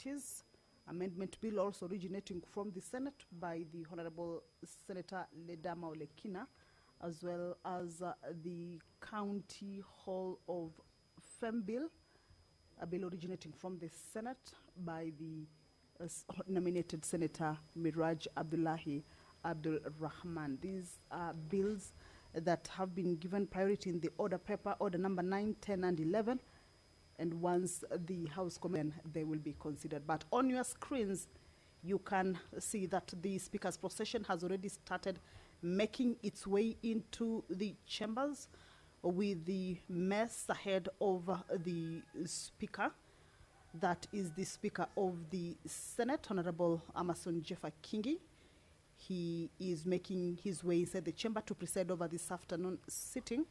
Priorities Amendment Bill, also originating from the Senate by the Honorable Senator Ledama Olekina, as well as the County Hall of Fame Bill, a bill originating from the Senate by the nominated Senator Miraj Abdullahi Abdul Rahman. These are bills that have been given priority in the order paper, order number 9, 10, and 11. And once the House commence, they will be considered. But on your screens, you can see that the Speaker's procession has already started making its way into the chambers, with the mess ahead of the Speaker. That is the Speaker of the Senate, Honorable Amason Jeffa Kingi. He is making his way inside the chamber to preside over this afternoon sitting.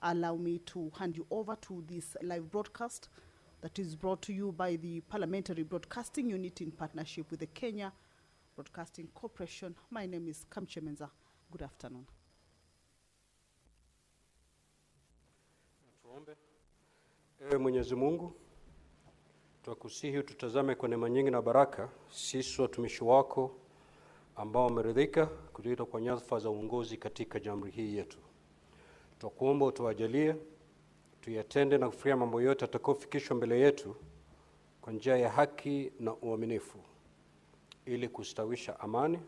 Allow me to hand you over to this live broadcast that is brought to you by the Parliamentary Broadcasting Unit in partnership with the Kenya Broadcasting Corporation. My name is Kamche Menza. Good afternoon. Tuombe. Ewe Mwenyezi Mungu, twakusihi tutazame kwa neema nyingi na baraka sisi watumishi wako ambao wameridhika kutuita kwa nyadhifa za uongozi katika jamhuri hii yetu. Twakuomba utuwajalie tuyatende na kufurahia mambo yote atakayofikishwa mbele yetu kwa njia ya haki na uaminifu, ili kustawisha amani,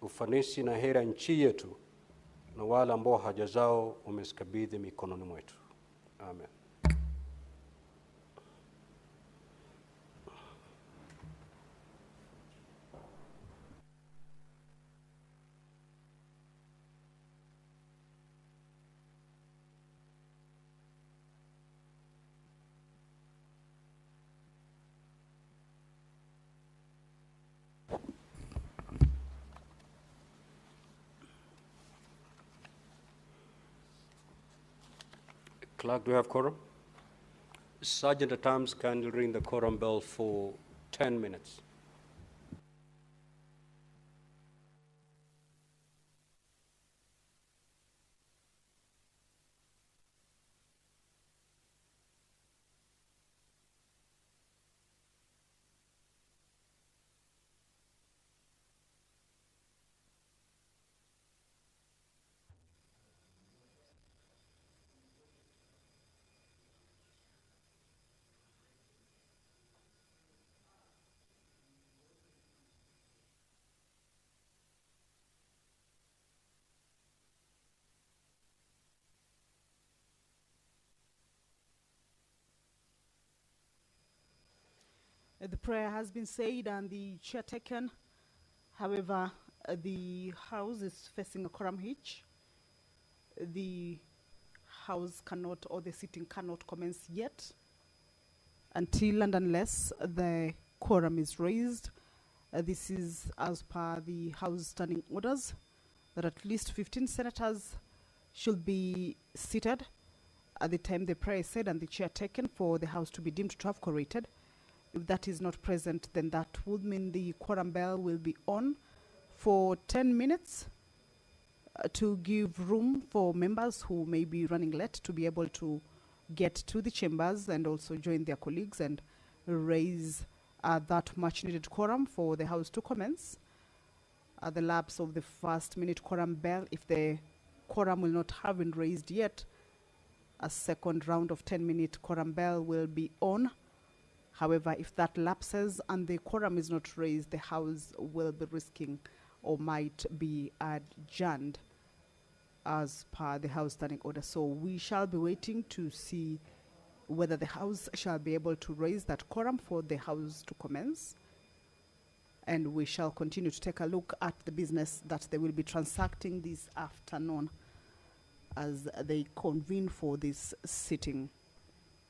ufanisi na heri nchi yetu na wale ambao haja zao umezikabidhi mikononi mwetu. Amen. Clerk, do you have quorum? Sergeant at Arms, can you ring the quorum bell for 10 minutes? The prayer has been said and the chair taken. However, the House is facing a quorum hitch. The House cannot, or the sitting cannot commence yet until and unless the quorum is raised. This is as per the House standing orders, that at least 15 senators should be seated at the time the prayer is said and the chair taken for the House to be deemed to have quorated. If that is not present, then that would mean the quorum bell will be on for 10 minutes to give room for members who may be running late to be able to get to the chambers and also join their colleagues and raise that much needed quorum for the House to commence. At the lapse of the first minute quorum bell, if the quorum will not have been raised yet, a second round of 10-minute quorum bell will be on. However, if that lapses and the quorum is not raised, the House will be risking or might be adjourned as per the House standing order. So we shall be waiting to see whether the House shall be able to raise that quorum for the House to commence. And we shall continue to take a look at the business that they will be transacting this afternoon as they convene for this sitting.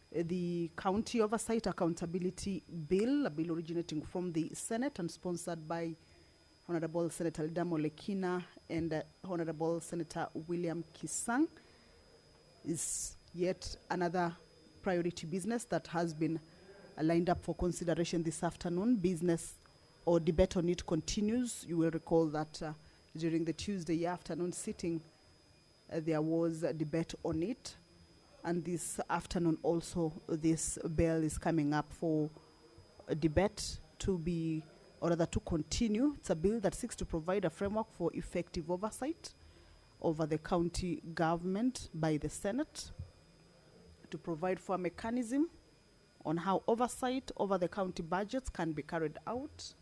The County Oversight Accountability Bill, a bill originating from the Senate and sponsored by Honorable Senator Ledama Olekina and Honorable Senator William Kisang, is yet another priority business that has been lined up for consideration this afternoon. Business or debate on it continues. You will recall that during the Tuesday afternoon sitting, there was a debate on it. And this afternoon also, this bill is coming up for debate to be, or rather to continue. It's a bill that seeks to provide a framework for effective oversight over the county government by the Senate, to provide for a mechanism on how oversight over the county budgets can be carried out,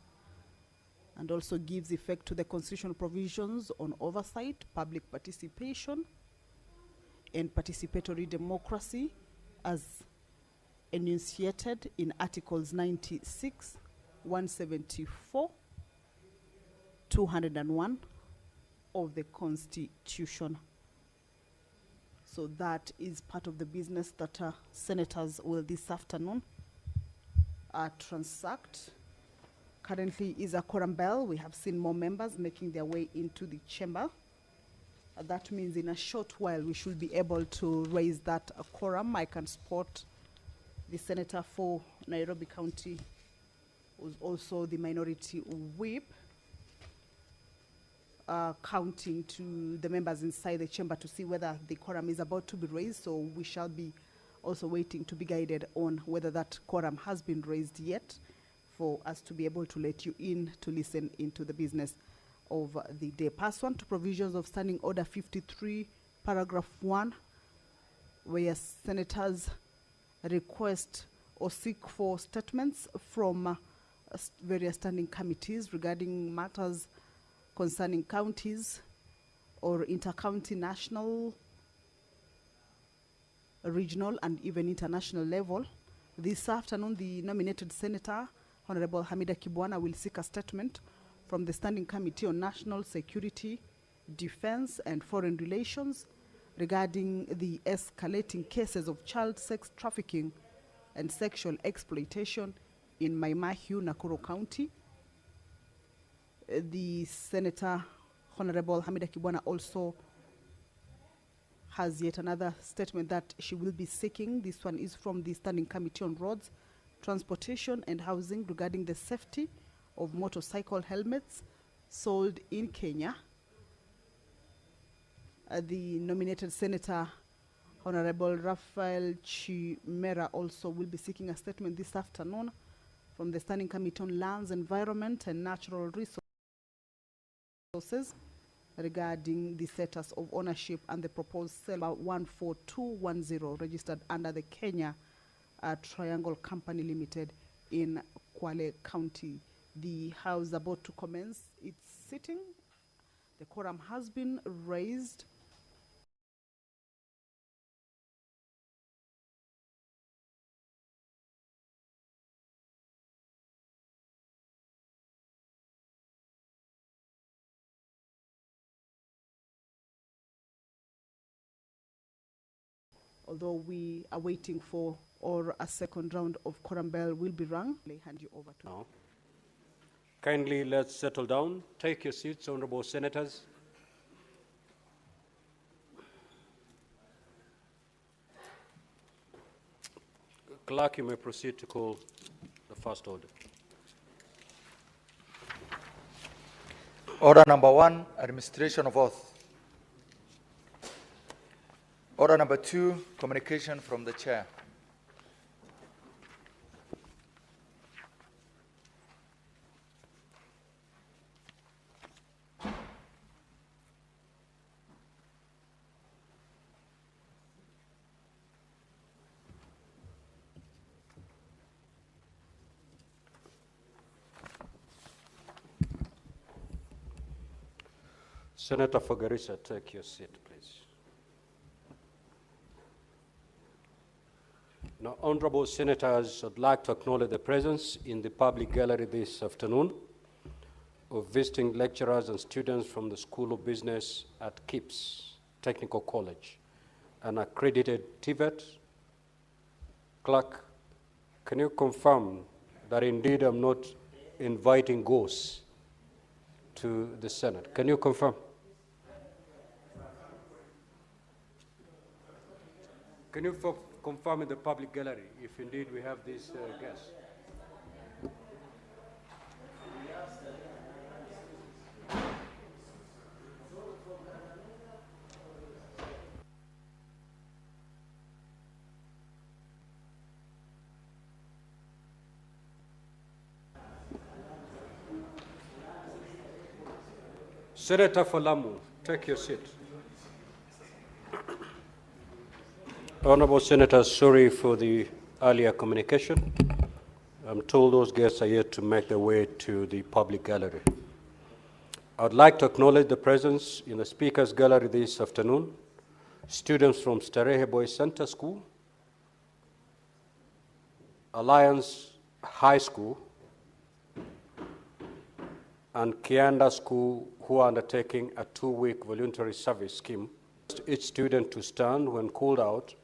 and also gives effect to the constitutional provisions on oversight, public participation, and participatory democracy as enunciated in Articles 96, 174, 201 of the Constitution. So that is part of the business that senators will this afternoon transact. Currently is a quorum bell. We have seen more members making their way into the chamber. That means in a short while we should be able to raise that quorum. I can spot the senator for Nairobi County, who's also the minority whip, counting to the members inside the chamber to see whether the quorum is about to be raised. So we shall be also waiting to be guided on whether that quorum has been raised yet, for us to be able to let you in to listen into the business of the day. Pursuant to provisions of Standing Order 53, paragraph 1, where senators request or seek for statements from various standing committees regarding matters concerning counties or inter-county, national, regional, and even international level. This afternoon, the nominated senator, Honorable Hamida Kibwana, will seek a statement from the Standing Committee on National Security, Defense, and Foreign Relations regarding the escalating cases of child sex trafficking and sexual exploitation in Maimahiu, Nakuru County. The Senator, Honorable Hamida Kibwana, also has yet another statement that she will be seeking. This one is from the Standing Committee on Roads, Transportation and Housing regarding the safety of motorcycle helmets sold in Kenya. The nominated Senator, Honorable Raphael Chimera, also will be seeking a statement this afternoon from the Standing Committee on Lands, Environment and Natural Resources regarding the status of ownership and the proposed sale of 14210 registered under the Kenya Triangle Company Limited in Kwale County. The House about to commence its sitting. The quorum has been raised. Although we are waiting for or a second round of quorum bell will be rung, I hand you over to now. Kindly let's settle down. Take your seats, honorable senators. Clerk, you may proceed to call the first order. Order number 1, administration of oath. Order number 2, communication from the chair. Senator Fagarisa, take your seat, please. Now, honorable senators, I'd like to acknowledge the presence in the public gallery this afternoon of visiting lecturers and students from the School of Business at KIPS Technical College, an accredited TVET. Clerk, can you confirm that indeed I'm not inviting ghosts to the Senate? Can you confirm? Can you confirm in the public gallery if indeed we have these guests? Senator for Lamu, take your seat. Honorable Senators, sorry for the earlier communication. I'm told those guests are yet to make their way to the public gallery. I would like to acknowledge the presence in the Speaker's Gallery this afternoon, students from Starehe Boys Center School, Alliance High School, and Kianda School, who are undertaking a 2-week voluntary service scheme. Each student to stand when called out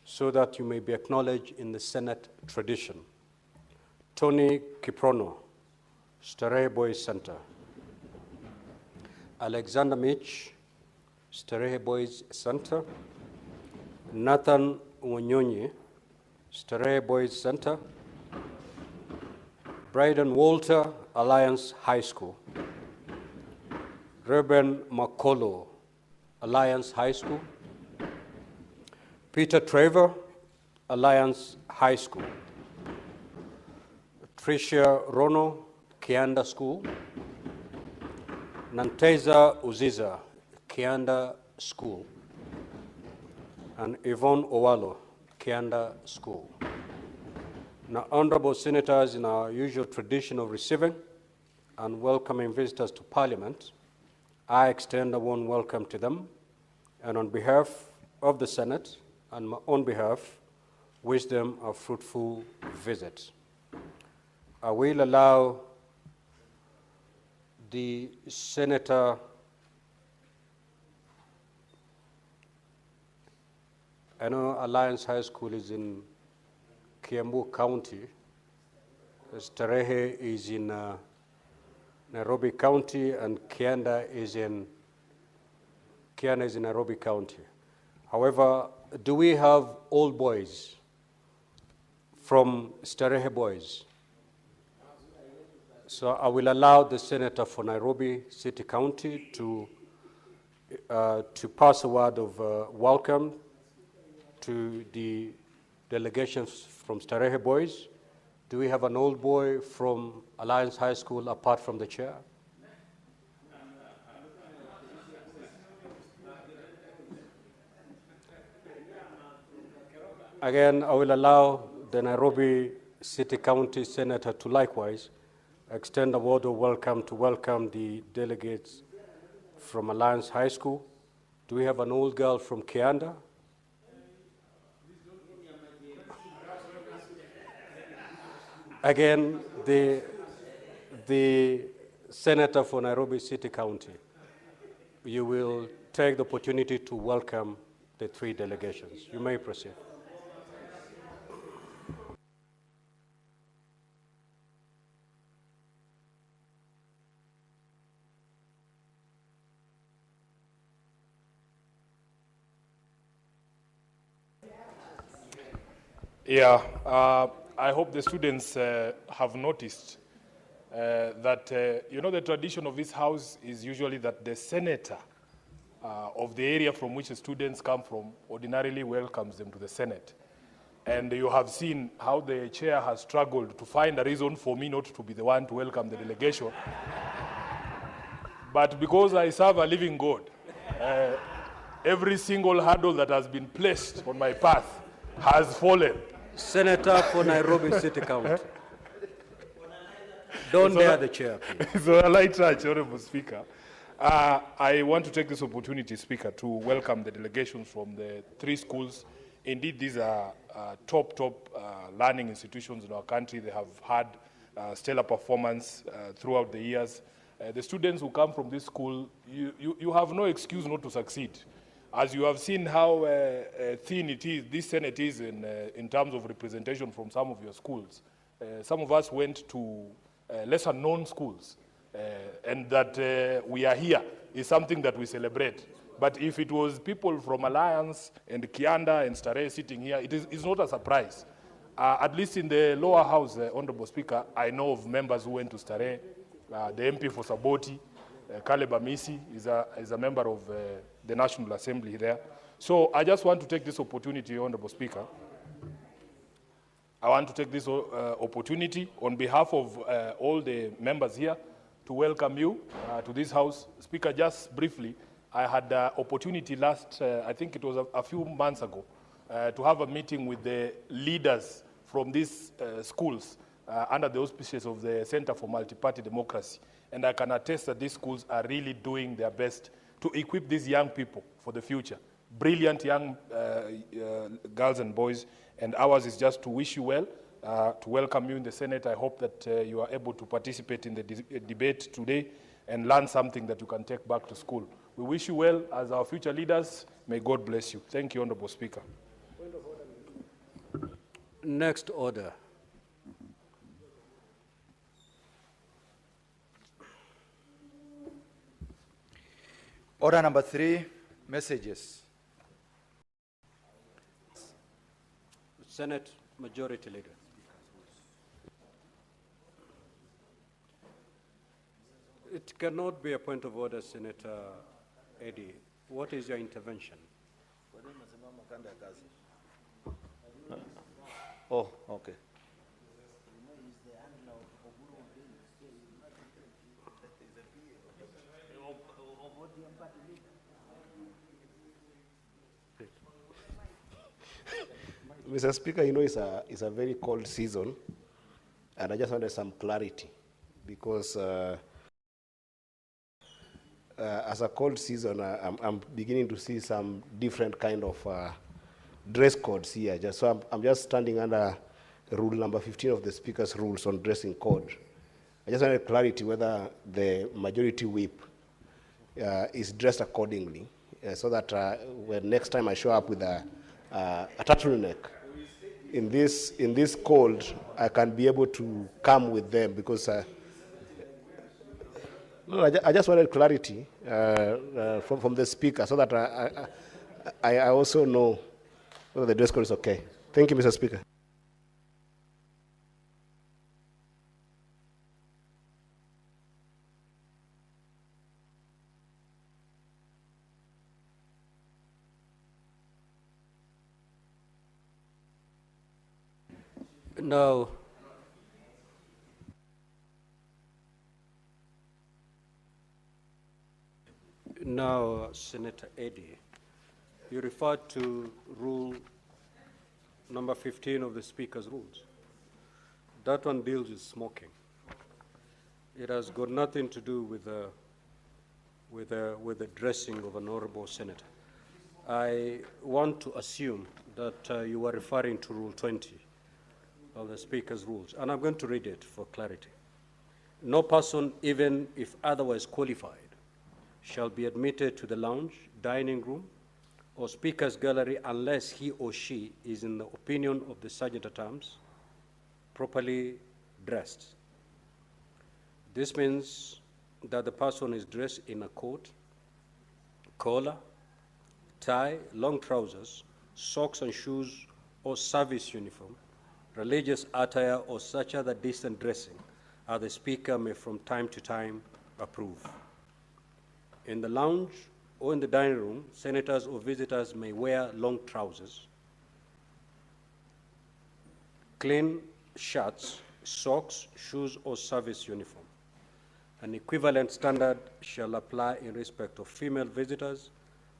so that you may be acknowledged in the Senate tradition. Tony Kiprono, Starehe Boys Center. Alexander Mitch, Starehe Boys Center. Nathan Wanyonyi, Starehe Boys Center. Bryden Walter, Alliance High School. Reuben Makolo, Alliance High School. Peter Trevor, Alliance High School. Tricia Rono, Kianda School. Nanteza Uziza, Kianda School. And Yvonne Owalo, Kianda School. Now, honorable senators, in our usual tradition of receiving and welcoming visitors to Parliament, I extend a warm welcome to them, and on behalf of the Senate and my own behalf, wish them a fruitful visit. I will allow the Senator I know Alliance High School is in Kiambu County. Starehe is in Nairobi County, and Kianda is in Nairobi County. However, do we have old boys from Starehe Boys? So I will allow the Senator for Nairobi City County to pass a word of welcome to the delegations from Starehe Boys. Do we have an old boy from Alliance High School apart from the chair? Again, I will allow the Nairobi City County Senator to likewise extend a word of welcome to welcome the delegates from Alliance High School. Do we have an old girl from Kianda? Again, the Senator for Nairobi City County, you will take the opportunity to welcome the 3 delegations. You may proceed. Yeah, I hope the students have noticed that, you know, the tradition of this house is usually that the senator of the area from which the students come from ordinarily welcomes them to the Senate. And you have seen how the chair has struggled to find a reason for me not to be the one to welcome the delegation. But because I serve a living God, every single hurdle that has been placed on my path has fallen. Senator for Nairobi City County. Don't dare the chair, please. So a light touch, Honorable Speaker. I want to take this opportunity, Speaker, to welcome the delegations from the 3 schools. Indeed, these are top learning institutions in our country. They have had stellar performance throughout the years. The students who come from this school, you have no excuse not to succeed. As you have seen how thin it is, this Senate is in terms of representation from some of your schools. Some of us went to lesser known schools, and that we are here is something that we celebrate. But if it was people from Alliance and Kianda and Starehe sitting here, it's not a surprise. At least in the lower house, Honorable Speaker, I know of members who went to Starehe. The MP for Saboti, Caleb Amisi, is a member of the National Assembly there. So I just want to take this opportunity, Honorable Speaker. I want to take this opportunity on behalf of all the members here to welcome you to this house. Speaker, just briefly, I had the opportunity last, I think it was a few months ago, to have a meeting with the leaders from these schools under the auspices of the Center for Multi-Party Democracy. And I can attest that these schools are really doing their best to equip these young people for the future. Brilliant young girls and boys, and ours is just to wish you well, to welcome you in the Senate. I hope that you are able to participate in the debate today and learn something that you can take back to school. We wish you well as our future leaders. May God bless you. Thank you, Honorable Speaker. Next order. Order number 3, messages. Senate Majority Leader. It cannot be a point of order, Senator Eddie. What is your intervention? Oh, okay. Mr. Speaker, you know it's a very cold season, and I just wanted some clarity because as a cold season, I'm beginning to see some different kind of dress codes here. So I'm just standing under rule number 15 of the Speaker's rules on dressing code. I just wanted clarity whether the majority whip is dressed accordingly, so that when next time I show up with a turtleneck in this cold, I can be able to come with them because no, I just wanted clarity from the Speaker so that I also know whether the dress code is okay. Thank you, Mr. Speaker. Now, Senator Eddie, you referred to rule number 15 of the Speaker's rules. That one deals with smoking. It has got nothing to do with the dressing of an honorable senator. I want to assume that you were referring to Rule 20 of the Speaker's rules, and I'm going to read it for clarity. No person, even if otherwise qualified, shall be admitted to the lounge, dining room, or Speaker's gallery unless he or she is, in the opinion of the Sergeant-at-Arms, properly dressed. This means that the person is dressed in a coat, collar, tie, long trousers, socks and shoes, or service uniform, religious attire, or such other decent dressing as the Speaker may from time to time approve. In the lounge or in the dining room, senators or visitors may wear long trousers, clean shirts, socks, shoes, or service uniform. An equivalent standard shall apply in respect of female visitors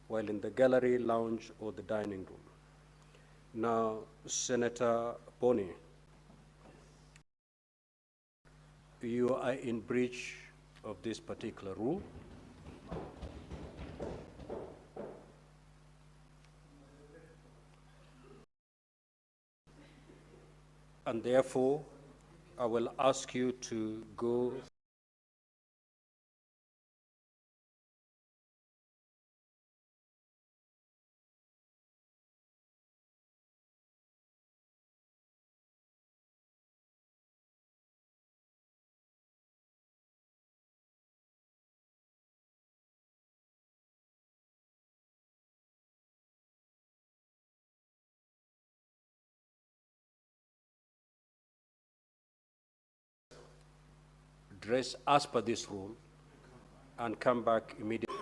while in the gallery, lounge, or the dining room. Now, Senator Boni, you are in breach of this particular rule. And therefore, I will ask you to go dress as per this rule and come back immediately.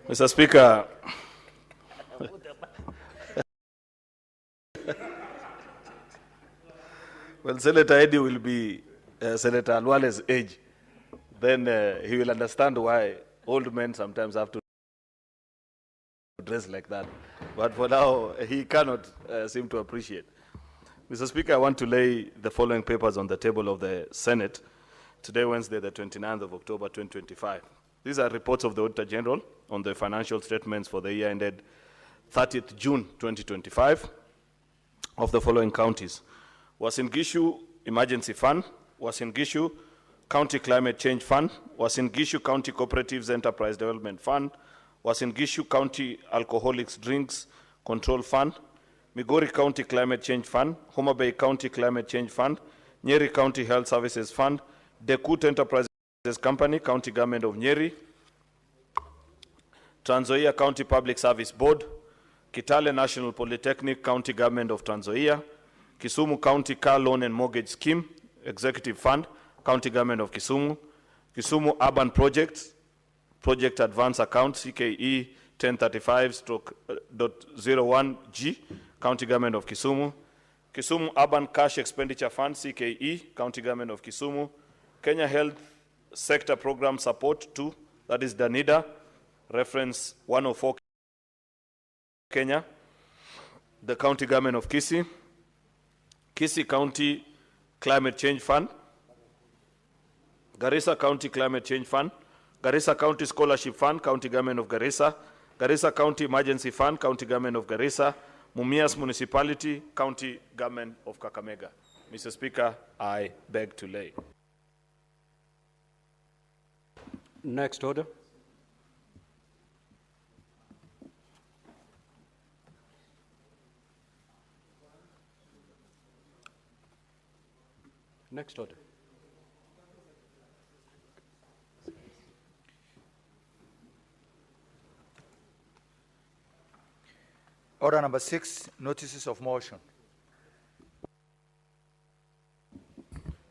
Mr. Speaker, well, Senator Eddie will be Senator Alwale's age. Then he will understand why old men sometimes have to dress like that. But for now, he cannot seem to appreciate. Mr. Speaker, I want to lay the following papers on the table of the Senate today, Wednesday, the 29th of October, 2025. These are reports of the Auditor General on the financial statements for the year ended 30th June, 2025 of the following counties. Uasin Gishu Emergency Fund, Uasin Gishu County Climate Change Fund, Uasin Gishu County Cooperatives Enterprise Development Fund, Uasin Gishu County Alcoholics Drinks Control Fund, Migori County Climate Change Fund, Homa Bay County Climate Change Fund, Nyeri County Health Services Fund, Dekut Enterprises Company, County Government of Nyeri, Trans Nzoia County Public Service Board, Kitale National Polytechnic, County Government of Trans Nzoia, Kisumu County Car Loan and Mortgage Scheme, Executive Fund, County Government of Kisumu, Kisumu Urban Projects, Project Advance Account, CKE 1035-01G, County Government of Kisumu, Kisumu Urban Cash Expenditure Fund, CKE, County Government of Kisumu, Kenya Health Sector Program Support 2, that is DANIDA, reference 104 Kenya, the County Government of Kisii, Kisii County Climate Change Fund, Garissa County Climate Change Fund, Garissa County Scholarship Fund, County Government of Garissa, Garissa County Emergency Fund, County Government of Garissa, Mumias Municipality, County Government of Kakamega. Mr. Speaker, I beg to lay. Next order. Next order. Order number 6, notices of motion.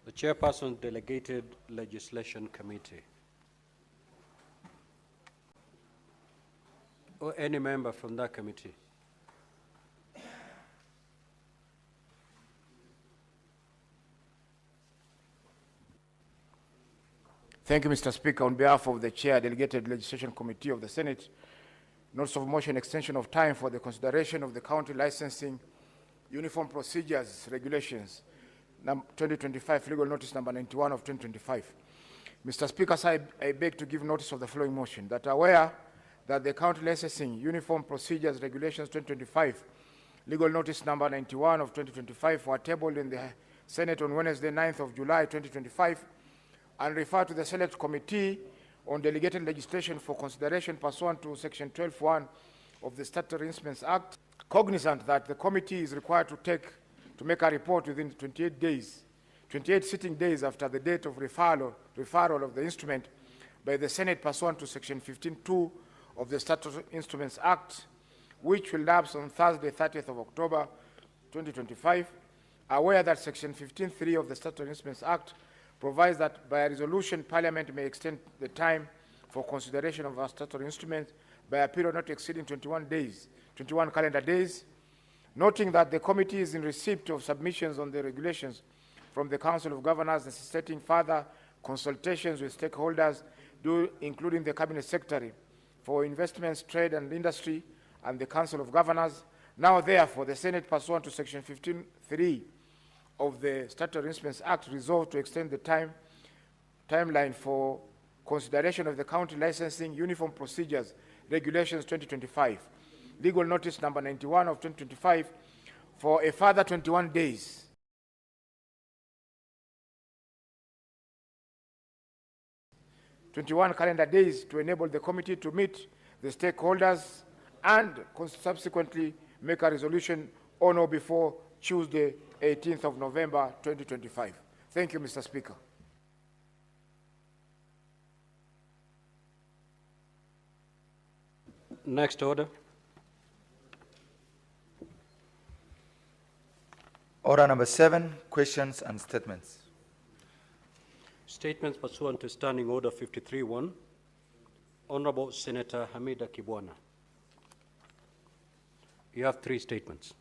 The Chairperson, Delegated Legislation Committee. Or any member from that committee. Thank you, Mr. Speaker. On behalf of the Chair, Delegated Legislation Committee of the Senate, notice of motion extension of time for the consideration of the county licensing uniform procedures regulations 2025 legal notice number 91 of 2025. Mr. Speaker, I beg to give notice of the following motion, that aware that the county licensing uniform procedures regulations 2025 legal notice number 91 of 2025 were tabled in the Senate on Wednesday 9th of July 2025 and referred to the Select Committee on Delegated Legislation for consideration pursuant to Section 12(1) of the Statutory Instruments Act, cognizant that the committee is required to make a report within 28 sitting days after the date of referral of the instrument by the Senate pursuant to Section 15(2) of the Statutory Instruments Act, which will lapse on Thursday, 30th of October, 2025, aware that Section 15(3) of the Statutory Instruments Act provides that by a resolution, Parliament may extend the time for consideration of our statutory instruments by a period not exceeding 21 calendar days, noting that the committee is in receipt of submissions on the regulations from the Council of Governors necessitating further consultations with stakeholders, including the Cabinet Secretary for Investments, Trade and Industry, and the Council of Governors. Now, therefore, the Senate, pursuant to Section 15(3) of the Statutory Instruments Act, resolved to extend the timeline for consideration of the county licensing uniform procedures regulations 2025, legal notice number 91 of 2025, for a further 21 days. Calendar days to enable the committee to meet the stakeholders and subsequently make a resolution on or before Tuesday, 18th of November, 2025. Thank you, Mr. Speaker. Next order. Order number 7, questions and statements. Statements pursuant to Standing Order 53-1. Honorable Senator Hamida Kibwana. You have 3 statements.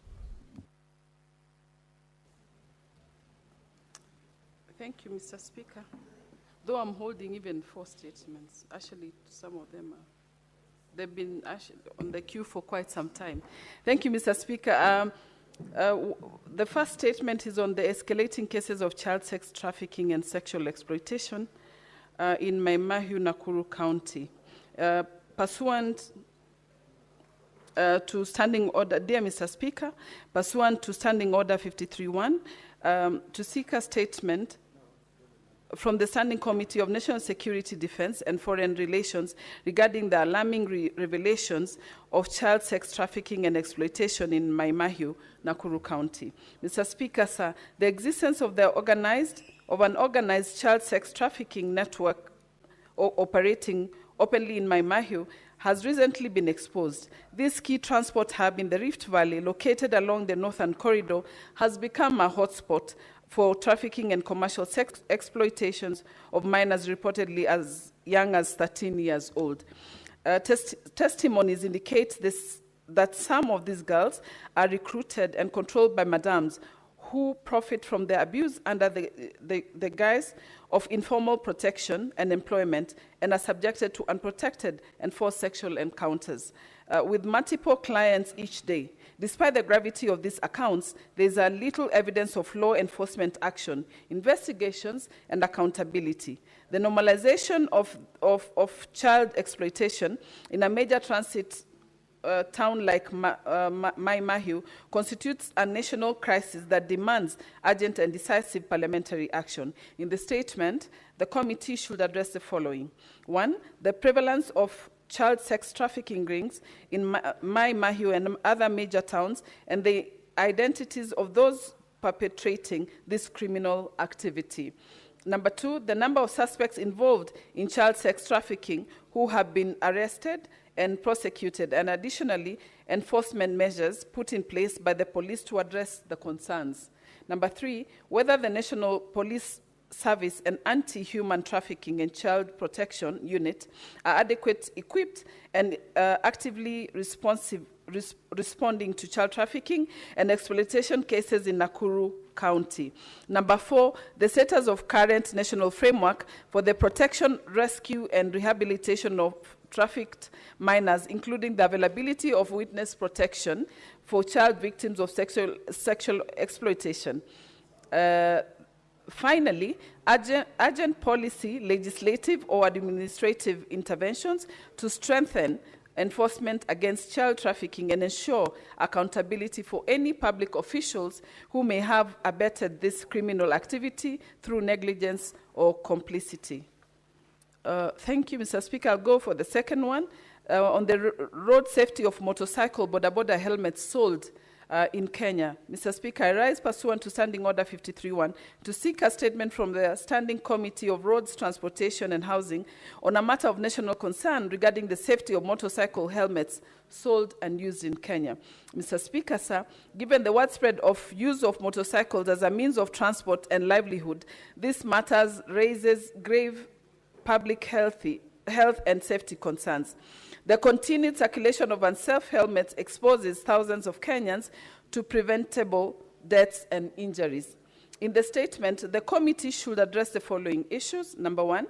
Thank you, Mr. Speaker. Though I'm holding even 4 statements, actually some of them they've been actually on the queue for quite some time. Thank you, Mr. Speaker. The first statement is on the escalating cases of child sex trafficking and sexual exploitation in Maimahiu, Nakuru County. Pursuant to Standing Order, dear Mr. Speaker, pursuant to Standing Order 53.1, to seek a statement from the Standing Committee of National Security, Defense and Foreign Relations regarding the alarming revelations of child sex trafficking and exploitation in Maimahiu, Nakuru County. Mr. Speaker, sir, the existence of an organized child sex trafficking network operating openly in Maimahiu has recently been exposed. This key transport hub in the Rift Valley, located along the Northern Corridor, has become a hotspot for trafficking and commercial sex exploitations of minors reportedly as young as 13 years old. Testimonies indicate that some of these girls are recruited and controlled by madams who profit from their abuse under the guise of informal protection and employment and are subjected to unprotected and forced sexual encounters with multiple clients each day. Despite the gravity of these accounts, there is a little evidence of law enforcement action, investigations, and accountability. The normalization of child exploitation in a major transit town like Maimahiu constitutes a national crisis that demands urgent and decisive parliamentary action. In the statement, the committee should address the following. 1, the prevalence of child sex trafficking rings in Maimahiu and other major towns and the identities of those perpetrating this criminal activity. Number 2, the number of suspects involved in child sex trafficking who have been arrested and prosecuted, and additionally, enforcement measures put in place by the police to address the concerns. Number 3, whether the National Police Service and Anti-Human Trafficking and Child Protection Unit are adequately equipped and actively responding to child trafficking and exploitation cases in Nakuru County. Number 4, the status of current national framework for the protection, rescue, and rehabilitation of trafficked minors, including the availability of witness protection for child victims of sexual exploitation. Finally, urgent policy, legislative, or administrative interventions to strengthen enforcement against child trafficking and ensure accountability for any public officials who may have abetted this criminal activity through negligence or complicity. Thank you, Mr. Speaker. I'll go for the second one. On the road safety of motorcycle border helmets sold in Kenya. Mr. Speaker, I rise pursuant to Standing Order 53.1 to seek a statement from the Standing Committee of Roads, Transportation and Housing on a matter of national concern regarding the safety of motorcycle helmets sold and used in Kenya. Mr. Speaker, sir, given the widespread of use of motorcycles as a means of transport and livelihood, this matter raises grave public health and safety concerns. The continued circulation of unsafe helmets exposes thousands of Kenyans to preventable deaths and injuries. In the statement, the committee should address the following issues. Number 1,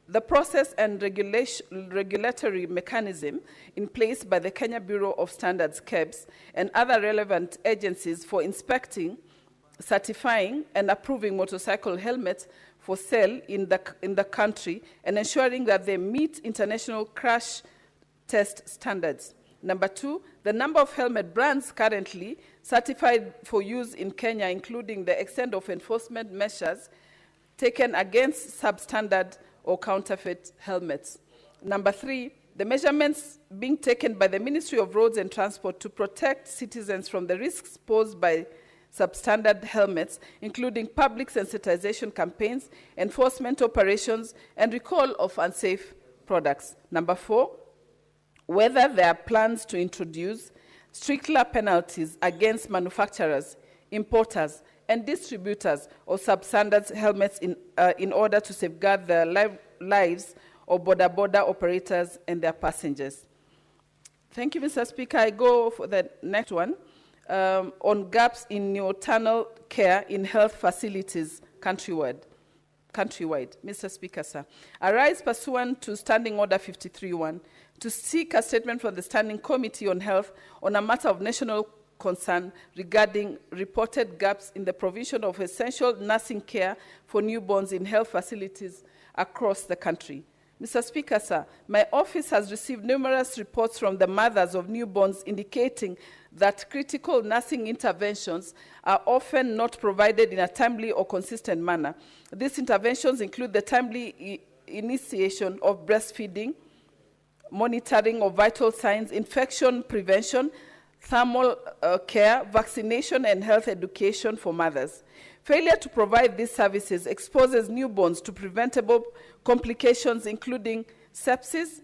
the process and regulatory mechanism in place by the Kenya Bureau of Standards, KEBS, and other relevant agencies for inspecting, certifying, and approving motorcycle helmets for sale in the country and ensuring that they meet international crash test standards. Number 2, the number of helmet brands currently certified for use in Kenya, including the extent of enforcement measures taken against substandard or counterfeit helmets. Number 3, the measurements being taken by the Ministry of Roads and Transport to protect citizens from the risks posed by substandard helmets, including public sensitization campaigns, enforcement operations, and recall of unsafe products. Number 4, whether there are plans to introduce stricter penalties against manufacturers, importers, and distributors of substandard helmets in order to safeguard the lives of border operators and their passengers. Thank you, Mr. Speaker. I go for the next one on gaps in neonatal care in health facilities countrywide. Mr. Speaker, sir. I rise pursuant to Standing Order 53.1 to seek a statement from the Standing Committee on Health on a matter of national concern regarding reported gaps in the provision of essential nursing care for newborns in health facilities across the country. Mr. Speaker, sir, my office has received numerous reports from the mothers of newborns indicating that critical nursing interventions are often not provided in a timely or consistent manner. These interventions include the timely initiation of breastfeeding, monitoring of vital signs, infection prevention, thermal care, vaccination, and health education for mothers. Failure to provide these services exposes newborns to preventable complications including sepsis,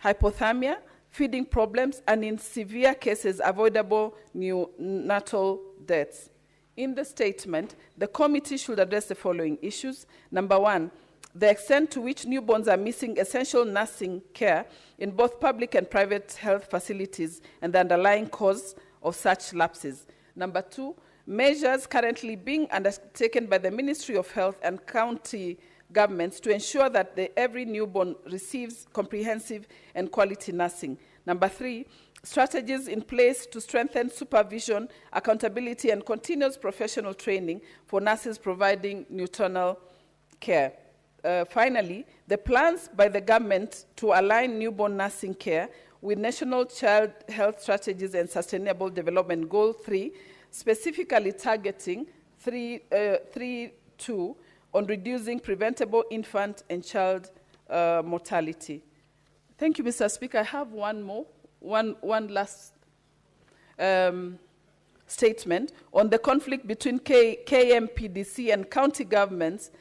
hypothermia, feeding problems, and in severe cases, avoidable neonatal deaths. In the statement, the committee should address the following issues. Number one, the extent to which newborns are missing essential nursing care in both public and private health facilities and the underlying cause of such lapses. Number two, measures currently being undertaken by the Ministry of Health and county governments to ensure that every newborn receives comprehensive and quality nursing. Number three, strategies in place to strengthen supervision, accountability, and continuous professional training for nurses providing neonatal care. Finally, the plans by the government to align newborn nursing care with National Child Health Strategies and Sustainable Development Goal 3, specifically targeting 3.2 on reducing preventable infant and child mortality. Thank you, Mr. Speaker. I have one last statement on the conflict between KMPDC and county governments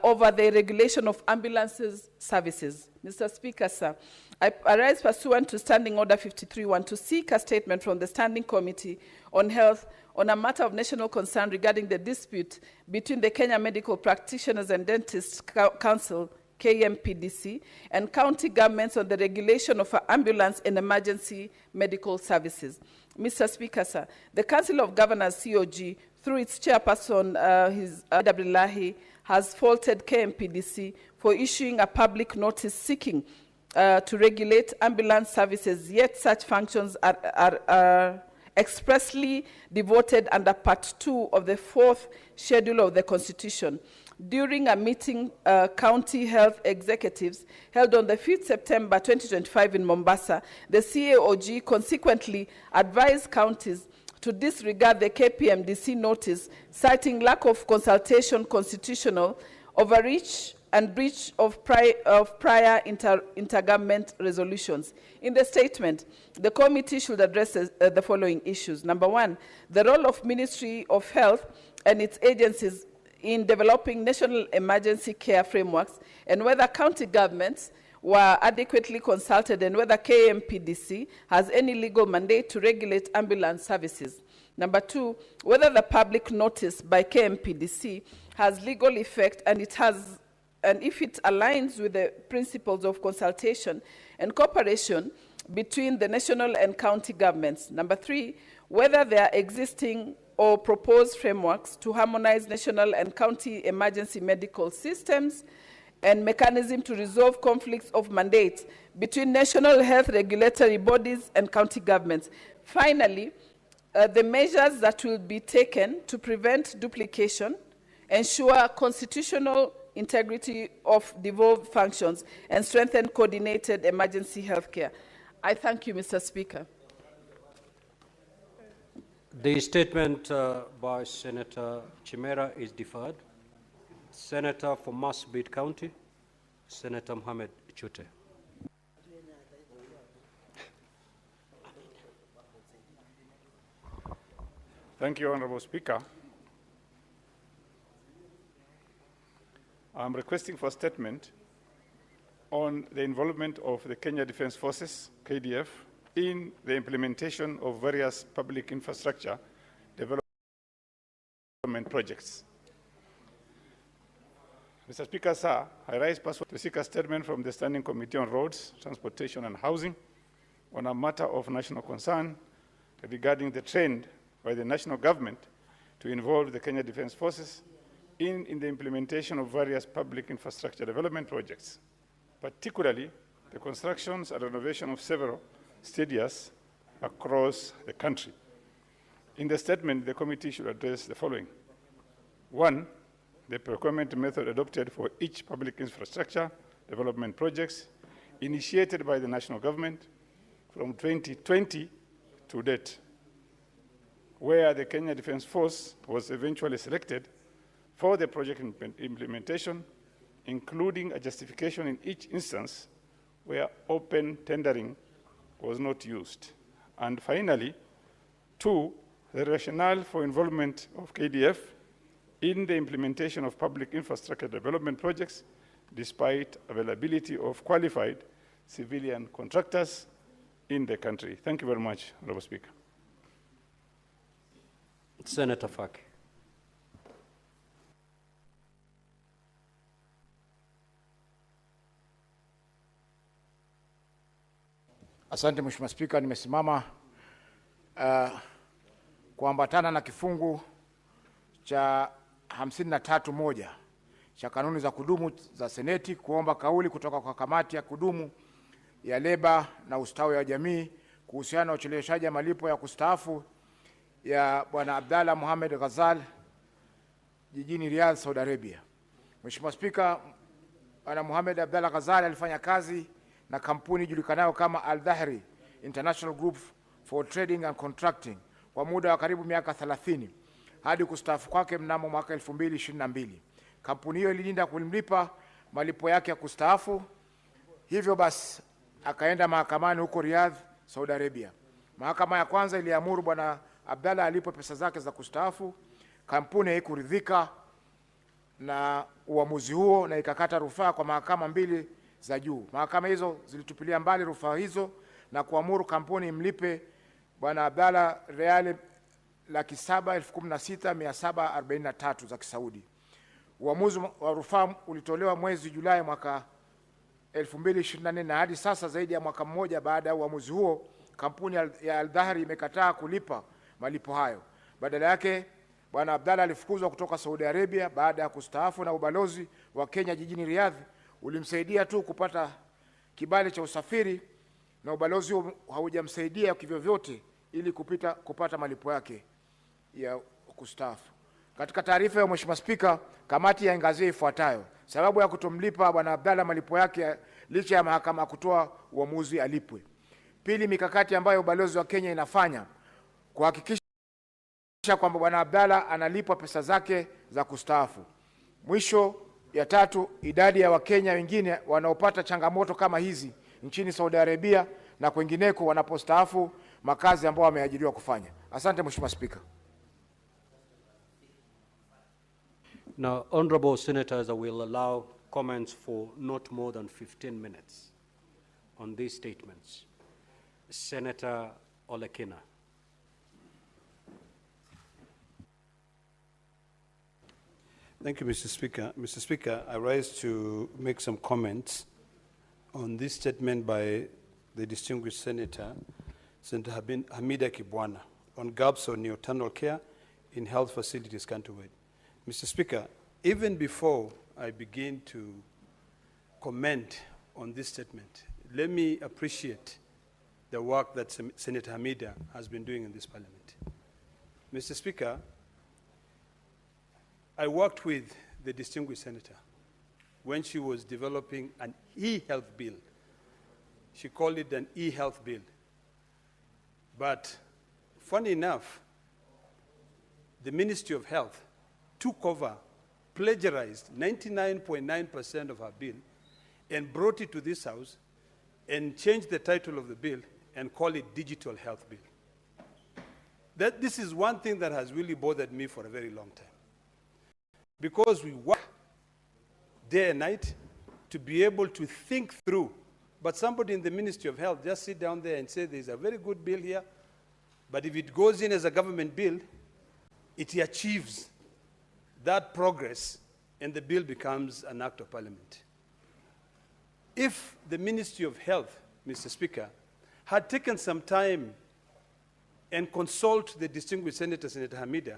over the regulation of ambulances services. Mr. Speaker, sir, I arise pursuant to Standing Order 53.1 to seek a statement from the Standing Committee on Health on a matter of national concern regarding the dispute between the Kenya Medical Practitioners and Dentists Council, KMPDC, and county governments on the regulation of ambulance and emergency medical services. Mr. Speaker, sir, the Council of Governors, COG, through its chairperson, His Abdullahi, has faulted KMPDC for issuing a public notice seeking to regulate ambulance services, yet such functions are expressly devoted under Part 2 of the 4th Schedule of the Constitution. During a meeting, county health executives held on the 5th September 2025 in Mombasa, the CAOG consequently advised counties to disregard the KPMDC notice, citing lack of consultation, constitutional overreach, and breach of prior intergovernment resolutions. In the statement, the committee should address the following issues. Number one, the role of Ministry of Health and its agencies in developing national emergency care frameworks, and whether county governments were adequately consulted, and whether KMPDC has any legal mandate to regulate ambulance services. Number two, whether the public notice by KMPDC has legal effect, and if it aligns with the principles of consultation and cooperation between the national and county governments. Number three, whether there are existing or proposed frameworks to harmonize national and county emergency medical systems and mechanism to resolve conflicts of mandates between national health regulatory bodies and county governments. Finally, the measures that will be taken to prevent duplication, ensure constitutional integrity of devolved functions, and strengthen coordinated emergency health care. I thank you, Mr. Speaker. The statement by Senator Chimera is deferred. Senator for Marsabit County, Senator Mohamed Chute. Thank you, Honorable Speaker. I'm requesting for a statement on the involvement of the Kenya Defence Forces, KDF, in the implementation of various public infrastructure development projects. Mr. Speaker, sir, I rise to seek a statement from the Standing Committee on Roads, Transportation and Housing on a matter of national concern regarding the trend by the national government to involve the Kenya Defence Forces in the implementation of various public infrastructure development projects, particularly the constructions and renovation of several stadiums across the country. In the statement, the committee should address the following. 1, the procurement method adopted for each public infrastructure development projects initiated by the national government from 2020 to date, where the Kenya Defence Force was eventually selected for the project implementation, including a justification in each instance where open tendering was not used. And finally, 2, the rationale for involvement of KDF in the implementation of public infrastructure development projects, despite availability of qualified civilian contractors in the country. Thank you very much, Honorable Speaker. Senator Faki. Asante Mheshimiwa Spika, nimesimama kuambatana na kifungu cha 53(1) cha kanuni za kudumu za Seneti kuomba kauli kutoka kwa kamati ya kudumu ya leba na ustawi wa jamii kuhusiana na ucheleweshaji wa malipo ya kustaafu ya Bwana Abdalla Mohamed Ghazal jijini Riyadh, Saudi Arabia. Mheshimiwa Spika, Bwana Mohamed Abdalla Ghazal alifanya kazi na kampuni julikanayo kama Al-Dhahri International Group for Trading and Contracting kwa muda wa karibu miaka 30 hadi kustaafu kwake mnamo mwaka 2022. Kampuni hiyo ililinda kulimlipa malipo yake ya kustaafu, hivyo basi akaenda mahakamani huko Riyadh, Saudi Arabia. Mahakama ya kwanza iliamuru Bwana Abdalla alipo pesa zake za kustaafu. Kampuni haikuridhika na uamuzi huo na ikakata rufaa kwa mahakama 2 za juu. Mahakama hizo zilitupilia mbali rufaa hizo na kuamuru kampuni imlipe Bwana Abdalla reali 716,743 za Kisaudi. Uamuzi wa rufaa ulitolewa mwezi Julai mwaka 2024 na hadi sasa zaidi ya mwaka mmoja baada ya uamuzi huo, kampuni ya Al-Dhahri imekataa kulipa malipo hayo. Badala yake, Bwana Abdalla alifukuzwa kutoka Saudi Arabia baada ya kustaafu, na ubalozi wa Kenya jijini Riyadh ulimsaidia tu kupata kibali cha usafiri, na ubalozi huo haujamsaidia kivyovyote ili kupata malipo yake ya kustaafu. Katika taarifa ya Mheshimiwa Spika, kamati yaangazia ifuatayo: sababu ya kutomlipa Bwana Abdalla malipo yake licha ya mahakama kutoa uamuzi alipwe. Pili, mikakati ambayo ubalozi wa Kenya inafanya kuhakikisha kwamba Bwana Abdalla analipwa pesa zake za kustaafu. Mwisho, ya tatu, idadi ya Wakenya wengine wanaopata changamoto kama hizi nchini Saudi Arabia na kwingineko wanapostaafu makazi ambao wameajiriwa kufanya. Asante Mheshimiwa Spika. Now, honorable senators, I will allow comments for not more than 15 minutes on these statements. Senator Olekina. Thank you, Mr. Speaker. Mr. Speaker, I rise to make some comments on this statement by the distinguished Senator, Senator Hamida Kibwana, on gaps on neonatal care in health facilities countrywide. Mr. Speaker, even before I begin to comment on this statement, let me appreciate the work that Senator Hamida has been doing in this parliament. Mr. Speaker, I worked with the distinguished senator when she was developing an e-health bill. She called it an e-health bill. But funny enough, the Ministry of Health took over, plagiarized 99.9% of her bill and brought it to this House and changed the title of the bill and called it Digital Health Bill. This is one thing that has really bothered me for a very long time. Because we work day and night to be able to think through. But somebody in the Ministry of Health just sit down there and say there's a very good bill here, but if it goes in as a government bill, it achieves that progress and the bill becomes an act of parliament. If the Ministry of Health, Mr. Speaker, had taken some time and consult the distinguished Senator, Senator Hamida,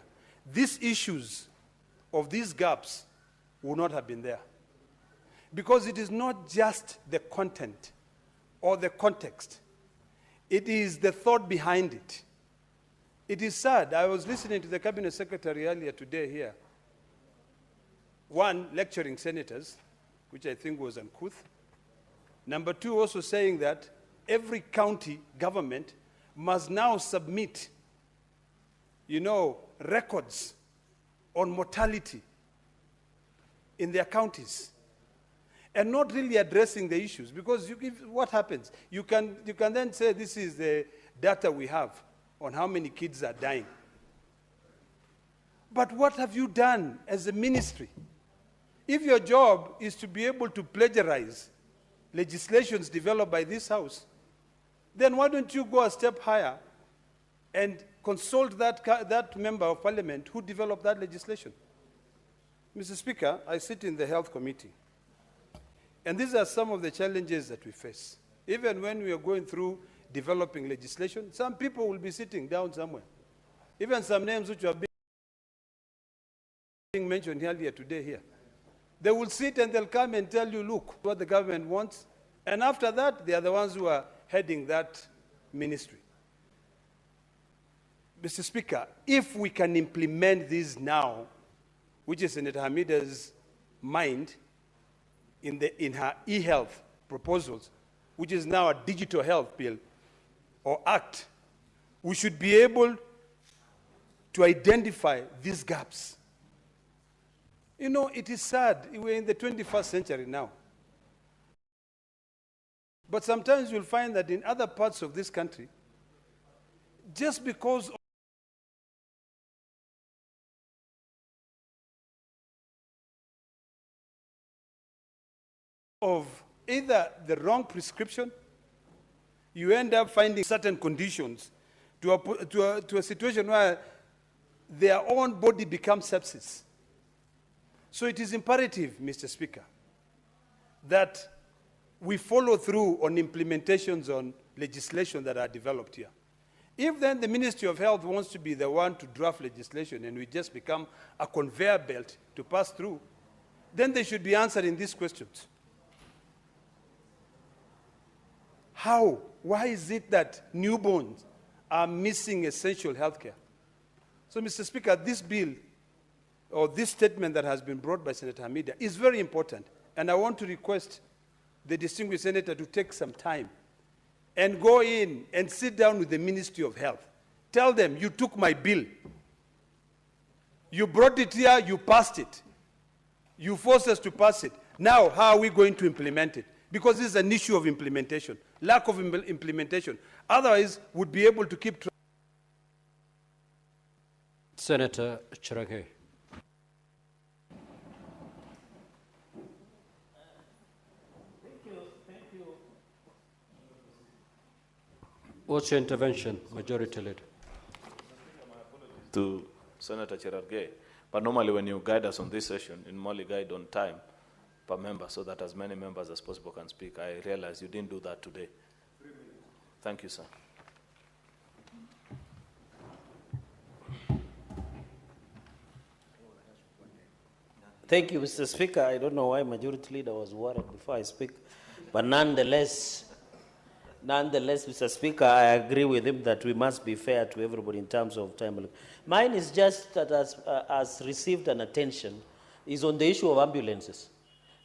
these issues of these gaps would not have been there. Because it is not just the content or the context. It is the thought behind it. It is sad. I was listening to the Cabinet Secretary earlier today here. One, lecturing senators, which I think was uncouth. Number two, also saying that every county government must now submit, records on mortality in their counties, and not really addressing the issues. Because what happens? You can then say this is the data we have on how many kids are dying. But what have you done as a ministry? If your job is to be able to plagiarize legislations developed by this House, then why don't you go a step higher and consult that member of parliament who developed that legislation? Mr. Speaker, I sit in the Health Committee, and these are some of the challenges that we face. Even when we are going through developing legislation, some people will be sitting down somewhere. Even some names which are being mentioned earlier today here. They will sit and they'll come and tell you, look, what the government wants. And after that, they are the ones who are heading that ministry. Mr. Speaker, if we can implement this now, which is Senator Hamida's mind in her e-health proposals, which is now a digital health bill or act, we should be able to identify these gaps. It is sad. We're in the 21st century now. But sometimes you'll find that in other parts of this country, just because of either the wrong prescription, you end up finding certain conditions to a situation where their own body becomes sepsis. So it is imperative, Mr. Speaker, that we follow through on implementations on legislation that are developed here. If then the Ministry of Health wants to be the one to draft legislation and we just become a conveyor belt to pass through, then they should be answering these questions. How? Why is it that newborns are missing essential health care? So, Mr. Speaker, this bill, or this statement that has been brought by Senator Hamida, is very important. And I want to request the distinguished senator to take some time and go in and sit down with the Ministry of Health. Tell them, you took my bill. You brought it here, you passed it. You forced us to pass it. Now, how are we going to implement it? Because this is an issue of implementation, lack of implementation. Otherwise, we'd be able to keep track. Senator Cherage. What's your intervention, Majority Leader? To Senator Cherage, but normally when you guide us on this session, you normally guide on time per member so that as many members as possible can speak. I realize you didn't do that today. Thank you, sir. Thank you, Mr. Speaker. I don't know why Majority Leader was worried before I speak, but nonetheless, Mr. Speaker, I agree with him that we must be fair to everybody in terms of time. Mine is just that has received an attention is on the issue of ambulances.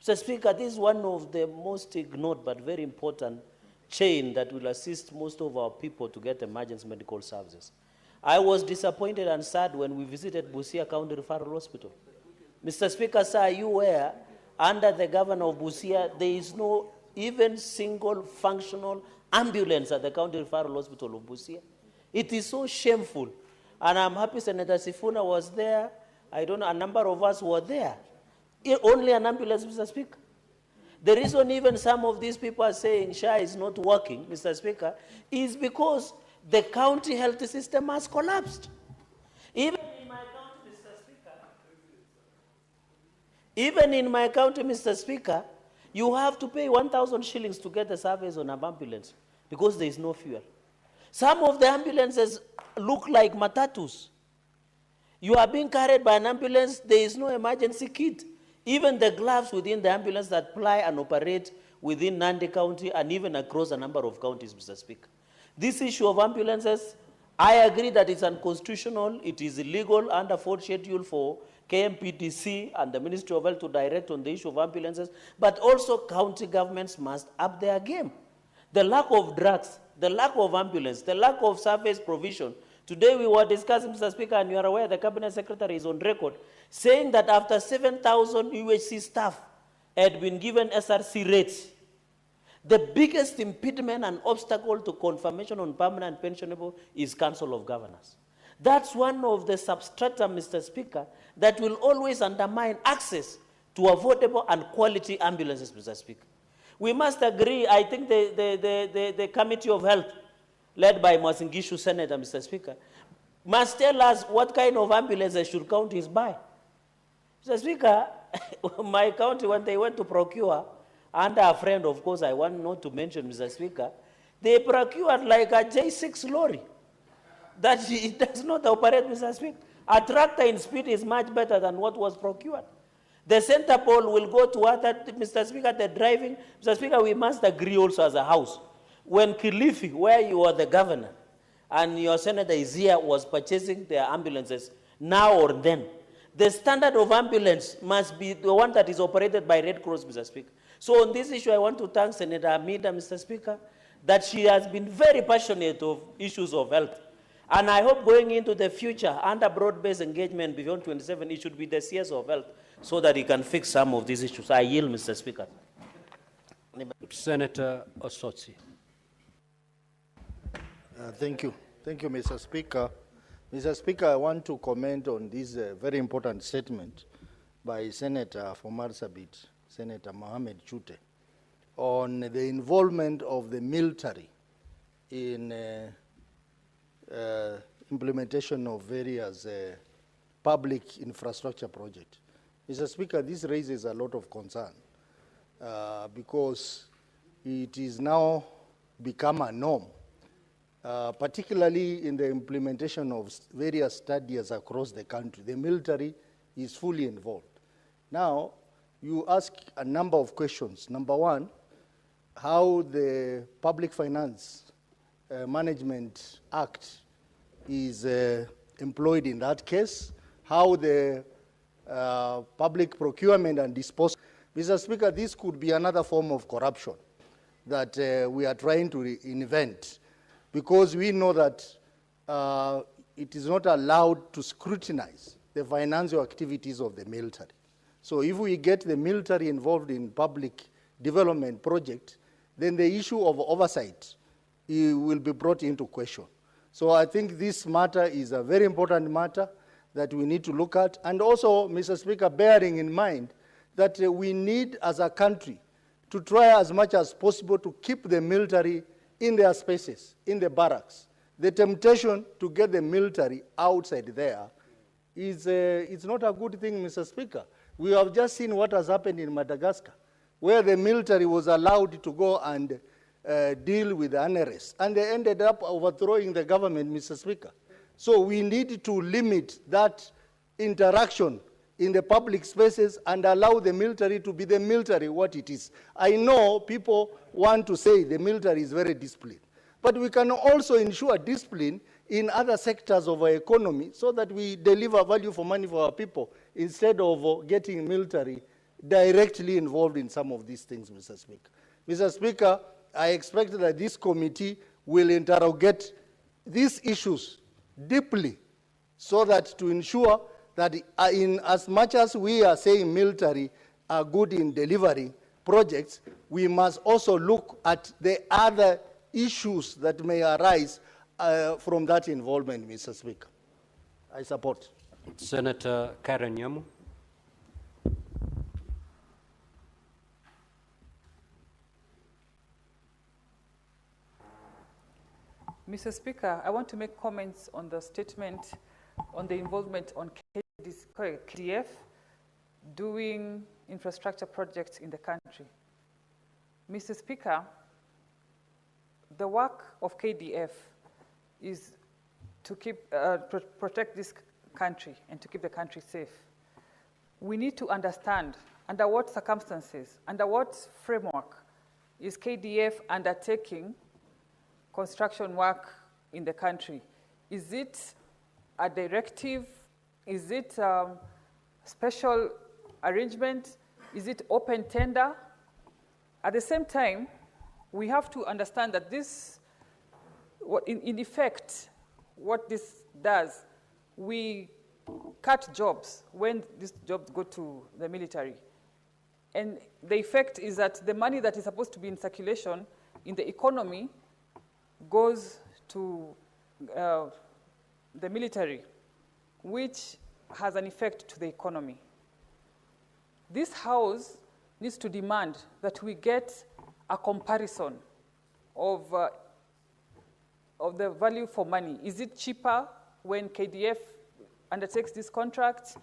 Mr. Speaker, this is one of the most ignored but very important chain that will assist most of our people to get emergency medical services. I was disappointed and sad when we visited Busia County Referral Hospital. Mr. Speaker, sir, are you aware, under the governor of Busia, there is no even single functional ambulance at the County Referral Hospital of Busia? It is so shameful. And I'm happy Senator Sifuna was there. I don't know, a number of us were there. Only an ambulance, Mr. Speaker. The reason even some of these people are saying SHA is not working, Mr. Speaker, is because the county health system has collapsed. Even in my county, Mr. Speaker, Even in my county, Mr. Speaker, you have to pay 1,000 shillings to get a service on an ambulance because there is no fuel. Some of the ambulances look like matatus. You are being carried by an ambulance, there is no emergency kit. Even the gloves within the ambulance that ply and operate within Nandi County and even across a number of counties, Mr. Speaker. This issue of ambulances, I agree that it's unconstitutional, it is illegal under 4th schedule for KMPDC and the Ministry of Health to direct on the issue of ambulances, but also county governments must up their game. The lack of drugs, the lack of ambulance, the lack of service provision. Today we were discussing, Mr. Speaker, and you are aware the Cabinet Secretary is on record, saying that after 7,000 UHC staff had been given SRC rates, the biggest impediment and obstacle to confirmation on permanent pensionable is Council of Governors. That's one of the substrata, Mr. Speaker, that will always undermine access to affordable and quality ambulances, Mr. Speaker. We must agree, I think the Committee of Health, led by Mwasingishu Senator, Mr. Speaker, must tell us what kind of ambulances should counties buy. Mr. Speaker, my county, when they went to procure, under a friend, of course, I want not to mention, Mr. Speaker, they procured like a J6 lorry that it does not operate, Mr. Speaker. A tractor in speed is much better than what was procured. The center pole will go to other, Mr. Speaker, the driving. Mr. Speaker, we must agree also as a house. When Kilifi, where you are the governor, and your senator is here, was purchasing their ambulances now or then, the standard of ambulance must be the one that is operated by Red Cross, Mr. Speaker. So on this issue, I want to thank Senator Amida, Mr. Speaker, that she has been very passionate of issues of health. And I hope going into the future, under broad-based engagement beyond 27, it should be the CS of health so that he can fix some of these issues. I yield, Mr. Speaker. Senator Osotsi. Thank you. Thank you, Mr. Speaker. Mr. Speaker, I want to comment on this very important statement by Senator from Marsabit, Senator Mohamed Chute, on the involvement of the military in implementation of various public infrastructure projects. Mr. Speaker, this raises a lot of concern because it is now become a norm, particularly in the implementation of various studies across the country. The military is fully involved. Now, you ask a number of questions. Number one, how the Public Finance Management Act is employed in that case, how the public procurement and disposal. Mr. Speaker, this could be another form of corruption that we are trying to invent, because we know that it is not allowed to scrutinize the financial activities of the military. So if we get the military involved in public development project, then the issue of oversight will be brought into question. So I think this matter is a very important matter that we need to look at. And also, Mr. Speaker, bearing in mind that we need as a country to try as much as possible to keep the military in their spaces, in the barracks. The temptation to get the military outside there is it's not a good thing, Mr. Speaker. We have just seen what has happened in Madagascar, where the military was allowed to go and deal with unrest, and they ended up overthrowing the government, Mr. Speaker. So we need to limit that interaction in the public spaces and allow the military to be the military what it is. I know people want to say the military is very disciplined, but we can also ensure discipline in other sectors of our economy so that we deliver value for money for our people instead of getting military directly involved in some of these things, Mr. Speaker. Mr. Speaker, I expect that this committee will interrogate these issues deeply so that to ensure that in as much as we are saying military are good in delivering projects, we must also look at the other issues that may arise from that involvement, Mr. Speaker. I support. Senator Karen Nyamu. Mr. Speaker, I want to make comments on the statement on the involvement on KDF. doing infrastructure projects in the country. Mr. Speaker, the work of KDF is to protect this country and to keep the country safe. We need to understand under what circumstances, under what framework is KDF undertaking construction work in the country. Is it a directive? Is it special arrangement? Is it open tender? At the same time, we have to understand that this, in effect, what this does, we cut jobs when these jobs go to the military. And the effect is that the money that is supposed to be in circulation in the economy goes to the military, which has an effect to the economy. This House needs to demand that we get a comparison of the value for money. Is it cheaper when KDF undertakes this contract?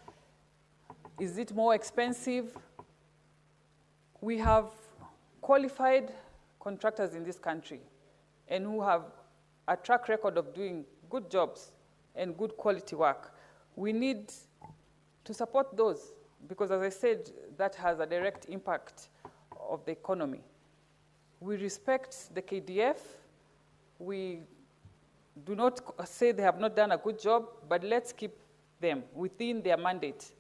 Is it more expensive? We have qualified contractors in this country and who have a track record of doing good jobs and good quality work. We need to support those because, as I said, that has a direct impact of the economy. We respect the KDF. We do not say they have not done a good job, but let's keep them within their mandate,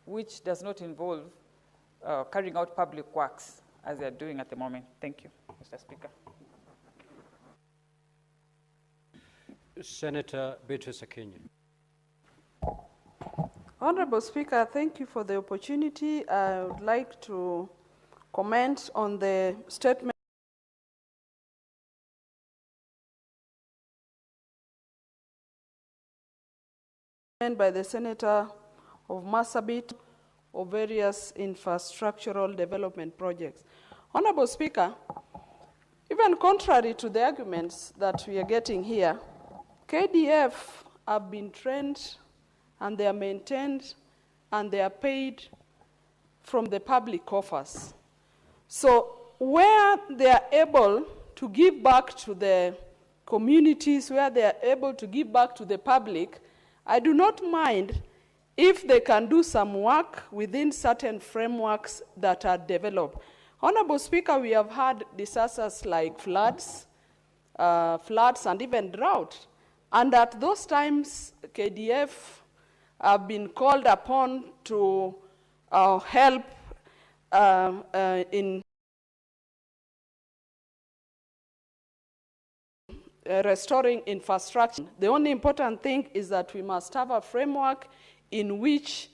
which does not involve carrying out public works as they are doing at the moment. Thank you, Mr. Speaker. Senator Beatrice Akinyi. Honorable Speaker, thank you for the opportunity. I would like to comment on the statement by the Senator of Marsabit of various infrastructural development projects. Honorable Speaker, even contrary to the arguments that we are getting here, KDF have been trained and they are maintained and they are paid from the public coffers. So where they are able to give back to the communities, where they are able to give back to the public, I do not mind if they can do some work within certain frameworks that are developed. Honorable Speaker, we have had disasters like floods and even drought. And at those times, KDF have been called upon to help in restoring infrastructure. The only important thing is that we must have a framework in which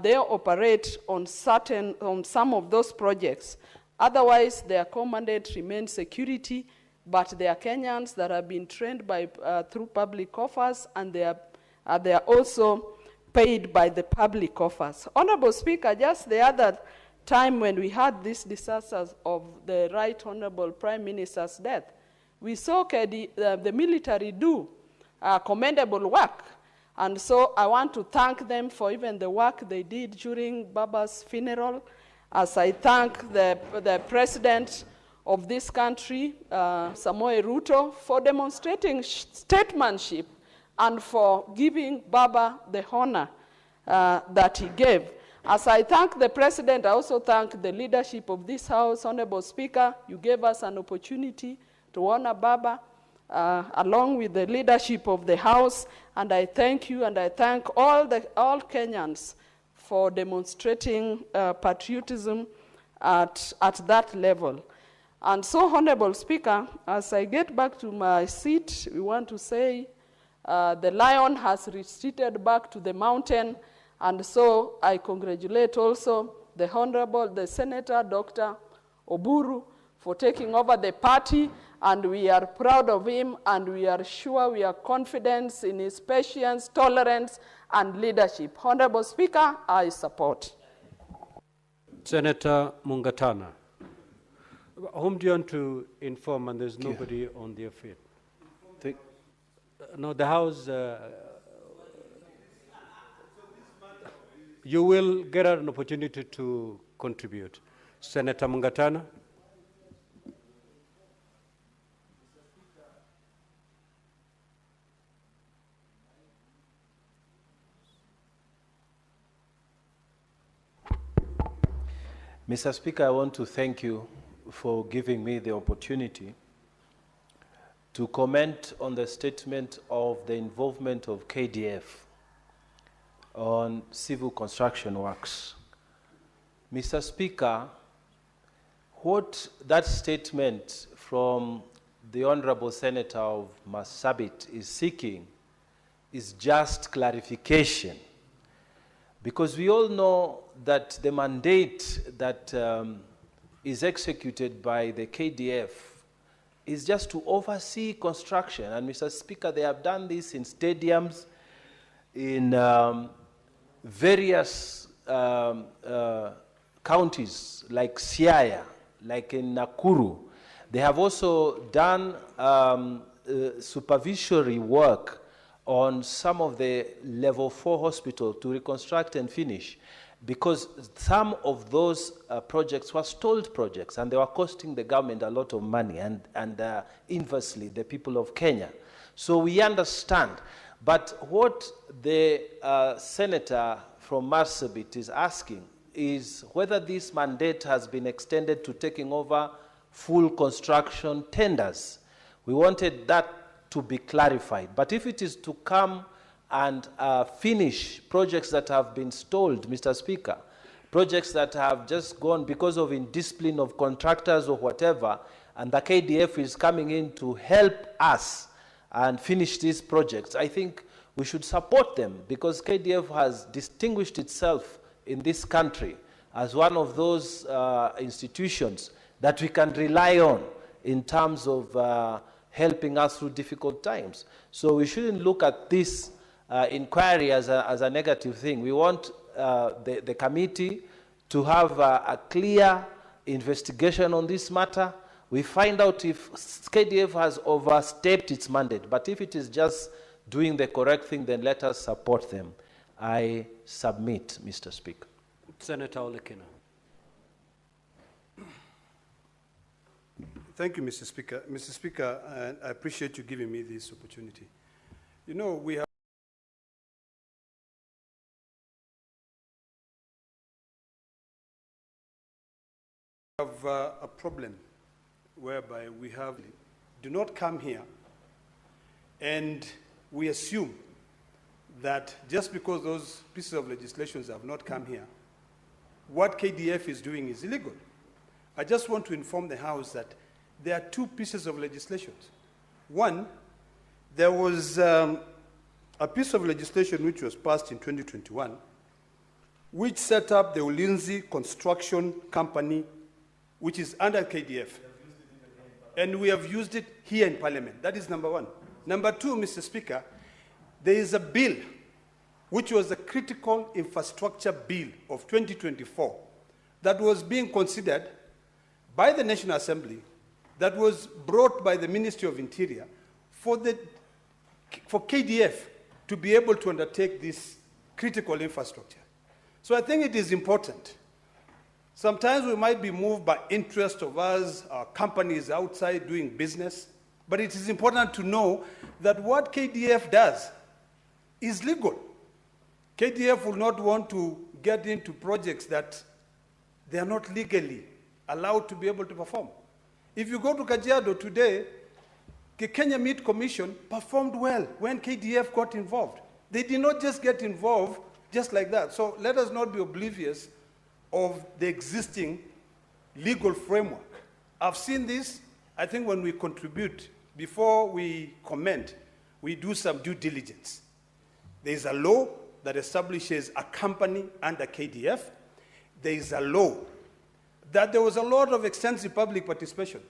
they operate on some of those projects. Otherwise, their core mandate remains security, but they are Kenyans that have been trained through public coffers, and they are also paid by the public coffers. Honorable Speaker, just the other time when we had these disasters of the Right Honorable Prime Minister's death, we saw the military do commendable work. And so I want to thank them for even the work they did during Baba's funeral, as I thank the president of this country, Samoei Ruto, for demonstrating statesmanship and for giving Baba the honor that he gave. As I thank the president, I also thank the leadership of this House. Honorable Speaker, you gave us an opportunity to honor Baba along with the leadership of the House, and I thank you and I thank all Kenyans for demonstrating patriotism at that level. And so, Honorable Speaker, as I get back to my seat, we want to say the lion has retreated back to the mountain, and so I congratulate also the Senator, Dr. Oburu, for taking over the party, and we are proud of him, and we are sure, we are confident in his patience, tolerance, and leadership. Honorable Speaker, I support. Senator Mungatana. Whom do you want to inform, and there's nobody on their feet? No, the House... you will get an opportunity to contribute. Senator Mungatana. Mr. Speaker, I want to thank you for giving me the opportunity to comment on the statement of the involvement of KDF on civil construction works. Mr. Speaker, what that statement from the Honorable Senator of Marsabit is seeking is just clarification, because we all know that the mandate that is executed by the KDF is just to oversee construction. And Mr. Speaker, they have done this in stadiums, in various counties like Siaya, like in Nakuru. They have also done supervisory work on some of the level 4 hospitals to reconstruct and finish, because some of those projects were stalled projects and they were costing the government a lot of money and inversely the people of Kenya. So we understand. But what the senator from Marsabit is asking is whether this mandate has been extended to taking over full construction tenders. We wanted that to be clarified. But if it is to come and finish projects that have been stalled, Mr. Speaker, projects that have just gone because of indiscipline of contractors or whatever, and the KDF is coming in to help us and finish these projects, I think we should support them, because KDF has distinguished itself in this country as one of those institutions that we can rely on in terms of helping us through difficult times. So we shouldn't look at this inquiry as a negative thing. We want the committee to have a clear investigation on this matter. We find out if KDF has overstepped its mandate, but if it is just doing the correct thing, then let us support them. I submit, Mr. Speaker. Senator Olekina. Thank you, Mr. Speaker. Mr. Speaker, I appreciate you giving me this opportunity. You know, we have a problem whereby we do not come here and we assume that just because those pieces of legislation have not come here, what KDF is doing is illegal. I just want to inform the House that there are two pieces of legislation. One, there was a piece of legislation which was passed in 2021, which set up the Ulinzi Construction Company, which is under KDF. And we have used it here in Parliament. That is number one. Number two, Mr. Speaker, there is a bill, which was the Critical Infrastructure Bill of 2024, that was being considered by the National Assembly, that was brought by the Ministry of Interior for KDF to be able to undertake this critical infrastructure. So I think it is important. Sometimes we might be moved by interest of us, our companies outside doing business, but it is important to know that what KDF does is legal. KDF will not want to get into projects that they are not legally allowed to be able to perform. If you go to Kajiado today, the Kenya Meat Commission performed well when KDF got involved. They did not just get involved just like that. So let us not be oblivious of the existing legal framework. I've seen this. I think when we contribute, before we comment, we do some due diligence. There is a law that establishes a company under KDF. There is a law that there was a lot of extensive public participation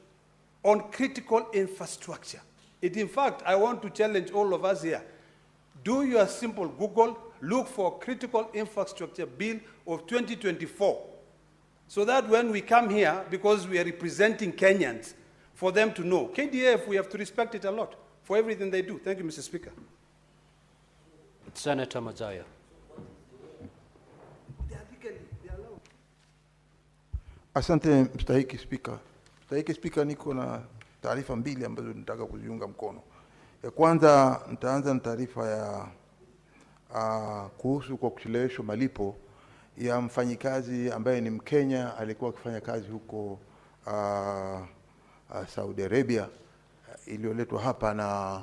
on critical infrastructure. In fact, I want to challenge all of us here. Do your simple Google, look for Critical Infrastructure Bill of 2024, so that when we come here, because we are representing Kenyans, for them to know. KDF, we have to respect it a lot for everything they do. Thank you, Mr. Speaker. Senator Mazaya. Asante mstahiki Spika. Mstahiki Spika, niko na taarifa mbili ambazo nataka kuziunga mkono. Ya kwanza nitaanza na taarifa ya kuhusu kwa kucheleweshwa malipo ya mfanyikazi ambaye ni Mkenya alikuwa akifanya kazi huko Saudi Arabia, iliyoletwa hapa na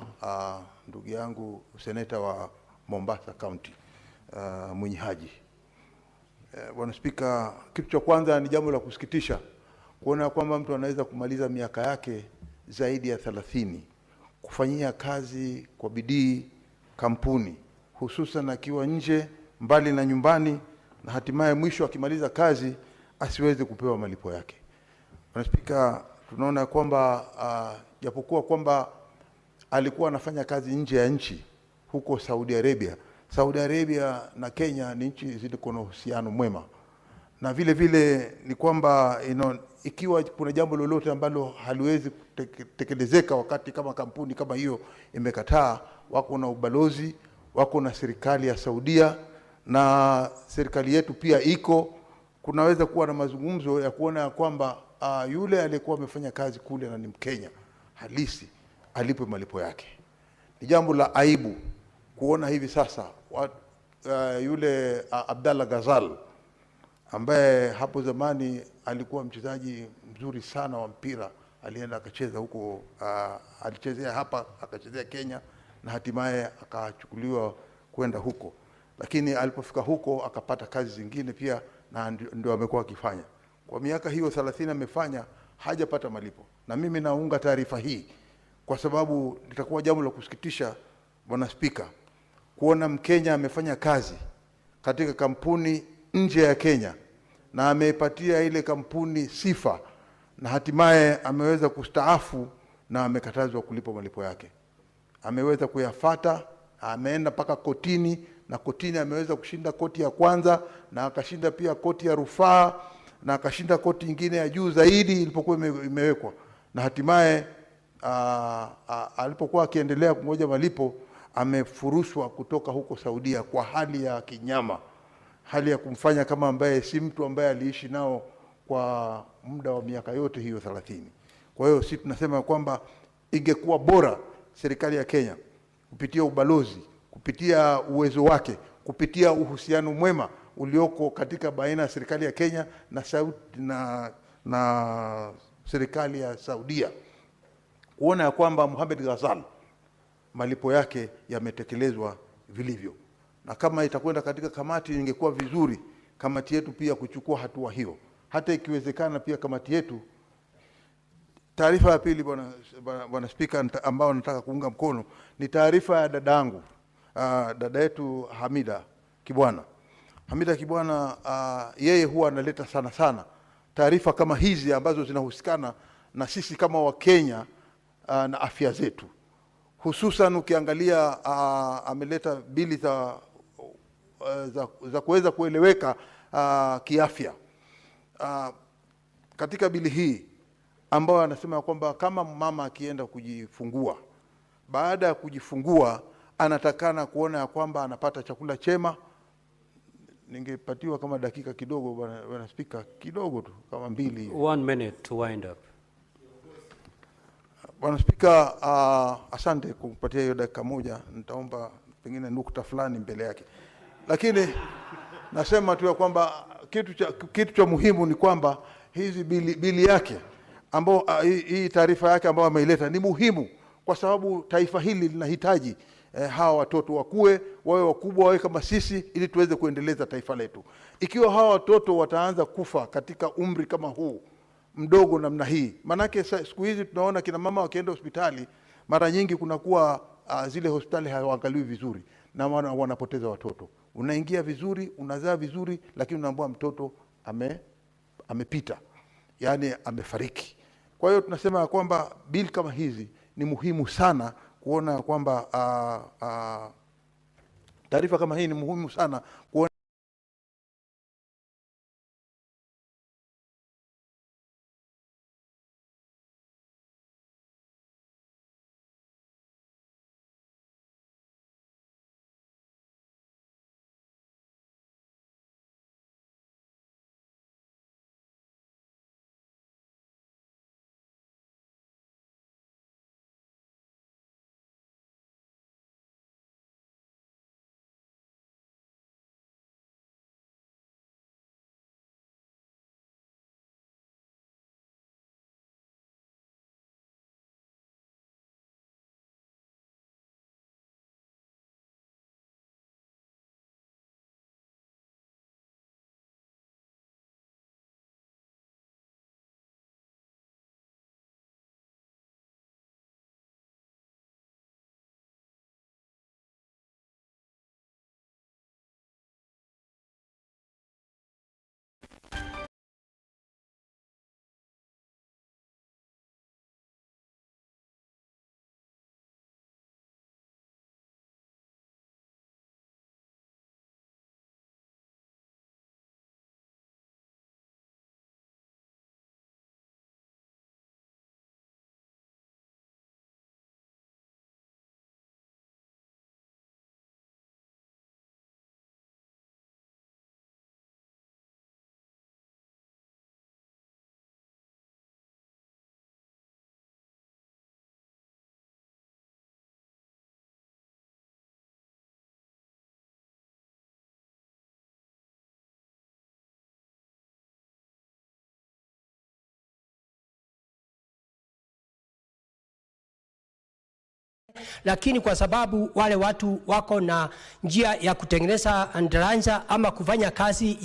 ndugu yangu seneta wa Mombasa County, Mwenye Haji. Bwana Spika, kitu cha kwanza ni jambo la kusikitisha kuona kwamba mtu anaweza kumaliza miaka yake zaidi ya 30 kufanyia kazi kwa bidii kampuni, hususan akiwa nje mbali na nyumbani, na hatimaye mwisho akimaliza kazi asiweze kupewa malipo yake. Bwana Spika, tunaona kwamba japokuwa kwamba alikuwa anafanya kazi nje ya nchi huko Saudi Arabia. Saudi Arabia na Kenya ni nchi zilizo na uhusiano mwema. Na vile vile ni kwamba ikiwa kuna jambo lolote ambalo haliwezi kutekelezeka wakati kama kampuni kama hiyo imekataa, wako na ubalozi, wako na serikali ya Saudia, na serikali yetu pia iko, kunaweza kuwa na mazungumzo ya kuona kwamba yule aliyekuwa amefanya kazi kule na ni Mkenya halisi alipwe malipo yake. Ni jambo la aibu kuona hivi sasa yule Abdallah Ghazal ambaye hapo zamani alikuwa mchezaji mzuri sana wa mpira, alienda akacheza huko, alichezea hapa akachezea Kenya na hatimaye akachukuliwa kwenda huko, lakini alipofika huko akapata kazi zingine pia na ndio amekuwa akifanya. Kwa miaka hiyo 30 amefanya, hajapata malipo. Na mimi naunga taarifa hii kwa sababu litakuwa jambo la kusikitisha, Bwana Spika, kuona Mkenya amefanya kazi katika kampuni nje ya Kenya na ameipatia ile kampuni sifa na hatimaye ameweza kustaafu na amekatazwa kulipa malipo yake. Ameweza kuyafata, ameenda paka kotini, na kotini ameweza kushinda koti ya kwanza na akashinda pia koti ya rufaa na akashinda koti nyingine ya juu zaidi ilipokuwa imewekwa, na hatimaye alipokuwa akiendelea kungoja malipo amefurushwa kutoka huko Saudia kwa hali ya kinyama, hali ya kumfanya kama ambaye si mtu ambaye aliishi nao kwa muda wa miaka yote hiyo 30. Kwa hiyo sisi tunasema kwamba ingekuwa bora serikali ya Kenya kupitia ubalozi, kupitia uwezo wake, kupitia uhusiano mwema ulioko katika baina ya serikali ya Kenya na serikali ya Saudia, kuona ya kwamba Mohamed Ghazal malipo yake yametekelezwa vilivyo. Na kama itakwenda katika kamati, ingekuwa vizuri kamati yetu pia kuchukua hatua hiyo. Hata ikiwezekana pia kamati yetu. Taarifa ya pili, Bwana Spika, ambao nataka kuunga mkono ni taarifa ya dadangu, dada yetu Hamida Kibwana. Hamida Kibwana, yeye huwa analeta sana taarifa kama hizi ambazo zinahusikana na sisi kama Wakenya na afya zetu. Hususan ukiangalia ameleta bili za kuweza kueleweka kiafya. Katika bili hii ambao anasema kwamba kama mama akienda kujifungua, baada ya kujifungua anatakana kuona ya kwamba anapata chakula chema. Ningepatiwa kama dakika kidogo, Bwana Spika, kidogo tu kama 2. 1 minute to wind up. Bwana Spika, asante kumpatia hiyo dakika moja. Nitaomba pengine nukta fulani mbele yake. Lakini nasema tu ya kwamba kitu cha muhimu ni kwamba hizi bili yake ambao hii taarifa yake ambayo ameileta ni muhimu, kwa sababu taifa hili linahitaji hawa watoto wakue, wawe wakubwa, wawe kama sisi, ili tuweze kuendeleza taifa letu. Ikiwa hawa watoto wataanza kufa katika umri kama huu mdogo namna hii, manake siku hizi tunaona kina mama wakienda hospitali mara nyingi kunakuwa zile hospitali hawaangaliwi vizuri na wanapoteza watoto. Unaingia vizuri, unazaa vizuri, lakini unaambiwa mtoto amepita, yani amefariki. Kwa hiyo tunasema kwamba bili kama hizi ni muhimu sana kuona kwamba taarifa kama hii ni muhimu sana kuona lakini kwa sababu wale watu wako na njia ya kutengeneza ndaranja ama kufanya kazi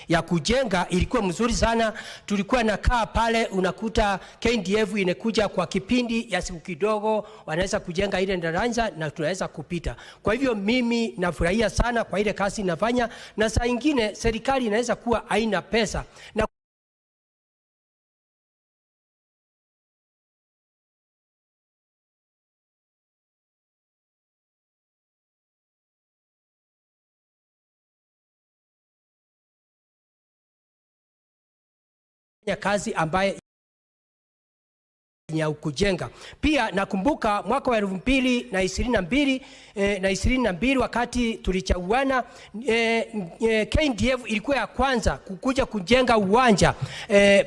ya kujenga ilikuwa mzuri sana. Tulikuwa nakaa pale, unakuta KDF inakuja kwa kipindi ya siku kidogo, wanaweza kujenga ile ndaranja na tunaweza kupita. Kwa hivyo mimi nafurahia sana kwa ile kazi inafanya, na saa ingine serikali inaweza kuwa haina pesa na ya kazi ambaye ya kujenga. Pia nakumbuka mwaka wa 2022 wakati tulichaguana, KDF ilikuwa ya kwanza kukuja kujenga uwanja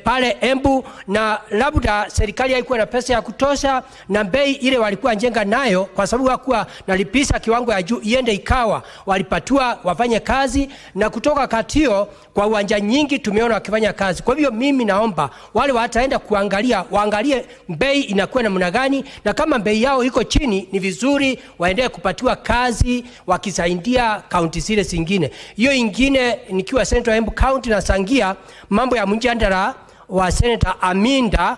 pale Embu, na labda serikali haikuwa na pesa ya kutosha na bei ile walikuwa jenga nayo, kwa sababu hakuwa nalipisa kiwango ya juu iende, ikawa walipatua wafanye kazi, na kutoka katio kwa uwanja nyingi tumeona wakifanya kazi. Kwa hivyo mimi naomba wale wataenda kuangalia, waangalie bei inakuwa namna gani, na kama bei yao iko chini ni vizuri waendelee kupatiwa kazi wakisaidia kaunti zile zingine. Hiyo ingine, nikiwa Central Embu County na sangia mambo ya mjadala wa Senator Aminda,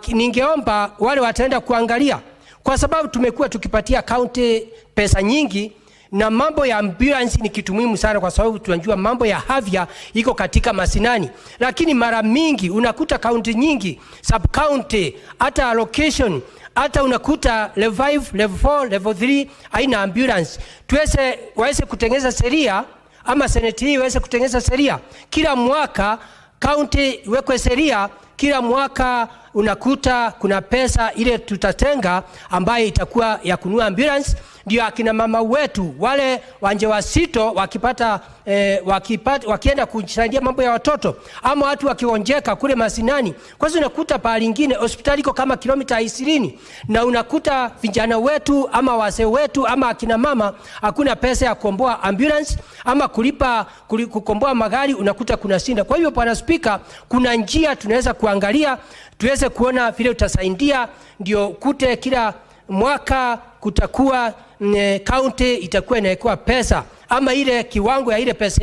ningeomba wale wataenda kuangalia, kwa sababu tumekuwa tukipatia county pesa nyingi, na mambo ya ambulance ni kitu muhimu sana, kwa sababu tunajua mambo ya afya iko katika masinani, lakini mara mingi unakuta county nyingi, sub county, hata allocation, hata unakuta level 5, level 4, level 3 haina ambulance. Waweze kutengeneza sheria, ama seneti hii waweze kutengeneza sheria, kila mwaka county iwekwe sheria, kila mwaka unakuta kuna pesa ile tutatenga ambayo itakuwa ya kununua ambulance, ndio akina mama wetu wale wajawazito wakienda kusaidia mambo ya watoto, ama watu wakionjeka kule masinani. Kwa sababu unakuta pale nyingine hospitali iko kama kilomita 20, na unakuta vijana wetu ama wazee wetu ama akina mama hakuna pesa ya kukomboa ambulance ama kukomboa magari, unakuta kuna shinda. Kwa hivyo Bwana Spika, kuna njia tunaweza kuangalia, tuweze kuona vile utasaidia, ndio kute kila mwaka kutakuwa county itakuwa inaikuwa pesa ama ile kiwango ya ile pesa.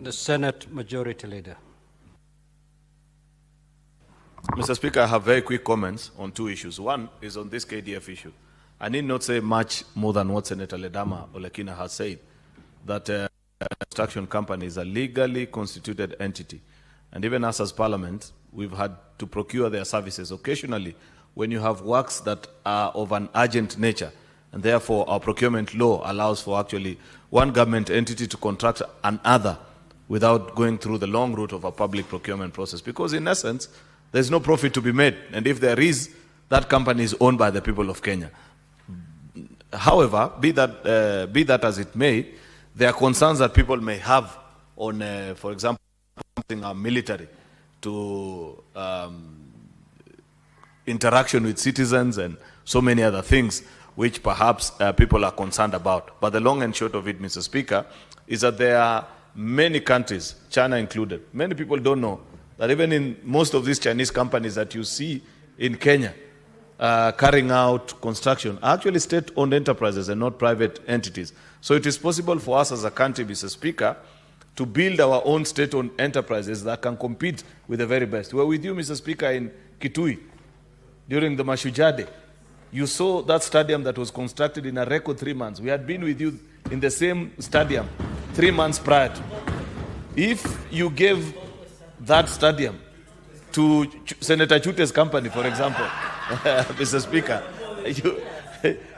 The Senate Majority Leader. Mr. Speaker, I have very quick comments on two issues. One is on this KDF issue. I need not say much more than what Senator Ledama Olekina has said, that construction company is a legally constituted entity. And even us as Parliament, we've had to procure their services occasionally when you have works that are of an urgent nature. And therefore, our procurement law allows for actually one government entity to contract another without going through the long route of a public procurement process. Because in essence, there's no profit to be made. And if there is, that company is owned by the people of Kenya. However, be that as it may, there are concerns that people may have on, for example, something military to interaction with citizens and so many other things which perhaps people are concerned about. But the long and short of it, Mr. Speaker, is that there are many countries, China included. Many people don't know that even in most of these Chinese companies that you see in Kenya carrying out construction are actually state-owned enterprises and not private entities. So it is possible for us as a country, Mr. Speaker, to build our own state-owned enterprises that can compete with the very best. We were with you, Mr. Speaker, in Kitui during the Mashujaa Day. You saw that stadium that was constructed in a record 3 months. We had been with you in the same stadium 3 months prior to. If you gave that stadium to Senator Chute's company, for example, Mr. Speaker,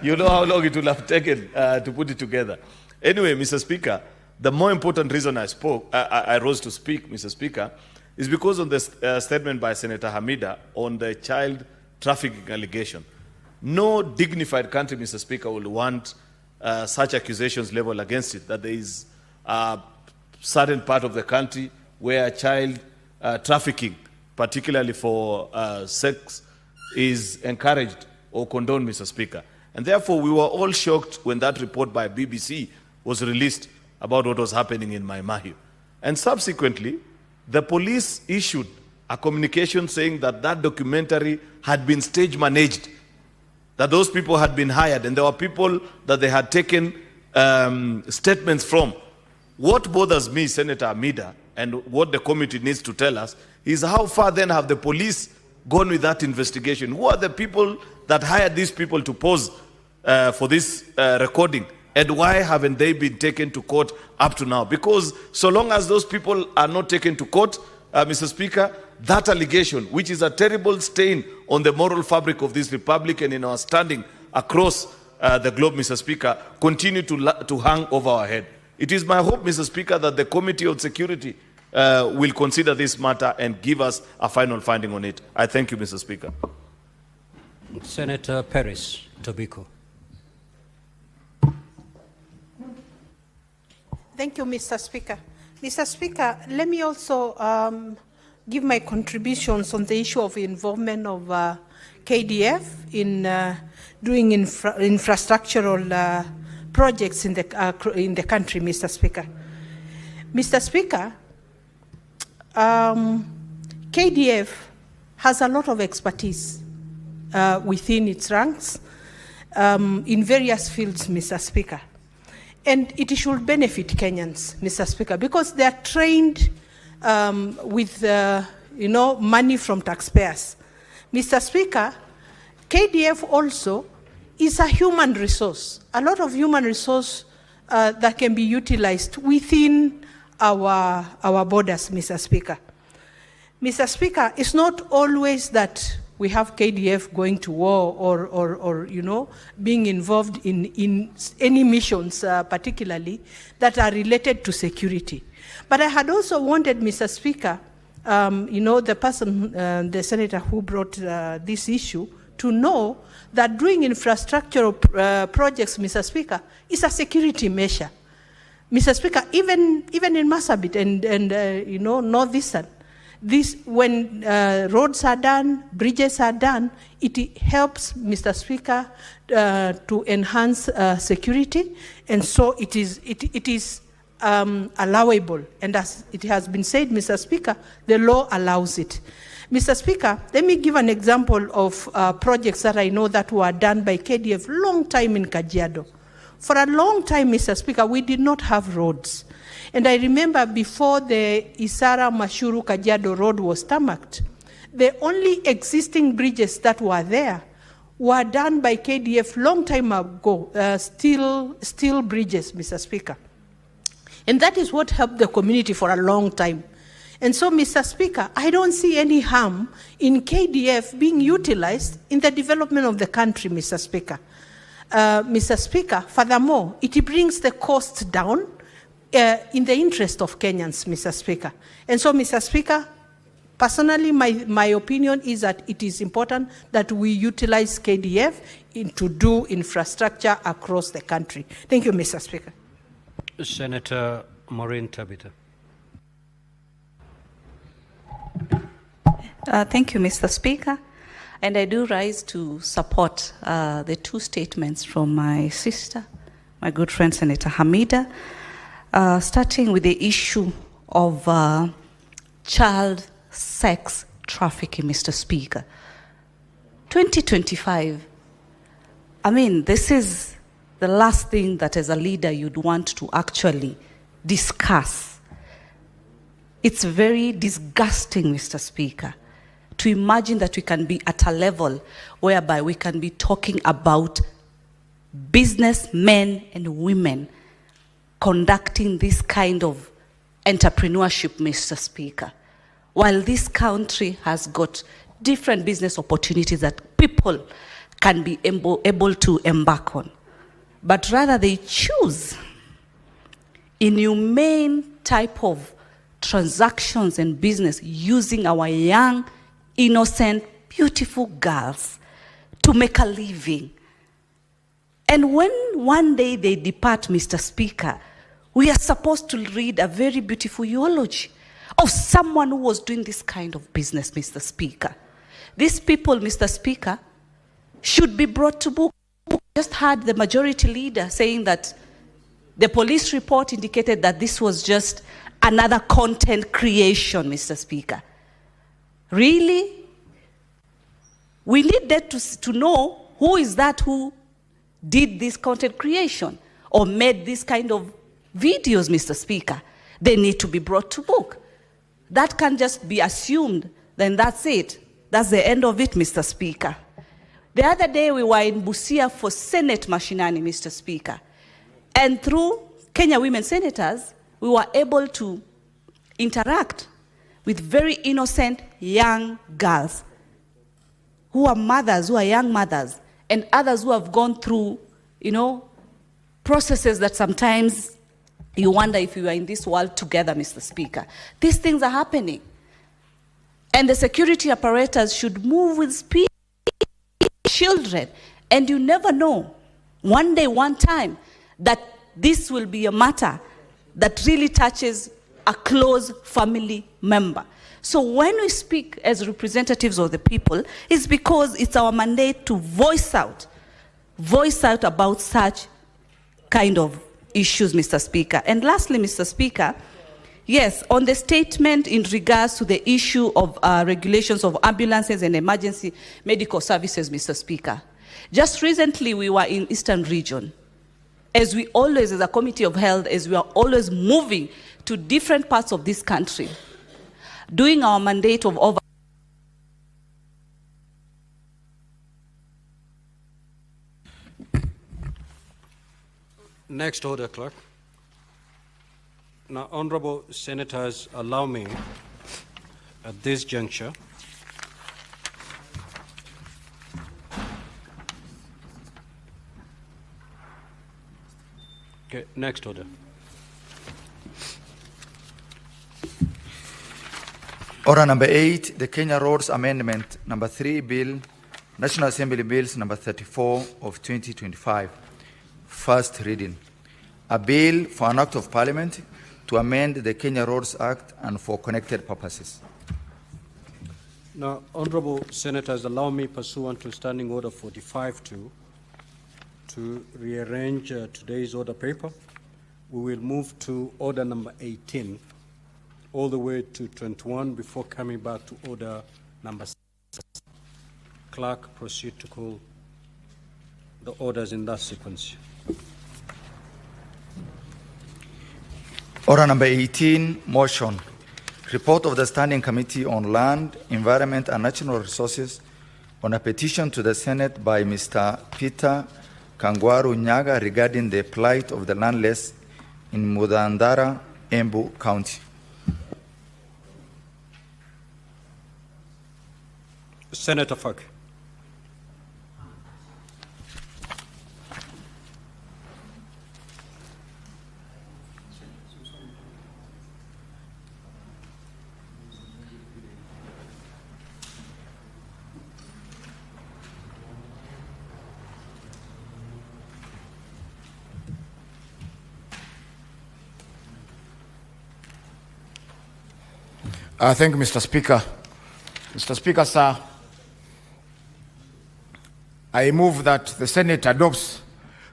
you know how long it will have taken to put it together. Anyway, Mr. Speaker, the more important reason I rose to speak, Mr. Speaker, is because of the statement by Senator Hamida on the child trafficking allegation. No dignified country, Mr. Speaker, will want such accusations leveled against it, that there is a certain part of the country where child trafficking, particularly for sex, is encouraged or condoned, Mr. Speaker. And therefore, we were all shocked when that report by BBC was released about what was happening in Mai Mahiu. And subsequently, the police issued a communication saying that that documentary had been stage managed that those people had been hired and there were people that they had taken statements from. What bothers me, Senator Amida, and what the committee needs to tell us is how far then have the police gone with that investigation? Who are the people that hired these people to pose for this recording? And why haven't they been taken to court up to now? Because so long as those people are not taken to court, Mr. Speaker, that allegation, which is a terrible stain on the moral fabric of this republic and in our standing across the globe, Mr. Speaker, continue to hang over our head. It is my hope, Mr. Speaker, that the Committee on Security will consider this matter and give us a final finding on it. I thank you, Mr. Speaker. Senator Perez, Tobacco. Thank you, Mr. Speaker. Mr. Speaker, let me also give my contributions on the issue of involvement of KDF in doing infrastructural projects in the country, Mr. Speaker. Mr. Speaker, KDF has a lot of expertise within its ranks in various fields, Mr. Speaker. And it should benefit Kenyans, Mr. Speaker, because they are trained with money from taxpayers. Mr. Speaker, KDF also is a human resource, a lot of human resource that can be utilized within our borders, Mr. Speaker. Mr. Speaker, it's not always that we have KDF going to war or being involved in any missions, particularly, that are related to security. But I had also wanted, Mr. Speaker, the person, the senator who brought this issue, to know that doing infrastructural projects, Mr. Speaker, is a security measure. Mr. Speaker, even in Marsabit and Northeastern, when roads are done, bridges are done, it helps, Mr. Speaker, to enhance security, and so it is allowable. And as it has been said, Mr. Speaker, the law allows it. Mr. Speaker, let me give an example of projects that I know that were done by KDF long time in Kajiado. For a long time, Mr. Speaker, we did not have roads. And I remember before the Isara Mashuru Kajiado Road was tarmacked, the only existing bridges that were there were done by KDF long time ago, steel bridges, Mr. Speaker. And that is what helped the community for a long time. And so, Mr. Speaker, I don't see any harm in KDF being utilized in the development of the country, Mr. Speaker. Mr. Speaker, furthermore, it brings the cost down in the interest of Kenyans, Mr. Speaker. And so, Mr. Speaker, personally, my opinion is that it is important that we utilize KDF to do infrastructure across the country. Thank you, Mr. Speaker. Senator Maureen Tabita. Thank you, Mr. Speaker. And I do rise to support the two statements from my sister, my good friend, Senator Hamida, starting with the issue of child sex trafficking, Mr. Speaker. 2025, I mean, this is the last thing that as a leader you'd want to actually discuss. It's very disgusting, Mr. Speaker, to imagine that we can be at a level whereby we can be talking about businessmen and women conducting this kind of entrepreneurship, Mr. Speaker, while this country has got different business opportunities that people can be able to embark on. But rather they choose inhumane type of transactions and business using our young, innocent, beautiful girls to make a living. And when one day they depart, Mr. Speaker, we are supposed to read a very beautiful eulogy of someone who was doing this kind of business, Mr. Speaker. These people, Mr. Speaker, should be brought to book. Just heard the majority leader saying that the police report indicated that this was just another content creation, Mr. Speaker. Really? We need that to know Who is that who did this content creation or made this kind of videos, Mr. Speaker? They need to be brought to book. That can't just be assumed, then that's it. That's the end of it, Mr. Speaker. The other day we were in Busia for Senate Mashinani, Mr. Speaker. And through Kenya Women Senators, we were able to interact with very innocent young girls who are mothers, who are young mothers, and others who have gone through, processes that sometimes you wonder if you are in this world together, Mr. Speaker. These things are happening. And the security apparatus should move with speed. Children, and you never know, one day, one time, that this will be a matter that really touches a close family member. So when we speak as representatives of the people, it's because it's our mandate to voice out about such kind of issues, Mr. Speaker. And lastly, Mr. Speaker, yes, on the statement in regards to the issue of regulations of ambulances and emergency medical services, Mr. Speaker. Just recently, we were in Eastern Region. As we always, as a Committee of Health, as we are always moving to different parts of this country, doing our mandate of over. Next order, Clerk. Now, honorable senators, allow me at this juncture okay, next order. Order number 8, the Kenya Roads Amendment number 3 Bill, National Assembly Bills number 34 of 2025. First reading. A bill for an act of parliament to amend the Kenya Roads Act and for connected purposes. Now, honorable senators, allow me, pursuant to Standing Order 45-2, to rearrange today's order paper. We will move to order number 18, all the way to 21, before coming back to order number 6. Clerk, proceed to call the orders in that sequence. Order number 18, motion. Report of the Standing Committee on Land, Environment and Natural Resources on a petition to the Senate by Mr. Peter Kangwaru Nyaga regarding the plight of the landless in Mudandara, Embu County. Senator Fak. Thank you, Mr. Speaker. Mr. Speaker, sir, I move that the Senate adopts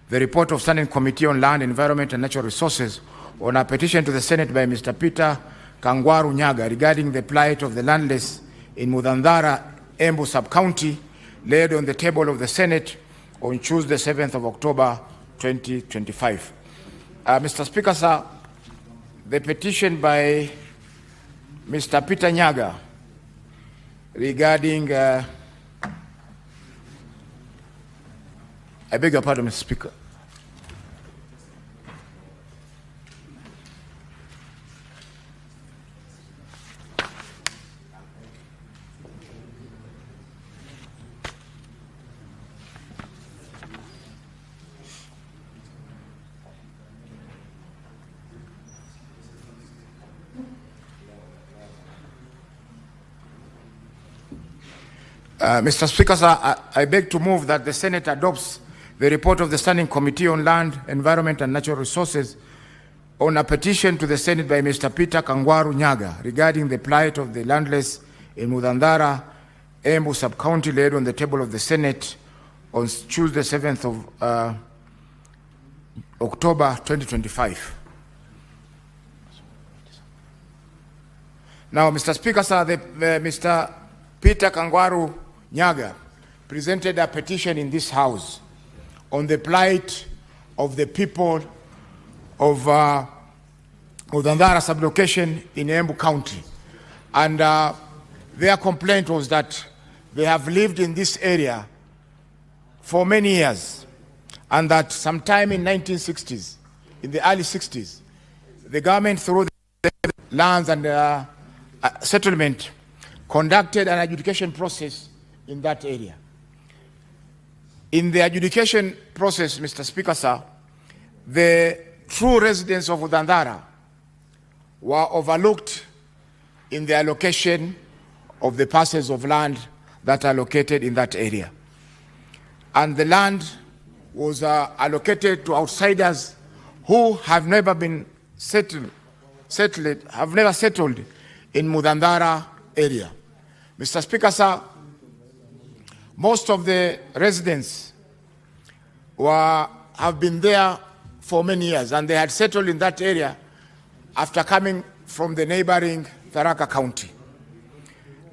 the report of Standing Committee on Land, Environment and Natural Resources on a petition to the Senate by Mr. Peter Kangwaru Nyaga regarding the plight of the landless in Mudandara, Embu Sub-County, laid on the table of the Senate on Tuesday, 7th of October, 2025. Mr. Speaker, sir, the petition by Mr. Peter Nyaga regarding, I beg your pardon, Mr. Speaker. Mr. Speaker, sir, I beg to move that the Senate adopts the report of the Standing Committee on Land, Environment and Natural Resources on a petition to the Senate by Mr. Peter Kangwaru Nyaga regarding the plight of the landless in Mudandara, Embu Sub-County, laid on the table of the Senate on Tuesday, 7th of October 2025. Now, Mr. Speaker, sir, Mr. Peter Kangwaru Nyaga presented a petition in this House on the plight of the people of Udandara sublocation in Embu County. And their complaint was that they have lived in this area for many years, and that sometime in 1960s, in the early 60s, the government, through the lands and settlement, conducted an adjudication process in that area. In the adjudication process, Mr. Speaker, sir, the true residents of Udandara were overlooked in the allocation of the parcels of land that are located in that area. And the land was allocated to outsiders who have never been settled in Mudandara area. Mr. Speaker, sir, most of the residents have been there for many years, and they had settled in that area after coming from the neighboring Tharaka County.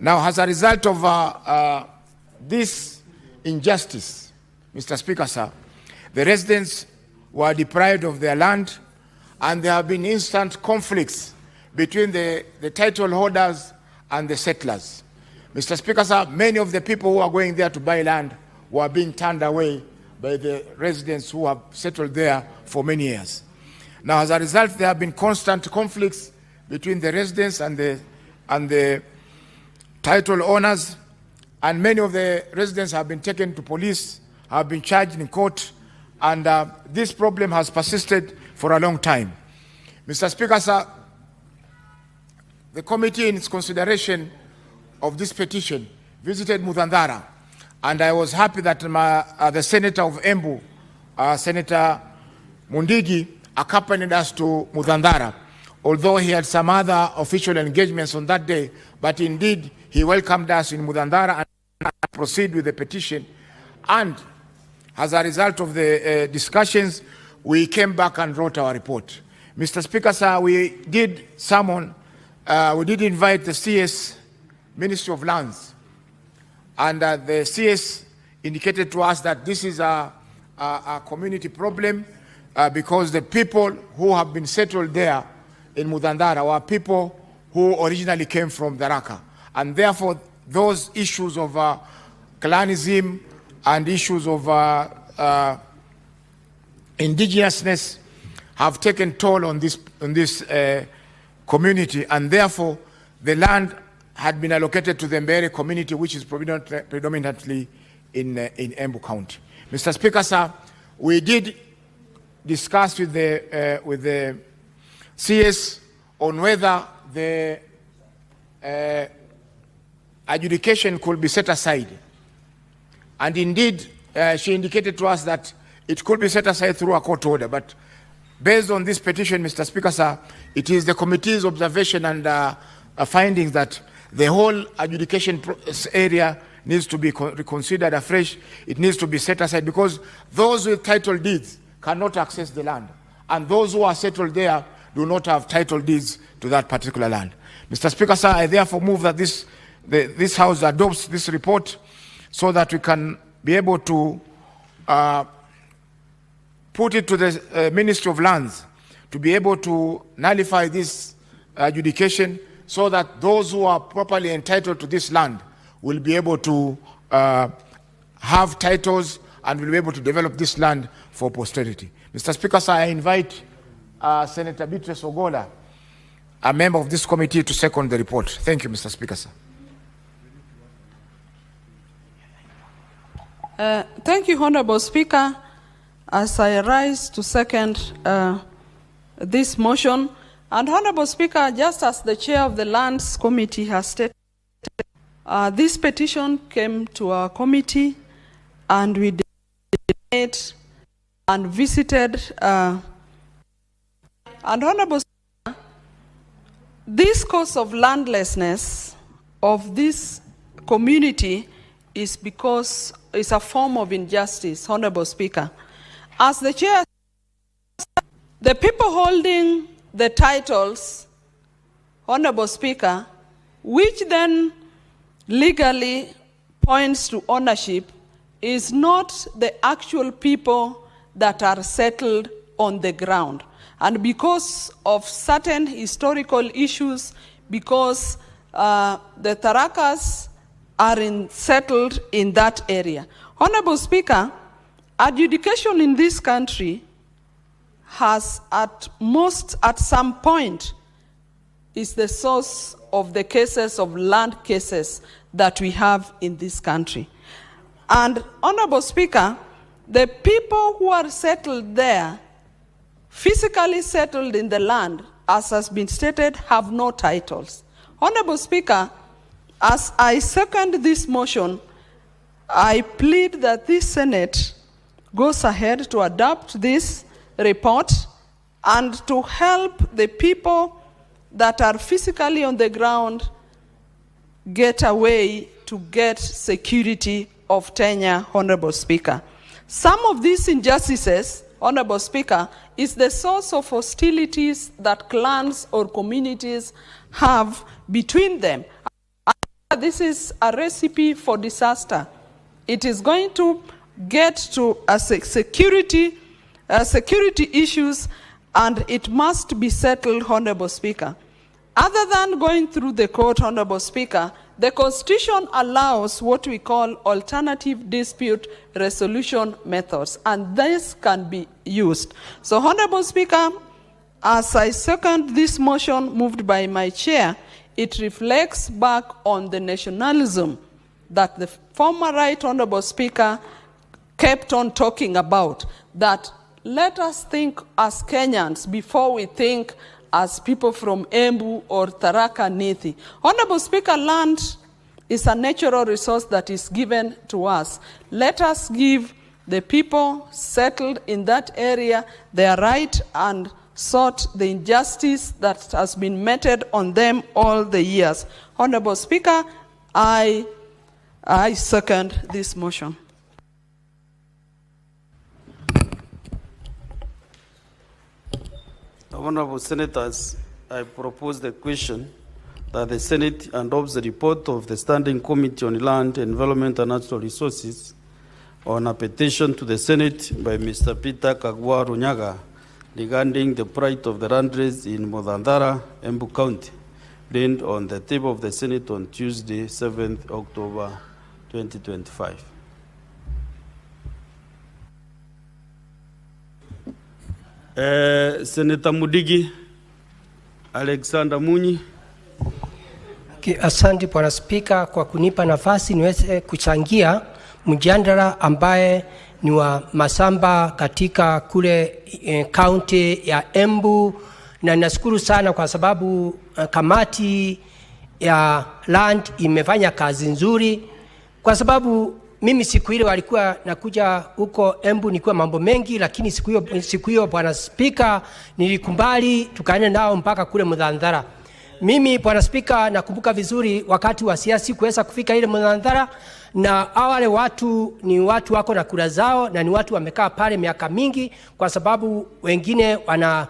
Now, as a result of this injustice, Mr. Speaker, sir, the residents were deprived of their land, and there have been instant conflicts between the title holders and the settlers. Mr. Speaker, sir, many of the people who are going there to buy land were being turned away by the residents who have settled there for many years. Now, as a result, there have been constant conflicts between the residents and the title owners, and many of the residents have been taken to police, have been charged in court, and this problem has persisted for a long time. Mr. Speaker, sir, the committee, in its consideration of this petition, visited Mudandara, and I was happy that the Senator of Embu, Senator Mundigi, accompanied us to Mudandara, although he had some other official engagements on that day, but indeed he welcomed us in Mudandara and proceed with the petition. And as a result of the discussions, we came back and wrote our report. Mr. Speaker, sir, we did invite the CS, Ministry of Lands, and the CS indicated to us that this is a community problem because the people who have been settled there in Mudandara were people who originally came from Tharaka, and therefore those issues of clanism and issues of indigenousness have taken toll on this community, and therefore the land had been allocated to the Mbere community, which is predominantly in Embu County. Mr. Speaker, sir, we did discuss with the CS on whether the adjudication could be set aside. And indeed, she indicated to us that it could be set aside through a court order. But based on this petition, Mr. Speaker, sir, it is the committee's observation and findings that the whole adjudication area needs to be reconsidered afresh. It needs to be set aside because those with title deeds cannot access the land, and those who are settled there do not have title deeds to that particular land. Mr. Speaker, sir, I therefore move that this House adopts this report so that we can be able to put it to the Ministry of Lands to be able to nullify this adjudication so that those who are properly entitled to this land will be able to have titles and will be able to develop this land for posterity. Mr. Speaker, sir, I invite Senator Beatrice Ogola, a member of this committee, to second the report. Thank you, Mr. Speaker, sir. Thank you, Honorable Speaker. As I rise to second this motion, and Honorable Speaker, just as the chair of the Lands Committee has stated, this petition came to our committee and we debated and visited. And Honorable Speaker, this cause of landlessness of this community is because it's a form of injustice, Honorable Speaker. As the chair, the people holding the titles, Honorable Speaker, which then legally points to ownership, is not the actual people that are settled on the ground. And because of certain historical issues, because the Tharakas are settled in that area. Honorable Speaker, adjudication in this country has at some point is the source of the cases of land cases that we have in this country. And Honorable Speaker, the people who are settled there, physically settled in the land, as has been stated, have no titles. Honorable Speaker, as I second this motion, I plead that this Senate goes ahead to adopt this report and to help the people that are physically on the ground get a way to get security of tenure, Honorable Speaker. Some of these injustices, Honorable Speaker, is the source of hostilities that clans or communities have between them. This is a recipe for disaster. It is going to get to security issues, and it must be settled, Honorable Speaker. Other than going through the court, Honorable Speaker, the Constitution allows what we call alternative dispute resolution methods, and this can be used. So, Honorable Speaker, as I second this motion moved by my chair, it reflects back on the nationalism that the former Right Honorable Speaker kept on talking about, that let us think as Kenyans before we think as people from Embu or Tharaka Nithi. Honorable Speaker, land is a natural resource that is given to us. Let us give the people settled in that area their right and sort the injustice that has been meted on them all the years. Honorable Speaker, I second this motion. Honorable Senators, I propose the question that the Senate adopts the report of the Standing Committee on Land, Environment and Natural Resources on a petition to the Senate by Mr. Peter Kagwa Runyaga regarding the plight of the landrace in Mudandara, Embu County, laid on the table of the Senate on Tuesday, 7th October 2025. Senator Mudigi Alexander Munyi. Asante Bwana Spika kwa kunipa nafasi niweze kuchangia mjadala ambaye ni wa masamba katika kule county ya Embu, na nashukuru sana kwa sababu kamati ya land imefanya kazi nzuri, kwa sababu mimi siku ile walikuwa nakuja huko Embu nilikuwa mambo mengi, lakini siku hiyo Bwana Spika nilikubali tukaenda nao mpaka kule Mudandara. Mimi Bwana Spika nakumbuka vizuri wakati wa siasa kuweza kufika ile Mudandara, na wale watu ni watu wako na kura zao, na ni watu wamekaa pale miaka mingi, kwa sababu wengine wana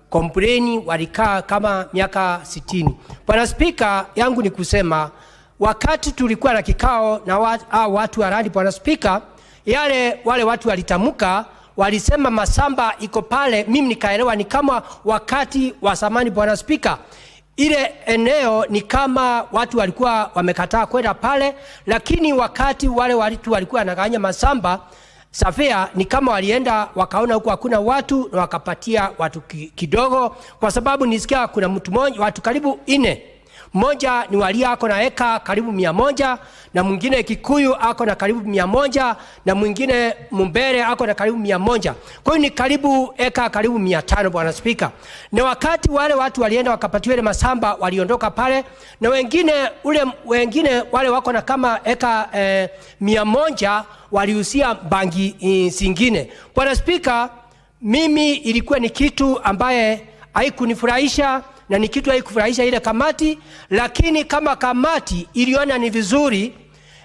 complain walikaa kama miaka 60. Bwana Spika, yangu ni kusema wakati tulikuwa na kikao na watu wa radi, Bwana Spika, wale watu walitamuka, walisema masamba iko pale. Mimi nikaelewa ni kama wakati wa zamani, Bwana Spika, ile eneo ni kama watu walikuwa wamekataa kwenda pale, lakini wakati wale watu walikuwa wanaganya masamba Safia ni kama walienda wakaona huko hakuna watu na wakapatia watu kidogo, kwa sababu nisikia kuna mtu mmoja watu karibu 4. Mmoja ni Walia ako na eka karibu 100, na mwingine Kikuyu ako na karibu 100, na mwingine Mumbere ako na karibu 100. Kwa hiyo ni karibu eka karibu 500, Bwana Spika. Na wakati wale watu walienda wakapatiwa ile masamba waliondoka pale, na wengine wale wako na kama eka 100 waliusia bangi zingine. Bwana Spika, mimi ilikuwa ni kitu ambaye haikunifurahisha na ni kitu haikufurahisha ile kamati, lakini kama kamati iliona ni vizuri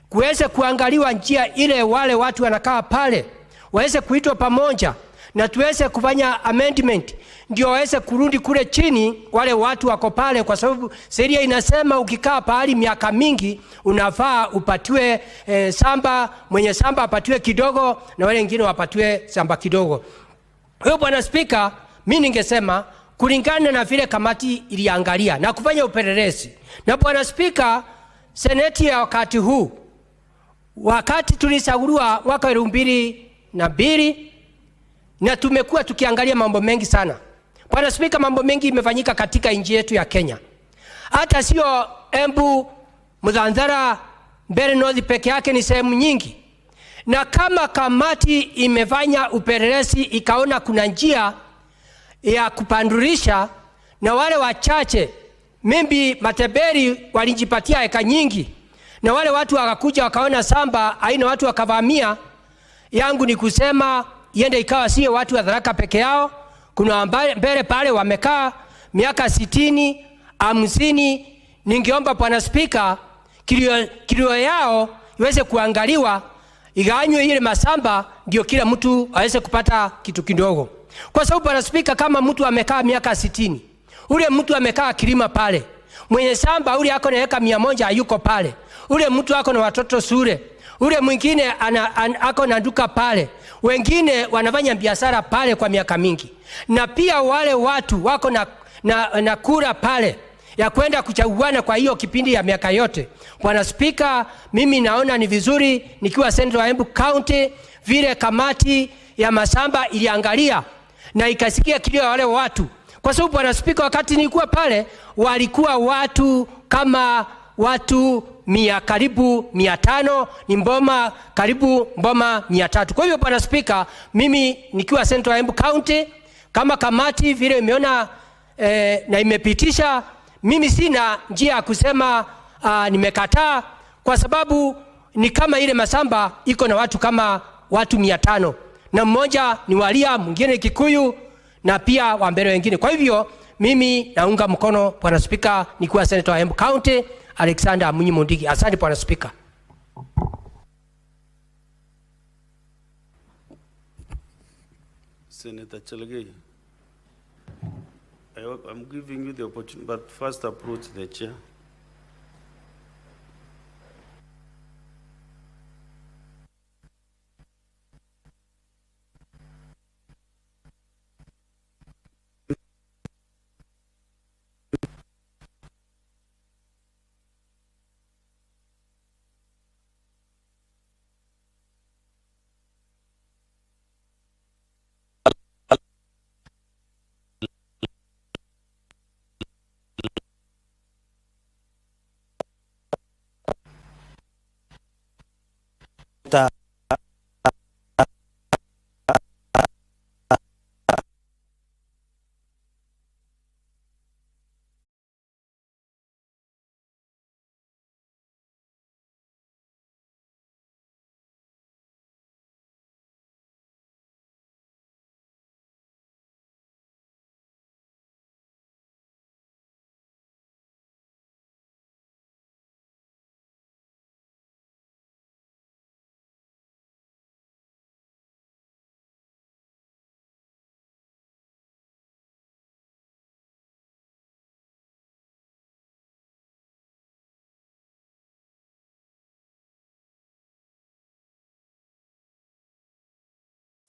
kuweze kuangaliwa njia ile wale watu wanakaa pale waweze kuitwa pamoja na tuweze kufanya amendment ndio waweze kurudi kule chini wale watu wako pale, kwa sababu sheria inasema ukikaa pahali miaka mingi unafaa upatiwe samba, mwenye samba apatiwe kidogo na wale wengine wapatiwe samba kidogo. Hiyo Bwana Spika, mimi ningesema kulingana na vile kamati iliangalia na kufanya upelelezi. Na Bwana Spika, seneti ya wakati huu, wakati tulichaguliwa mwaka 2002 na tumekuwa tukiangalia mambo mengi sana. Bwana Spika, mambo mengi imefanyika katika nchi yetu ya Kenya. Hata sio Embu, Mudhandara, Mbeere North peke yake, ni sehemu nyingi. Na kama kamati imefanya upelelezi ikaona kuna njia ya kupandurisha, na wale wachache mimbi Mateberi walijipatia eka nyingi, na wale watu wakakuja wakaona samba aina watu wakavamia, yangu ni kusema iende ikawa sio watu wa Tharaka peke yao. Kuna Mbeere pale wamekaa miaka 60, 50. Ningeomba Bwana Spika, kilio yao iweze kuangaliwa, iganywe ile masamba ndio kila mtu aweze kupata kitu kidogo. Kwa sababu Bwana Spika, kama mtu amekaa miaka 60, ule mtu amekaa kilima pale, mwenye samba ule ako na eka 100 hayuko pale, ule mtu ako na watoto shule, ule mwingine ako na duka pale, wengine wanafanya biashara pale kwa miaka mingi, na pia wale watu wako na kura pale ya kwenda kuchaguana kwa hiyo kipindi ya miaka yote. Bwana Spika, mimi naona ni vizuri nikiwa Central Embu County vile kamati ya masamba iliangalia na ikasikia kilio wale watu. Kwa sababu Bwana Spika, wakati nilikuwa pale walikuwa watu kama watu karibu 500, ni mboma karibu mboma 300. Kwa hivyo Bwana Spika, mimi nikiwa Central Embu County kama kamati vile imeona na imepitisha, mimi sina njia ya kusema nimekataa, kwa sababu ni kama ile masamba iko na watu kama watu 500, na mmoja ni Walia, mwingine Kikuyu na pia Wambere wengine. Kwa hivyo mimi naunga mkono Bwana Spika nikiwa Senator wa Embu County Alexander Munyi Mundigi. Asante Bwana Spika. Senator Chelagei, I'm giving you the opportunity, but first approach the chair.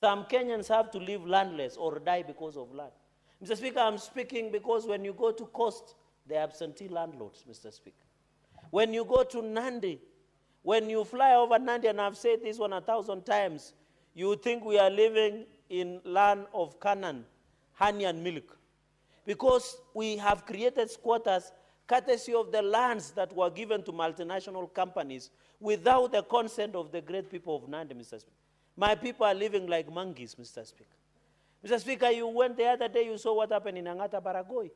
Some Kenyans have to live landless or die because of land. Mr. Speaker, I'm speaking because when you go to Coast, they're absentee landlords, Mr. Speaker. When you go to Nandi, when you fly over Nandi, and I've said this 1,000 times, you think we are living in land of Canaan, honey and milk. Because we have created squatters courtesy of the lands that were given to multinational companies without the consent of the great people of Nandi, Mr. Speaker. My people are living like monkeys, Mr. Speaker. Mr. Speaker, you went the other day, you saw what happened in Angata Baragoi.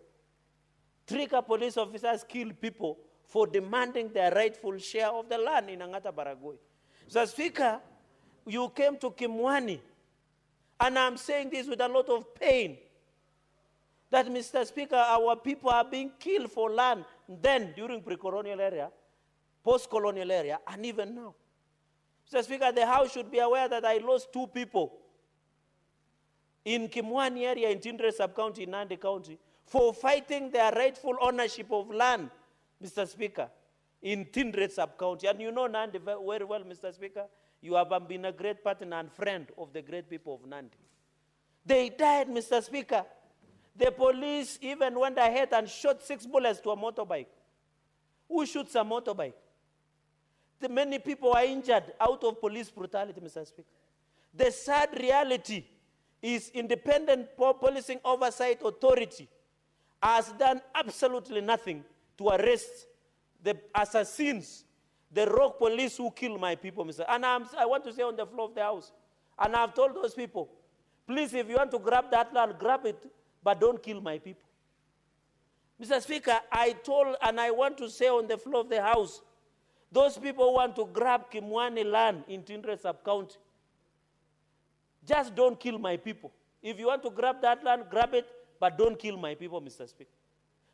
3 police officers killed people for demanding their rightful share of the land in Angata Baragoi. Mr. Speaker, you came to Kimwani, and I'm saying this with a lot of pain, that, Mr. Speaker, our people are being killed for land then during pre-colonial area, post-colonial area, and even now. Mr. Speaker, the House should be aware that I lost 2 people in Kimwani area, in Tindre sub-county, in Nandi County, for fighting their rightful ownership of land, Mr. Speaker, in Tindre sub-county. And you know Nandi very well, Mr. Speaker. You have been a great partner and friend of the great people of Nandi. They died, Mr. Speaker. The police even went ahead and shot 6 bullets to a motorbike. Who shoots a motorbike? The many people are injured out of police brutality, Mr. Speaker. The sad reality is independent policing oversight authority has done absolutely nothing to arrest the assassins, the rogue police who killed my people, Mr. And I want to say on the floor of the House, and I've told those people, please, if you want to grab that land, grab it, but don't kill my people. Mr. Speaker, I told and I want to say on the floor of the House, those people who want to grab Kimwani land in Tindre sub-county, just don't kill my people. If you want to grab that land, grab it, but don't kill my people, Mr. Speaker.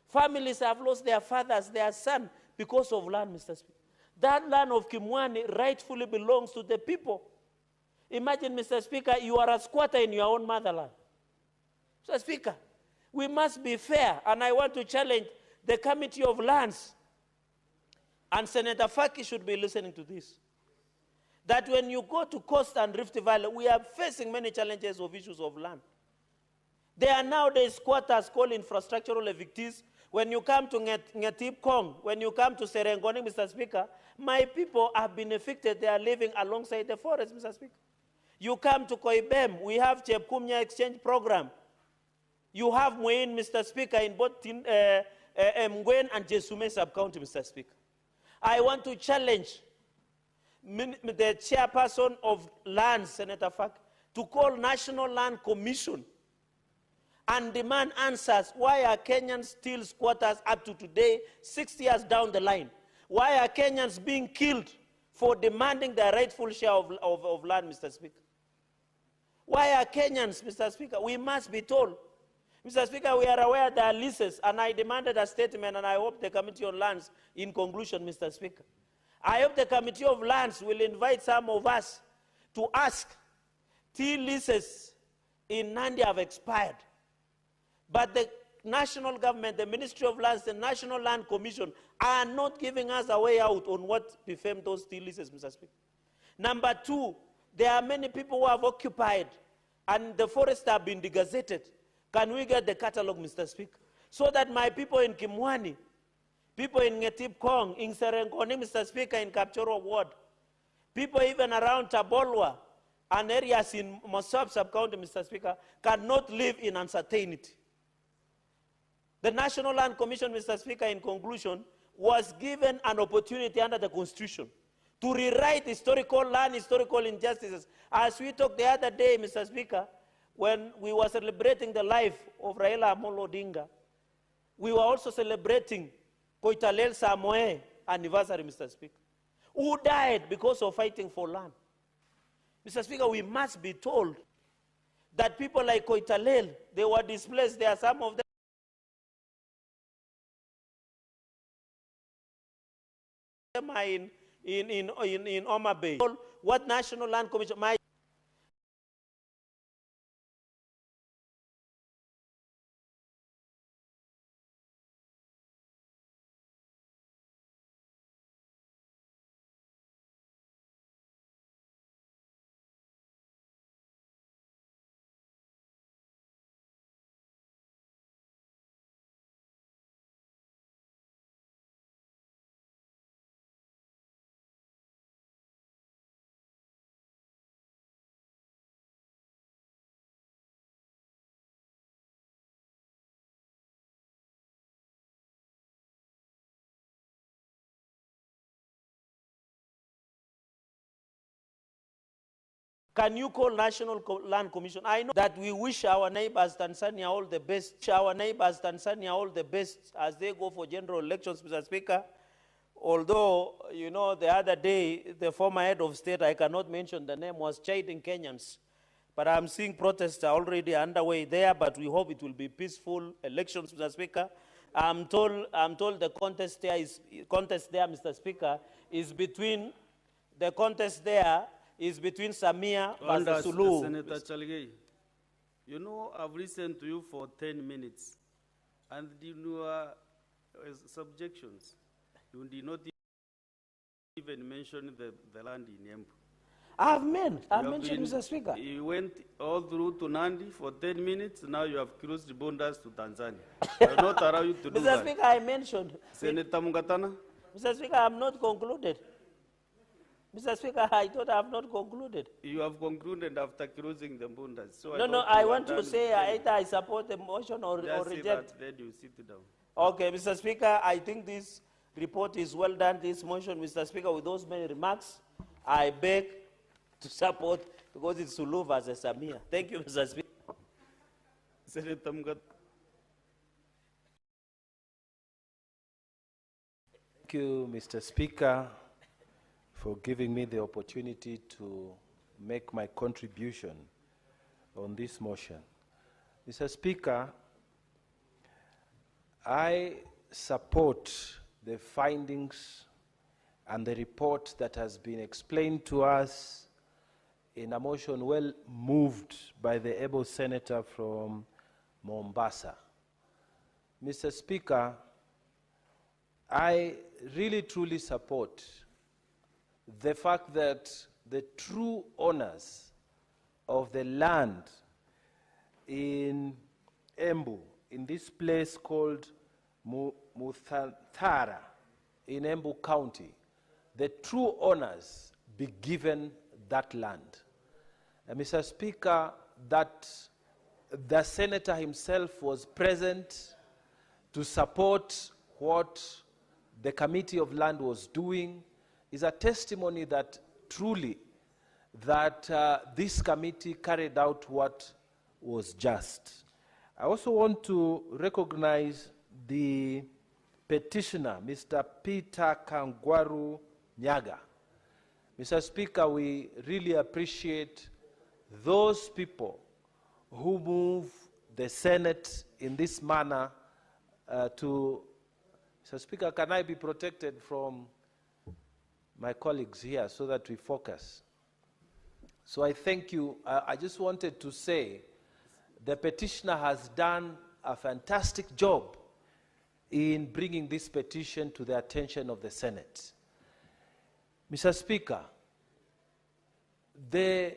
Families have lost their fathers, their son, because of land, Mr. Speaker. That land of Kimwani rightfully belongs to the people. Imagine, Mr. Speaker, you are a squatter in your own motherland. Mr. Speaker, we must be fair, and I want to challenge the Committee of Lands, and Senator Faki should be listening to this, that when you go to Coast and Rift Valley, we are facing many challenges of issues of land. There are nowadays squatters called infrastructural evictees. When you come to Ngetip Kong, when you come to Serengoni, Mr. Speaker, my people have been evicted. They are living alongside the forest, Mr. Speaker. You come to Koibem, we have Chepkumnya exchange program. You have Mwain, Mr. Speaker, in both Mgwen and Jesume sub-county, Mr. Speaker. I want to challenge the chairperson of lands, Senator Fak, to call National Land Commission and demand answers. Why are Kenyans still squatters up to today, 6 years down the line? Why are Kenyans being killed for demanding their rightful share of land, Mr. Speaker? Why are Kenyans, Mr. Speaker? We must be told. Mr. Speaker, we are aware there are leases, and I demanded a statement, and I hope the Committee on Lands, in conclusion, Mr. Speaker, I hope the Committee of Lands will invite some of us to ask, tea leases in Nandi have expired, but the national government, the Ministry of Lands, the National Land Commission are not giving us a way out on what defamed those tea leases, Mr. Speaker. Number two, there are many people who have occupied, and the forests have been degazetted. Can we get the catalog, Mr. Speaker, so that my people in Kimwani, people in Ngetip Kong, in Serengoni, Mr. Speaker, in Kapchoro Ward, people even around Tabolwa and areas in Mosop sub-county, Mr. Speaker, cannot live in uncertainty. The National Land Commission, Mr. Speaker, in conclusion, was given an opportunity under the Constitution to rewrite historical land, historical injustices. As we talked the other day, Mr. Speaker, when we were celebrating the life of Raila Amolo Odinga, we were also celebrating Koitalel Samoe anniversary, Mr. Speaker, who died because of fighting for land. Mr. Speaker, we must be told that people like Koitalel, they were displaced. There are some of them are in Oma Bay. What National Land Commission might Can you call National Land Commission? I know that we wish our neighbors Tanzania all the best. Our neighbors Tanzania all the best as they go for general elections, Mr. Speaker. Although, you know, the other day, the former head of state, I cannot mention the name, was chiding Kenyans. But I'm seeing protests are already underway there, but we hope it will be peaceful elections, Mr. Speaker. I'm told the contest there, Mr. Speaker, is between Samia versus Suluhu. Senator Chalgei. You know, I've listened to you for 10 minutes, and in your subjections, you did not even mention the land in Embu. I've mentioned, Mr. Speaker. You went all through to Nandi for 10 minutes. Now you have crossed the borders to Tanzania. I will not allow you to do that. Mr. Speaker, I mentioned. Senator Mungatana? Mr. Speaker, I have not concluded. Mr. Speaker, I thought I have not concluded. You have concluded after crossing the borders. So No, I want to say either I support the motion or reject. Then you sit down. Okay, Mr. Speaker, I think this report is well done. This motion, Mr. Speaker, with those many remarks, I beg to support because it's Sulu versus Samia. Thank you, Mr. Speaker. Senator Mungatana. Thank you, Mr. Speaker, for giving me the opportunity to make my contribution on this motion. Mr. Speaker, I support the findings and the report that has been explained to us in a motion well moved by the able senator from Mombasa. Mr. Speaker, I really truly support the fact that the true owners of the land in Embu, in this place called Mutahi in Embu County, the true owners be given that land. Mr. Speaker, that the senator himself was present to support what the Committee of Land was doing is a testimony that truly that this committee carried out what was just. I also want to recognize the petitioner, Mr. Peter Kangwaru Nyaga. Mr. Speaker, we really appreciate those people who move the Senate in this manner to... Mr. Speaker, can I be protected from my colleagues here so that we focus? So I thank you. I just wanted to say the petitioner has done a fantastic job in bringing this petition to the attention of the Senate. Mr. Speaker, the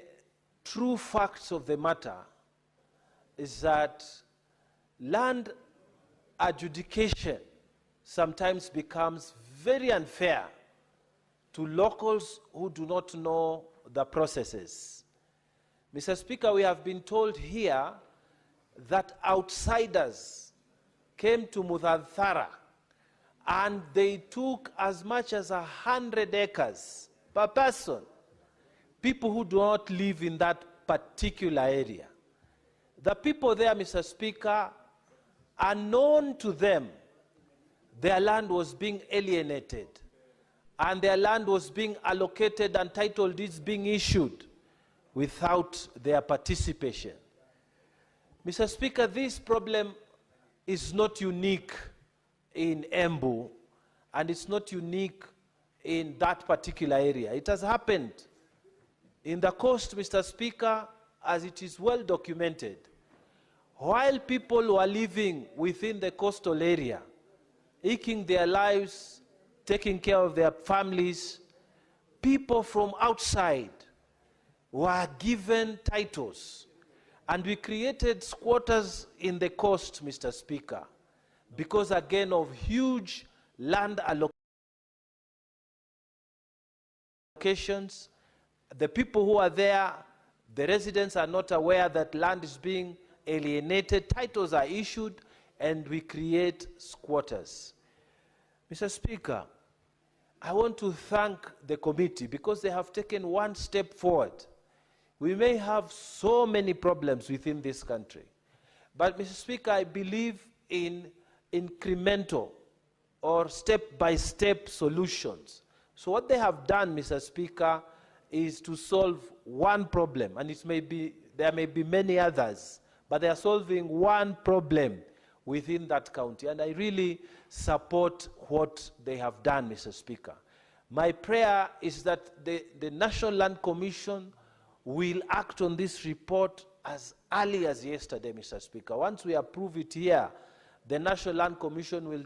true facts of the matter is that land adjudication sometimes becomes very unfair to locals who do not know the processes. Mr. Speaker, we have been told here that outsiders came to Mutahi and they took as much as 100 acres per person. People who do not live in that particular area. The people there, Mr. Speaker, unknown to them, their land was being alienated and their land was being allocated and title deeds being issued without their participation. Mr. Speaker, this problem is not unique in Embu and it's not unique in that particular area. It has happened in the coast, Mr. Speaker, as it is well documented. While people were living within the coastal area, eking their lives, taking care of their families, people from outside were given titles. And we created squatters in the coast, Mr. Speaker, because again of huge land allocations. The people who are there, the residents are not aware that land is being alienated, titles are issued, and we create squatters. Mr. Speaker, I want to thank the committee because they have taken one step forward. We may have so many problems within this country, but Mr. Speaker, I believe in incremental or step-by-step solutions. So what they have done, Mr. Speaker, is to solve one problem, and there may be many others, but they are solving one problem within that county, and I really support what they have done, Mr. Speaker. My prayer is that the National Land Commission will act on this report as early as yesterday, Mr. Speaker. Once we approve it here, the National Land Commission will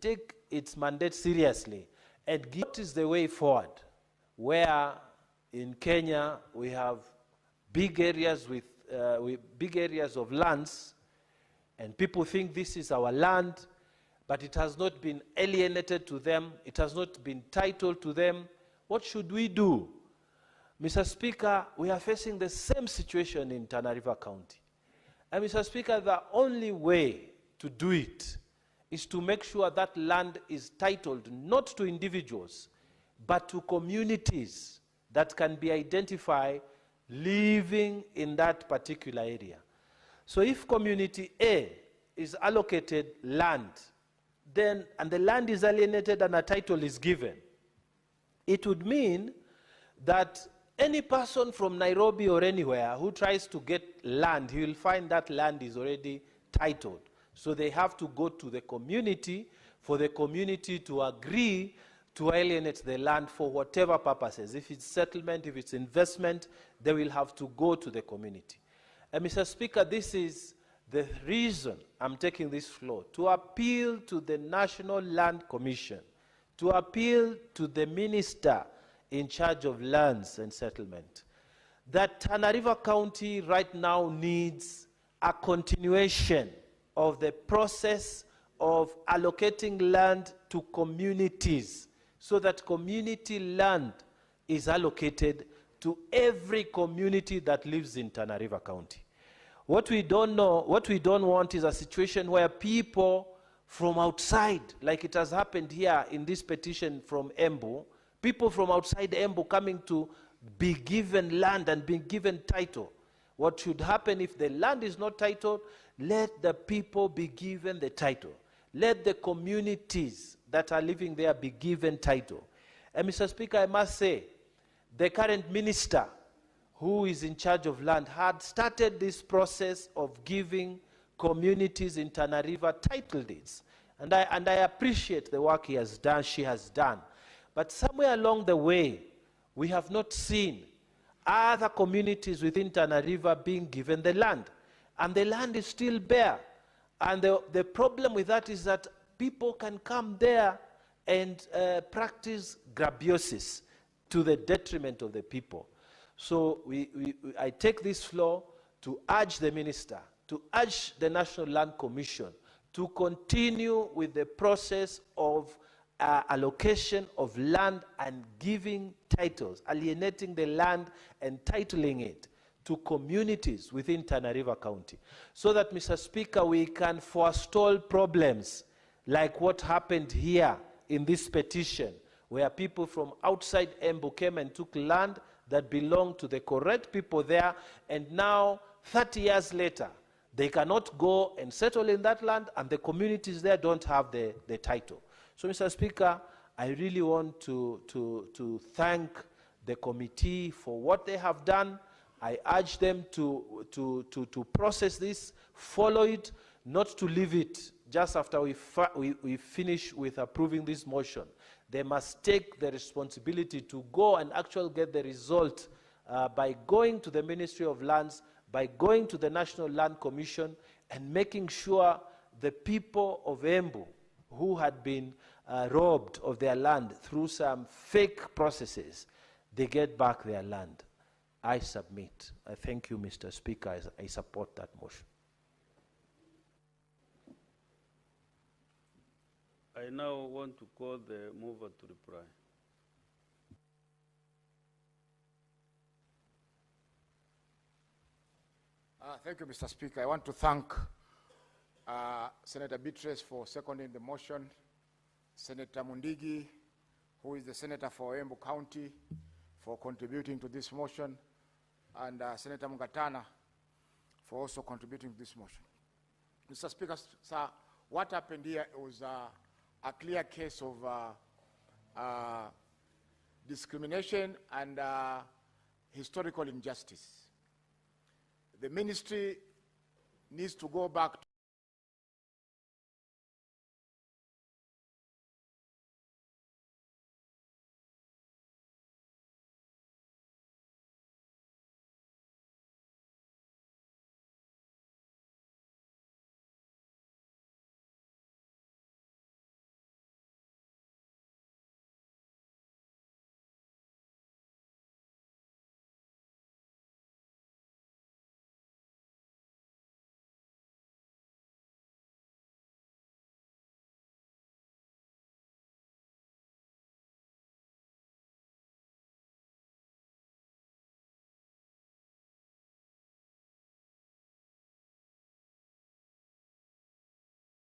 take its mandate seriously and what is the way forward, where in Kenya we have big areas with big areas of lands, and people think this is our land, but it has not been alienated to them, it has not been titled to them. What should we do? Mr. Speaker, we are facing the same situation in Tana River County. And Mr. Speaker, the only way to do it is to make sure that land is titled not to individuals, but to communities that can be identified living in that particular area. So if community A is allocated land, then, and the land is alienated and a title is given, it would mean that any person from Nairobi or anywhere who tries to get land, he will find that land is already titled. So they have to go to the community for the community to agree to alienate the land for whatever purposes. If it's settlement, if it's investment, they will have to go to the community. And Mr. Speaker, this is the reason I'm taking this floor, to appeal to the National Land Commission, to appeal to the minister in charge of lands and settlement, that Tana River County right now needs a continuation of the process of allocating land to communities, so that community land is allocated to every community that lives in Tana River County. What we don't know, what we don't want is a situation where people from outside, like it has happened here in this petition from Embu, people from outside Embu coming to be given land and be given title. What should happen if the land is not titled? Let the people be given the title. Let the communities that are living there be given title. And Mr. Speaker, I must say, the current minister who is in charge of land had started this process of giving communities in Tana River title deeds. And I appreciate the work he has done, she has done. But somewhere along the way, we have not seen other communities within Tana River being given the land. And the land is still bare. And the problem with that is that people can come there and practice grabiosis to the detriment of the people. So I take this floor to urge the minister, to urge the National Land Commission to continue with the process of allocation of land and giving titles, alienating the land and titling it to communities within Tana River County, so that, Mr. Speaker, we can forestall problems like what happened here in this petition, where people from outside Embu came and took land that belonged to the correct people there, and now, 30 years later, they cannot go and settle in that land, and the communities there don't have the title. So, Mr. Speaker, I really want to thank the committee for what they have done. I urge them to process this, follow it, not to leave it just after we finish with approving this motion. They must take the responsibility to go and actually get the result by going to the Ministry of Lands, by going to the National Land Commission, and making sure the people of Embu who had been robbed of their land through some fake processes, they get back their land. I submit. I thank you, Mr. Speaker. I support that motion. I now want to call the mover to reply. Thank you, Mr. Speaker. I want to thank Senator Beatrice for seconding the motion, Senator Mundigi, who is the senator for Embu County, for contributing to this motion, and Senator Mungatana for also contributing to this motion. Mr. Speaker, sir, what happened here was a clear case of discrimination and historical injustice. The ministry needs to go back to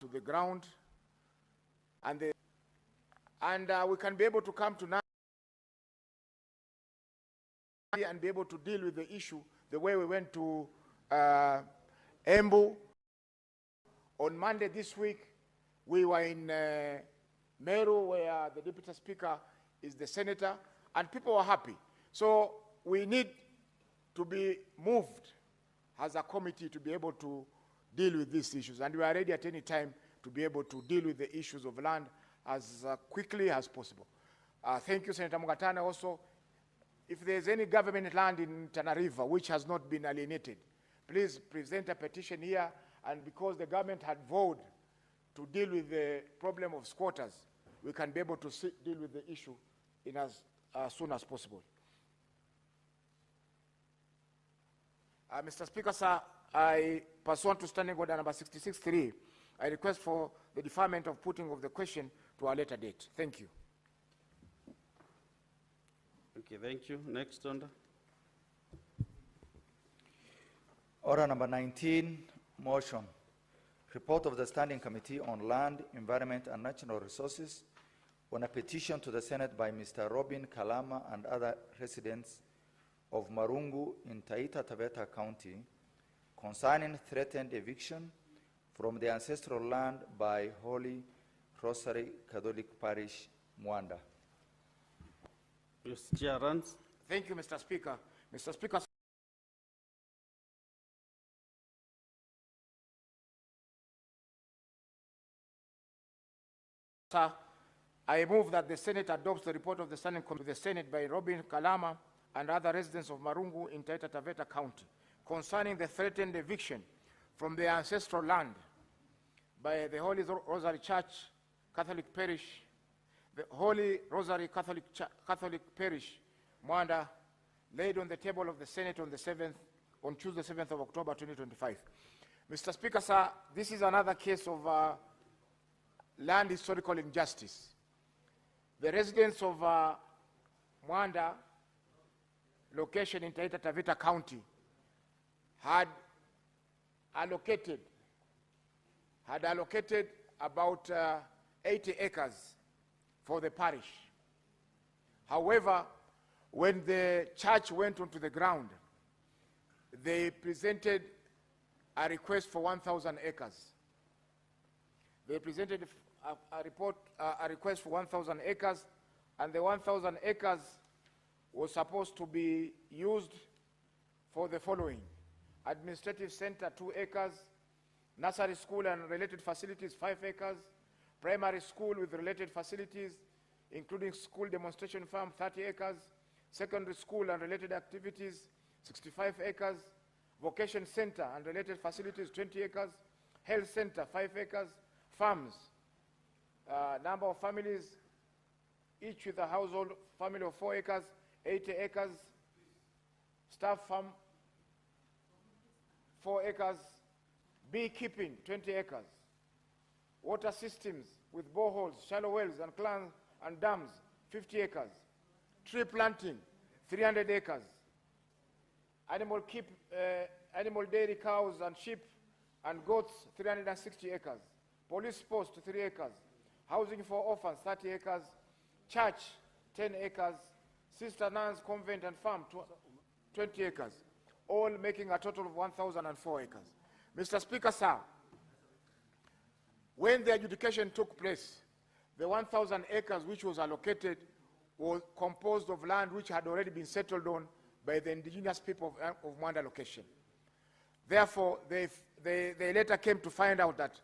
to the ground, and we can be able to come to now and be able to deal with the issue the way we went to Embu. On Monday this week, we were in Meru, where the Deputy Speaker is the Senator, and people were happy. So we need to be moved as a committee to be able to deal with these issues, and we are ready at any time to be able to deal with the issues of land as quickly as possible. Thank you, Senator Mugatana. Also, if there's any government land in Tana River which has not been alienated, please present a petition here, and because the government had vowed to deal with the problem of squatters, we can be able to deal with the issue in as soon as possible. Mr. Speaker, sir, I pursuant to Standing Order number 66.3, I request for the deferment of putting of the question to a later date. Thank you. Okay, thank you. Next, Onda. Order number 19, motion. Report of the Standing Committee on Land, Environment and Natural Resources on a petition to the Senate by Mr. Robin Kalama and other residents of Marungu in Taita Taveta County concerning threatened eviction from the ancestral land by Holy Rosary Catholic Parish, Mwanda. Mr. Chair runs. Thank you, Mr. Speaker. Mr. Speaker, sir, I move that the Senate adopts the report of the Standing Committee to the Senate by Robin Kalama and other residents of Marungu in Taita Taveta County concerning the threatened eviction from their ancestral land by the Holy Rosary Church Catholic Parish, the Holy Rosary Catholic Parish, Mwanda, laid on the table of the Senate on Tuesday, 7th of October, 2025. Mr. Speaker, sir, this is another case of land historical injustice. The residents of Mwanda, location in Taita Taveta County, had allocated about 80 acres for the parish. However, when the church went onto the ground, they presented a request for 1,000 acres. They presented a request for 1,000 acres, and the 1,000 acres was supposed to be used for the following: administrative center, 2 acres, nursery school and related facilities, 5 acres, primary school with related facilities, including school demonstration farm, 30 acres, secondary school and related activities, 65 acres, vocation center and related facilities, 20 acres, health center, 5 acres, farms, number of families, each with a household family of 4 acres, 80 acres, staff farm, 4 acres, beekeeping, 20 acres, water systems with boreholes, shallow wells and clans and dams, 50 acres, tree planting, 300 acres, animal dairy cows and sheep and goats, 360 acres, police post, 3 acres, housing for orphans, 30 acres, church, 10 acres, sister nuns, convent and farm, 20 acres, all making a total of 1,004 acres. Mr. Speaker, sir, when the adjudication took place, the 1,000 acres which was allocated was composed of land which had already been settled on by the indigenous people of Mwanda location. Therefore, they later came to find out that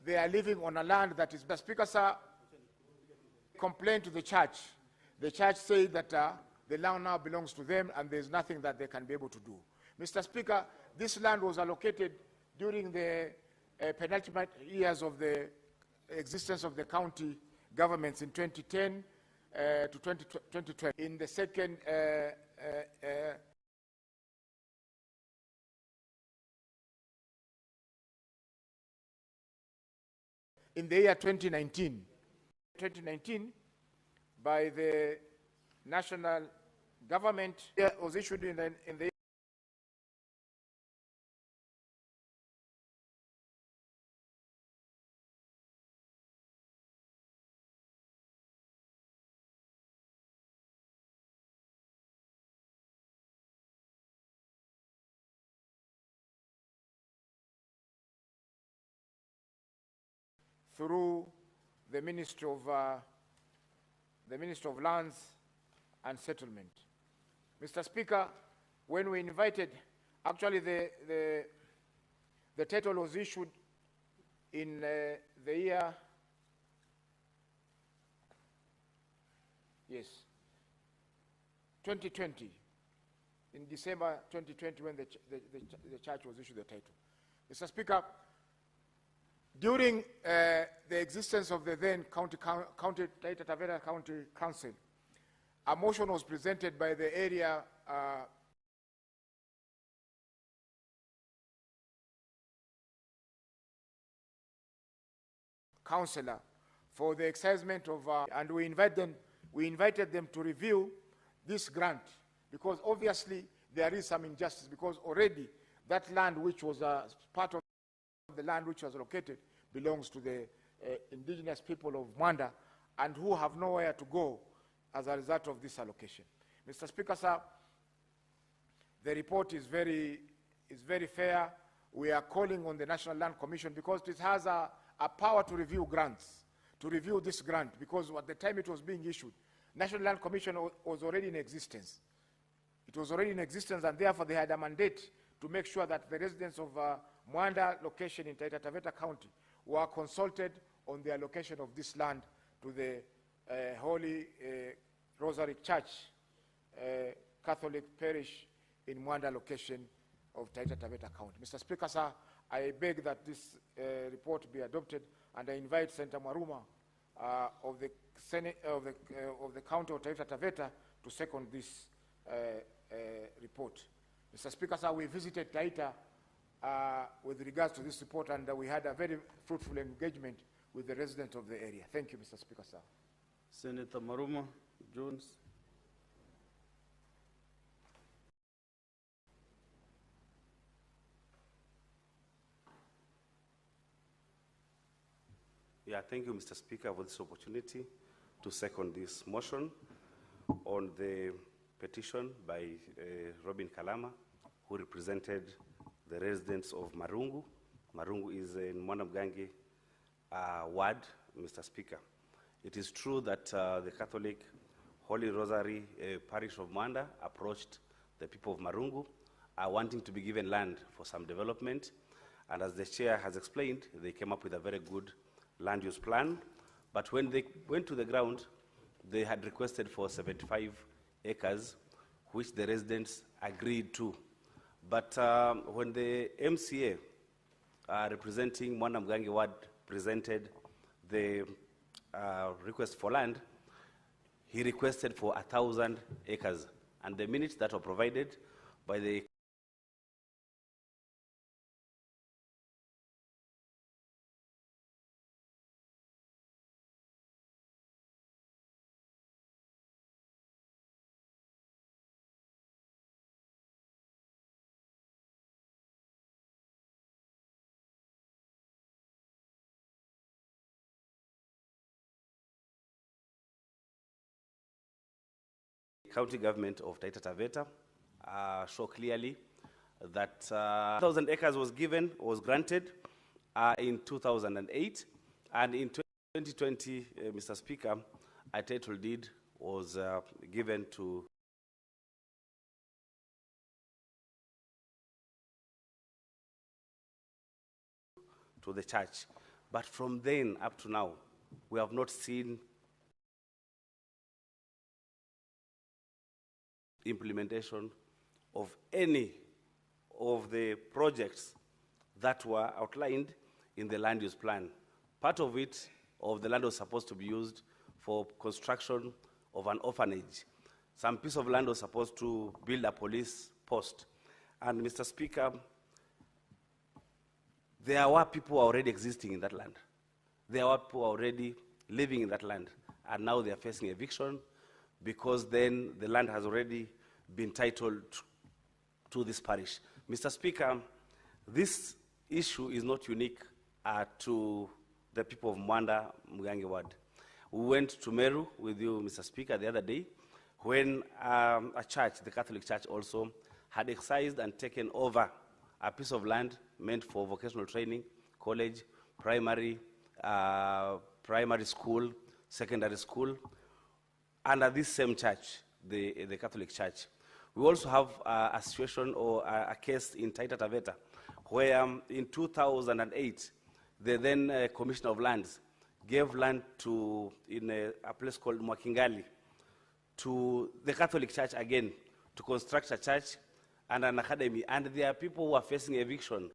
they are living on a land that is, the Speaker, sir, complained to the church. The church said that the land now belongs to them and there's nothing that they can be able to do. Mr. Speaker, this land was allocated during the penultimate years of the existence of the county governments in 2010 to 2020. In the second in the year 2019 by the national government, was issued in the through the Ministry of Lands and Settlement. Mr. Speaker, when we invited, actually the title was issued in the year, yes, 2020, in December 2020 when the church was issued the title. Mr. Speaker, during the existence of the then Taita Taveta County Council, a motion was presented by the area councillor for the excisement of, and we invited them to review this grant, because obviously there is some injustice, because already that land which was part of the land which was located belongs to the indigenous people of Mwanda, and who have nowhere to go as a result of this allocation. Mr. Speaker, sir, the report is very fair. We are calling on the National Land Commission, because it has a power to review grants, to review this grant, because at the time it was being issued, National Land Commission was already in existence. It was already in existence, and therefore they had a mandate to make sure that the residents of Mwanda location in Taita Taveta County were consulted on the allocation of this land to the Holy Rosary Church, Catholic Parish in Mwanda location of Taita Taveta County. Mr. Speaker, sir, I beg that this report be adopted, and I invite Senator Maruma of the Senate of the County of Taita Taveta to second this report. Mr. Speaker, sir, we visited Taita with regards to this report, and we had a very fruitful engagement with the residents of the area. Thank you, Mr. Speaker, sir. Senator Maruma Jones. Yeah, thank you, Mr. Speaker, for this opportunity to second this motion on the petition by Robin Kalama, who represented the residents of Marungu. Marungu is in Mwanamgangi ward, Mr. Speaker. It is true that the Catholic Holy Rosary Parish of Mwanda approached the people of Marungu wanting to be given land for some development. And as the chair has explained, they came up with a very good land use plan. But when they went to the ground, they had requested for 75 acres, which the residents agreed to. But when the MCA representing Mwanamgangi ward presented the request for land, he requested for 1,000 acres. And the minutes that were provided by the county government of Taita Taveta show clearly that 1,000 acres was granted in 2008, and in 2020, Mr. Speaker, a title deed was given to the church. But from then up to now, we have not seen implementation of any of the projects that were outlined in the land use plan. Part of it, of the land was supposed to be used for construction of an orphanage. Some piece of land was supposed to build a police post. And Mr. Speaker, there were people already existing in that land. There were people already living in that land. And now they are facing eviction, because then the land has already been titled to this parish. Mr. Speaker, this issue is not unique to the people of Mwanda Mgangi ward. We went to Meru with you, Mr. Speaker, the other day, when a church, the Catholic Church also, had excised and taken over a piece of land meant for vocational training, college, primary primary school, secondary school, under this same church, the Catholic Church. We also have a situation or a case in Taita Taveta, where in 2008, the then Commissioner of Lands gave land to, in a place called Mwakingali, to the Catholic Church again, to construct a church and an academy. And there are people who are facing eviction.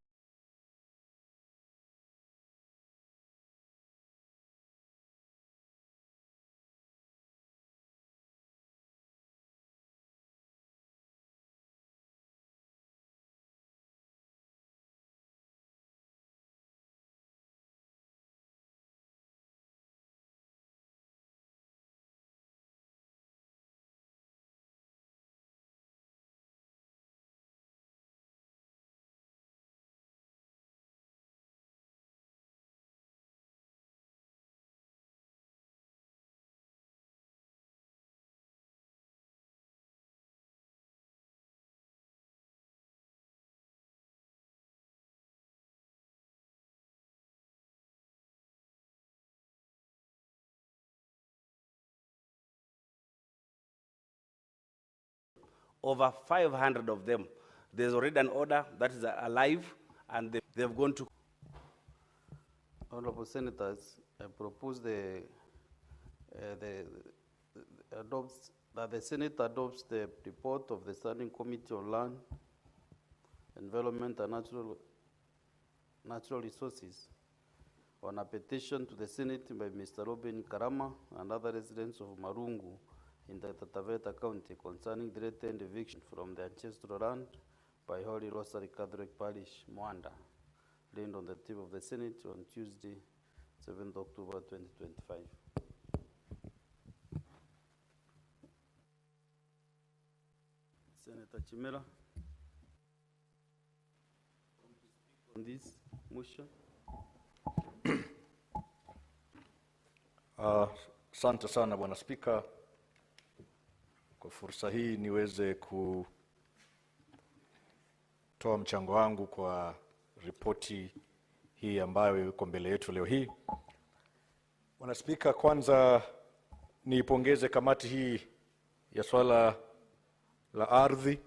Over 500 of them. There's already an order that is alive, and they've gone to. Honorable Senators, I propose that the Senate adopts the report of the Standing Committee on Land, Environment and Natural Resources on a petition to the Senate by Mr. Robin Karama and other residents of Marungu in the Taveta County concerning threatened eviction from the ancestral land by Holy Rosary Catholic Parish, Mwanda, laid on the table of the Senate on Tuesday, 7th October 2025. Senator Chimera, on this motion. Asante sana Bwana Spika, kwa fursa hii niweze kutoa mchango wangu kwa ripoti hii ambayo iko mbele yetu leo hii. Bwana Spika, kwanza niipongeze kamati hii ya swala la ardhi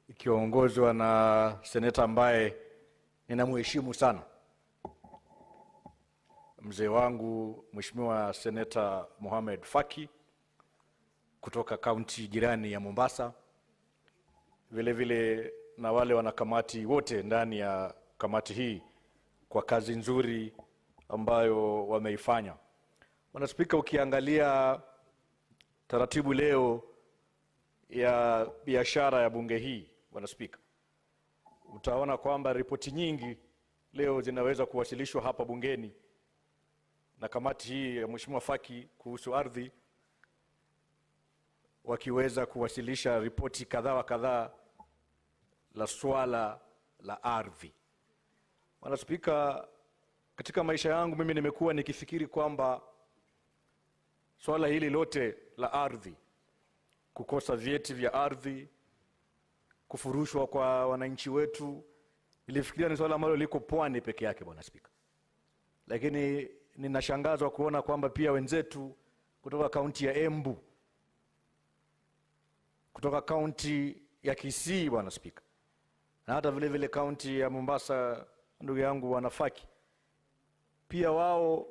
ikiongozwa na seneta ambaye ninamheshimu sana, mzee wangu Mheshimiwa Seneta Mohamed Faki kutoka kaunti jirani ya Mombasa, vile vile na wale wanakamati wote ndani ya kamati hii kwa kazi nzuri ambayo wameifanya. Bwana Spika, ukiangalia taratibu leo ya biashara ya bunge hii, Bwana Spika, utaona kwamba ripoti nyingi leo zinaweza kuwasilishwa hapa bungeni na kamati hii ya Mheshimiwa Faki kuhusu ardhi, wakiweza kuwasilisha ripoti kadhaa wa kadhaa la swala la ardhi. Bwana Spika, katika maisha yangu mimi nimekuwa nikifikiri kwamba swala hili lote la ardhi, kukosa vyeti vya ardhi, kufurushwa kwa wananchi wetu, nilifikiria ni swala ambalo liko pwani peke yake, Bwana Spika. Lakini ninashangazwa kuona kwamba pia wenzetu kutoka kaunti ya Embu, kutoka kaunti ya Kisii, Bwana Spika, na hata vile vile kaunti ya Mombasa, ndugu yangu Wanafaki, pia wao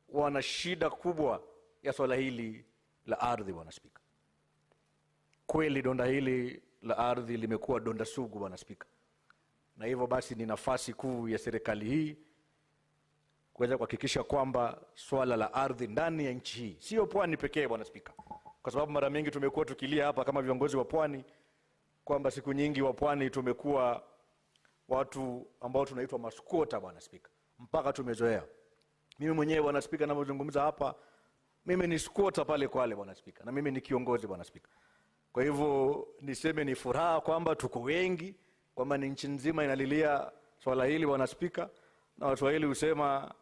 wana shida kubwa ya swala hili la ardhi, Bwana Spika. Kweli donda hili la ardhi limekuwa donda sugu, Bwana Spika, na hivyo basi ni nafasi kuu ya serikali hii kuweza kuhakikisha kwamba swala la ardhi ndani ya nchi hii, sio pwani pekee, Bwana Spika, kwa sababu mara mingi tumekuwa tukilia hapa kama viongozi wa pwani kwamba siku nyingi wa pwani tumekuwa watu ambao tunaitwa maskota, Bwana Spika, mpaka tumezoea. Mimi mwenyewe, Bwana Spika, ninapozungumza hapa, mimi ni skota pale Kwale, Bwana Spika, na mimi ni kiongozi, Bwana Spika. Kwa hivyo niseme ni furaha kwamba tuko wengi, kwamba ni nchi nzima inalilia swala hili, Bwana Spika, na Waswahili husema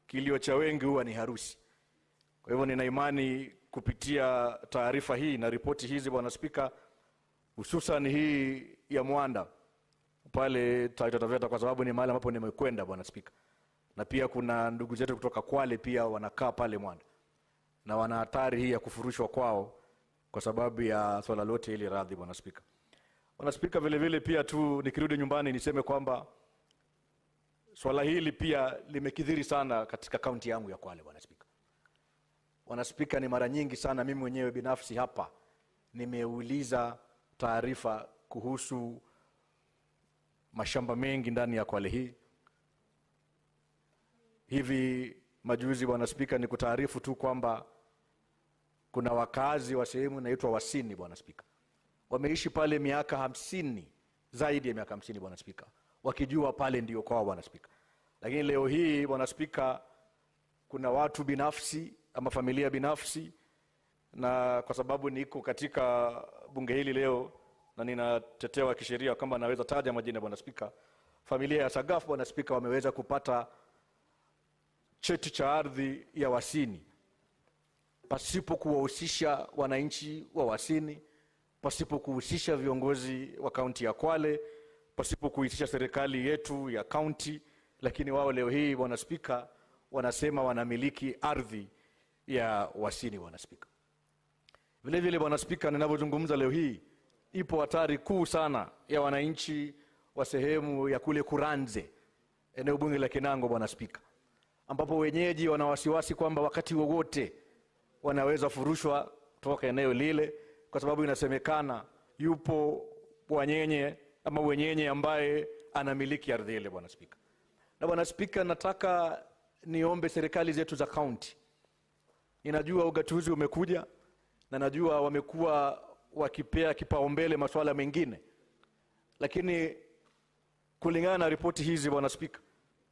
kilio cha wengi huwa ni harusi. Kwa hivyo nina imani kupitia taarifa hii na ripoti hizi, Bwana Spika, hususan hii ya Mwanda pale Taita Taveta, kwa sababu ni mahali ambapo nimekwenda, Bwana Spika, na pia kuna ndugu zetu kutoka Kwale pia wanakaa pale Mwanda, na wana hatari hii ya kufurushwa kwao kwa sababu ya swala lote hili radhi, Bwana Spika. Bwana Spika, vile vile pia tu nikirudi nyumbani niseme kwamba swala hili pia limekithiri sana katika kaunti yangu ya Kwale, Bwana Spika. Bwana Spika, ni mara nyingi sana mimi mwenyewe binafsi hapa nimeuliza taarifa kuhusu mashamba mengi ndani ya Kwale hii. Hivi majuzi, Bwana Spika, ni kutaarifu tu kwamba kuna wakazi wa sehemu inaitwa Wasini, Bwana Spika. Wameishi pale miaka 50, zaidi ya miaka 50, Bwana Spika, wakijua pale ndio kwao, Bwana Spika. Lakini leo hii, Bwana Spika, kuna watu binafsi ama familia binafsi, na kwa sababu niko katika bunge hili leo na ninatetewa kisheria kwamba naweza taja majina, Bwana Spika, familia ya Sagaf, Bwana Spika, wameweza kupata cheti cha ardhi ya Wasini pasipo kuwahusisha wananchi wa Wasini, pasipo kuhusisha viongozi wa kaunti ya Kwale, pasipo kuhusisha serikali yetu ya kaunti. Lakini wao leo hii, Bwana Spika, wanasema wanamiliki ardhi ya Wasini, Bwana Spika. Vile vile, Bwana Spika, ninavyozungumza leo hii, ipo hatari kuu sana ya wananchi wa sehemu ya kule Kuranze, eneo bunge la Kinango, Bwana Spika, ambapo wenyeji wana wasiwasi kwamba wakati wowote wanaweza furushwa kutoka eneo lile, kwa sababu inasemekana yupo wenyenye ambaye anamiliki ardhi ile, Bwana Spika. Na Bwana Spika, nataka niombe serikali zetu za kaunti. Ninajua ugatuzi umekuja na najua wamekuwa wakipea kipaumbele masuala mengine, lakini kulingana na ripoti hizi, Bwana Spika,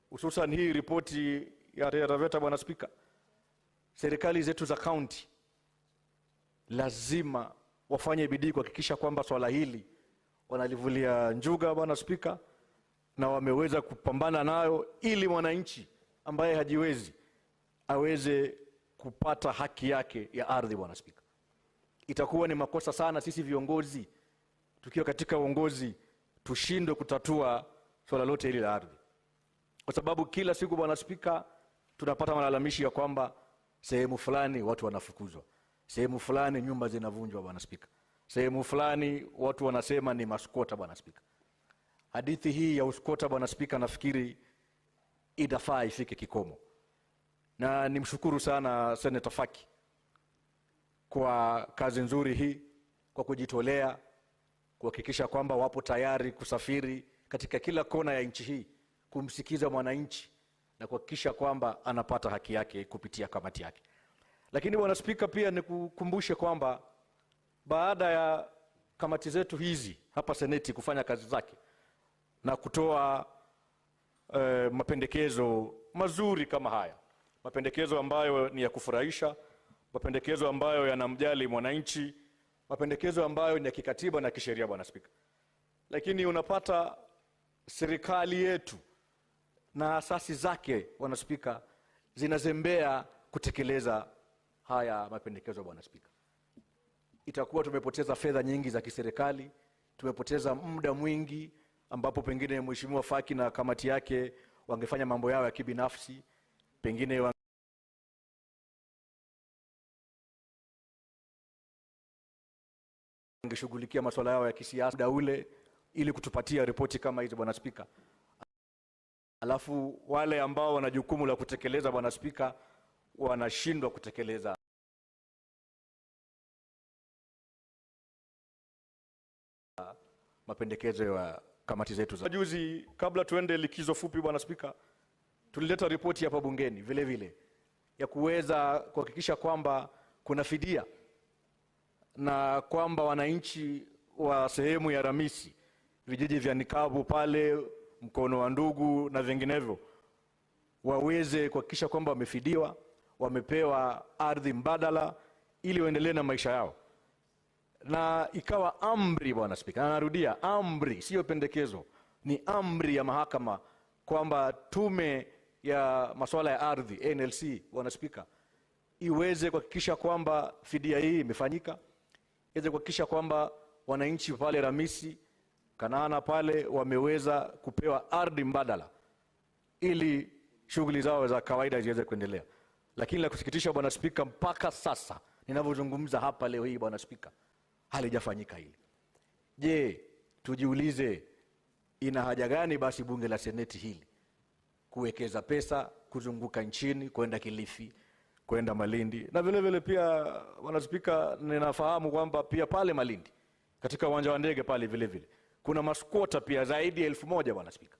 hususan hii ripoti ya Taveta, Bwana Spika, serikali zetu za kaunti lazima wafanye bidii kuhakikisha kwamba swala hili wanalivulia njuga, Bwana Spika, na wameweza kupambana nayo ili mwananchi ambaye hajiwezi aweze kupata haki yake ya ardhi, Bwana Spika. Itakuwa ni makosa sana sisi viongozi tukiwa katika uongozi tushindwe kutatua swala lote hili la ardhi, kwa sababu kila siku, Bwana Spika, tunapata malalamishi ya kwamba sehemu fulani watu wanafukuzwa, sehemu fulani nyumba zinavunjwa, Bwana Spika, sehemu fulani watu wanasema ni maskota, Bwana Spika. Hadithi hii ya uskota, Bwana Spika, nafikiri inafaa ifike kikomo, na nimshukuru sana Senator Faki kwa kazi nzuri hii, kwa kujitolea kuhakikisha kwamba wapo tayari kusafiri katika kila kona ya nchi hii kumsikiza mwananchi na kuhakikisha kwamba anapata haki yake kupitia kamati yake. Lakini Bwana Spika, pia nikukumbushe kwamba baada ya kamati zetu hizi hapa Seneti kufanya kazi zake na kutoa mapendekezo mazuri kama haya, mapendekezo ambayo ni ya kufurahisha, mapendekezo ambayo yanamjali mwananchi, mapendekezo ambayo ni ya kikatiba na kisheria, Bwana Spika, lakini unapata serikali yetu na asasi zake, Bwana Spika, zinazembea kutekeleza haya mapendekezo, Bwana Spika. Itakuwa tumepoteza fedha nyingi za kiserikali, tumepoteza muda mwingi ambapo pengine Mheshimiwa Faki na kamati yake wangefanya mambo yao ya kibinafsi, pengine wangeshughulikia masuala yao ya kisiasa ule ili kutupatia ripoti kama hizo, Bwana Spika. Alafu wale ambao wana jukumu la kutekeleza, Bwana Spika, wanashindwa kutekeleza mapendekezo ya kamati zetu. Juzi kabla tuende likizo fupi, Bwana Spika, tulileta ripoti hapa bungeni vile vile ya kuweza kuhakikisha kwamba kuna fidia na kwamba wananchi wa sehemu ya Ramisi, vijiji vya Nikabu pale, Mkono wa Ndugu na vinginevyo, waweze kuhakikisha kwamba wamefidiwa, wamepewa ardhi mbadala ili waendelee na maisha yao. Na ikawa amri, Bwana Spika, na narudia, amri, sio pendekezo, ni amri ya mahakama kwamba tume ya masuala ya ardhi NLC, Bwana Spika, iweze kuhakikisha kwamba fidia hii imefanyika, iweze kuhakikisha kwamba wananchi pale Ramisi, Kanaana pale wameweza kupewa ardhi mbadala ili shughuli zao za kawaida ziweze kuendelea. Lakini la kusikitisha Bwana Spika, mpaka sasa ninavyozungumza hapa leo hii Bwana Spika, halijafanyika hili. Je, tujiulize ina haja gani basi bunge la seneti hili kuwekeza pesa kuzunguka nchini, kwenda Kilifi, kwenda Malindi, na vile vile pia Bwana Spika, ninafahamu kwamba pia pale Malindi katika uwanja wa ndege pale vile vile kuna maskwota pia zaidi ya 1000 Bwana Spika.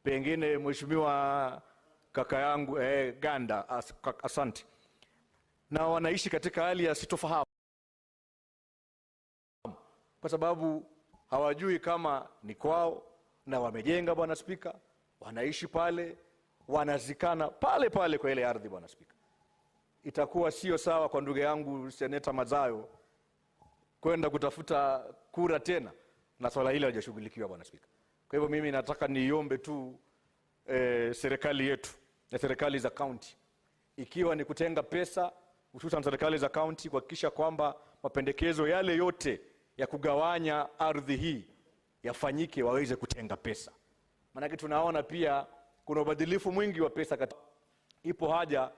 Pengine mheshimiwa kaka yangu Ganda, asante, na wanaishi katika hali ya sitofahamu kwa sababu hawajui kama ni kwao, na wamejenga Bwana Spika, wanaishi pale, wanazikana pale pale kwa ile ardhi Bwana Spika. Itakuwa sio sawa kwa ndugu yangu Seneta Mazayo kwenda kutafuta kura tena na swala hili hajashughulikiwa Bwana Spika. Kwa hivyo mimi nataka niombe tu serikali yetu na serikali za county, ikiwa ni kutenga pesa hususan serikali za county, kuhakikisha kwamba mapendekezo yale yote ya kugawanya ardhi hii yafanyike, waweze kutenga pesa. Maana tunaona pia kuna ubadilifu mwingi wa pesa ipo haja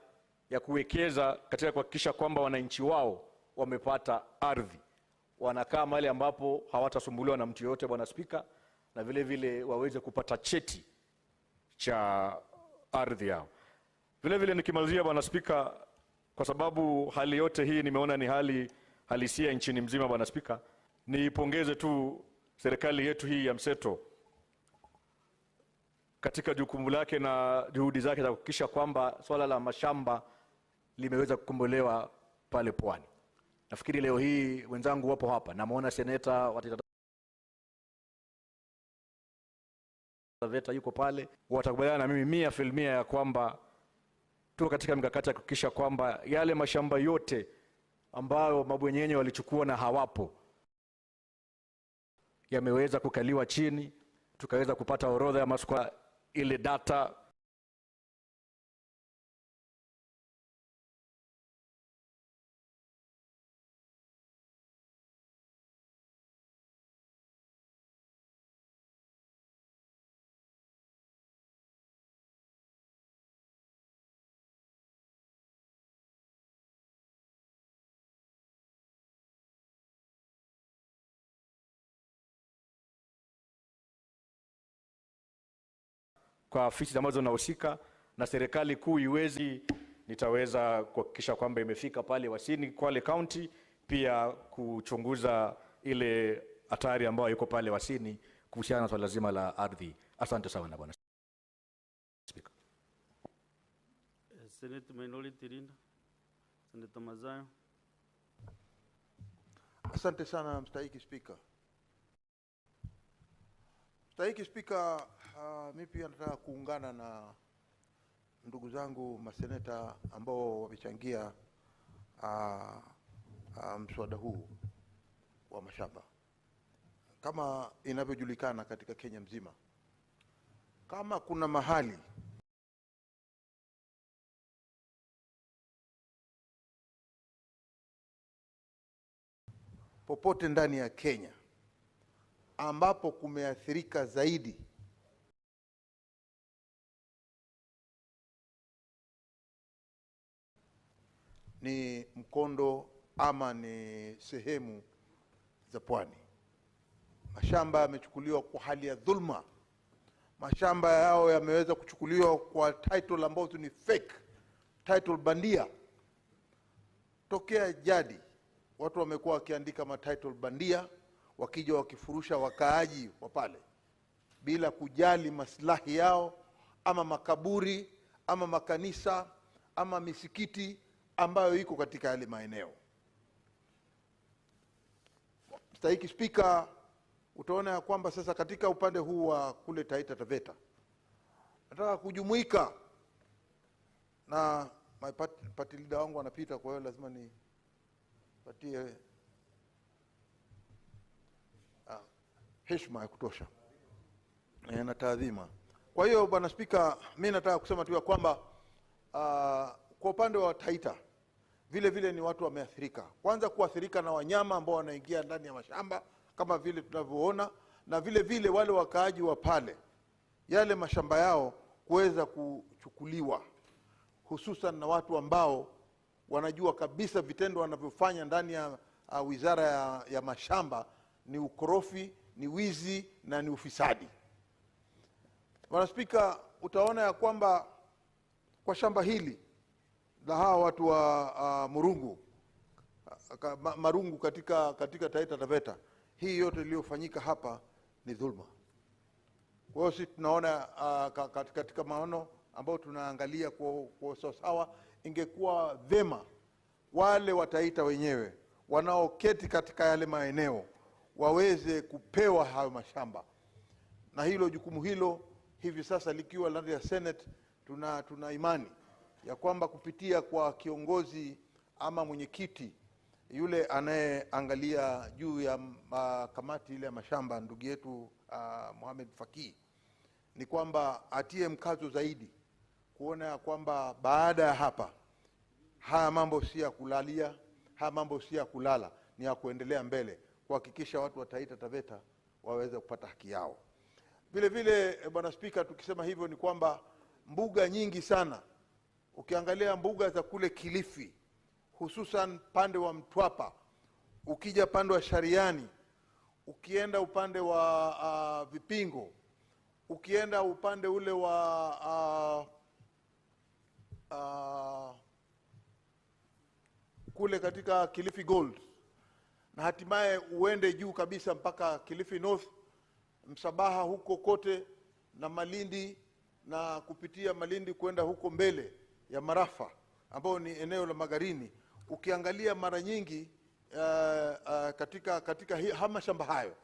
ya kuwekeza katika kuhakikisha kwamba wananchi wao wamepata ardhi, wanakaa mahali ambapo hawatasumbuliwa na mtu yote Bwana Spika, na vile vile waweze kupata cheti cha ardhi yao. Vile vile nikimalizia Bwana Spika, kwa sababu hali yote hii nimeona ni hali halisia nchini mzima Bwana Spika, niipongeze tu serikali yetu hii ya mseto katika jukumu lake na juhudi zake za kuhakikisha kwamba swala la mashamba limeweza kukombolewa pale Pwani. Nafikiri leo hii wenzangu wapo hapa, namuona seneta Watita Veta yuko pale, watakubaliana na mimi 100% ya kwamba tuko katika mikakati ya kuhakikisha kwamba yale mashamba yote ambayo mabwenyenye walichukua na hawapo yameweza kukaliwa chini, tukaweza kupata orodha ya maswala, ile data kwa afisi ambazo zinahusika na serikali kuu iwezi, nitaweza kuhakikisha kwamba imefika pale Wasini, Kwale County, pia kuchunguza ile hatari ambayo iko pale Wasini kuhusiana na swala zima la ardhi. Asante sana Bwana Spika. Senate Minority Leader, Senator Mazayo. Asante sana mstahiki Spika. Mstahiki Spika, mimi pia nataka kuungana na ndugu zangu maseneta ambao wamechangia mswada huu wa mashamba. Kama inavyojulikana katika Kenya mzima, kama kuna mahali popote ndani ya Kenya ambapo kumeathirika zaidi ni mkondo ama ni sehemu za pwani. Mashamba yamechukuliwa kwa hali ya dhulma. Mashamba yao yameweza kuchukuliwa kwa title ambazo ni fake, title bandia. Tokea jadi watu wamekuwa wakiandika ma title bandia, wakija wakifurusha wakaaji wa pale bila kujali maslahi yao, ama makaburi ama makanisa ama misikiti ambayo iko katika yale maeneo. Mstahiki Spika, utaona ya kwamba sasa katika upande huu wa kule Taita Taveta nataka kujumuika na party leader wangu anapita, kwa hiyo lazima ni patie heshima ya kutosha na taadhima. Kwa hiyo Bwana Spika, mimi nataka kusema tu ya kwamba kwa upande wa Taita vile vile ni watu wameathirika. Kwanza kuathirika na wanyama ambao wanaingia ndani ya mashamba kama vile tunavyoona, na vile vile wale wakaaji wa pale yale mashamba yao kuweza kuchukuliwa, hususan na watu ambao wanajua kabisa vitendo wanavyofanya ndani ya wizara ya mashamba ni ukorofi, ni wizi na ni ufisadi. Bwana Spika, utaona ya kwamba kwa shamba hili la hawa watu wa Marungu katika Taita Taveta, hii yote iliyofanyika hapa ni dhulma. Kwa hiyo sisi tunaona katika maono ambayo tunaangalia kwa sawa, ingekuwa vema wale wa Taita wenyewe wanaoketi katika yale maeneo waweze kupewa hayo mashamba, na hilo jukumu hilo hivi sasa likiwa ndani ya Senate, tuna imani ya kwamba kupitia kwa kiongozi ama mwenyekiti yule anayeangalia juu ya kamati ile ya mashamba, ndugu yetu Mohamed Faki, ni kwamba atie mkazo zaidi kuona ya kwamba baada ya hapa haya mambo si ya kulalia, haya mambo si ya kulala, ni ya kuendelea mbele, kuhakikisha watu wa Taita Taveta waweze kupata haki yao. Vile vile Bwana Spika, tukisema hivyo ni kwamba mbuga nyingi sana, ukiangalia mbuga za kule Kilifi, hususan pande wa Mtwapa, ukija pande wa Shariani, ukienda upande wa Vipingo, ukienda upande ule wa kule katika Kilifi Gold, na hatimaye uende juu kabisa mpaka Kilifi North, Msabaha huko kote, na Malindi, na kupitia Malindi kwenda huko mbele ya Marafa ambao ni eneo la Magarini. Ukiangalia mara nyingi katika hama shamba hayo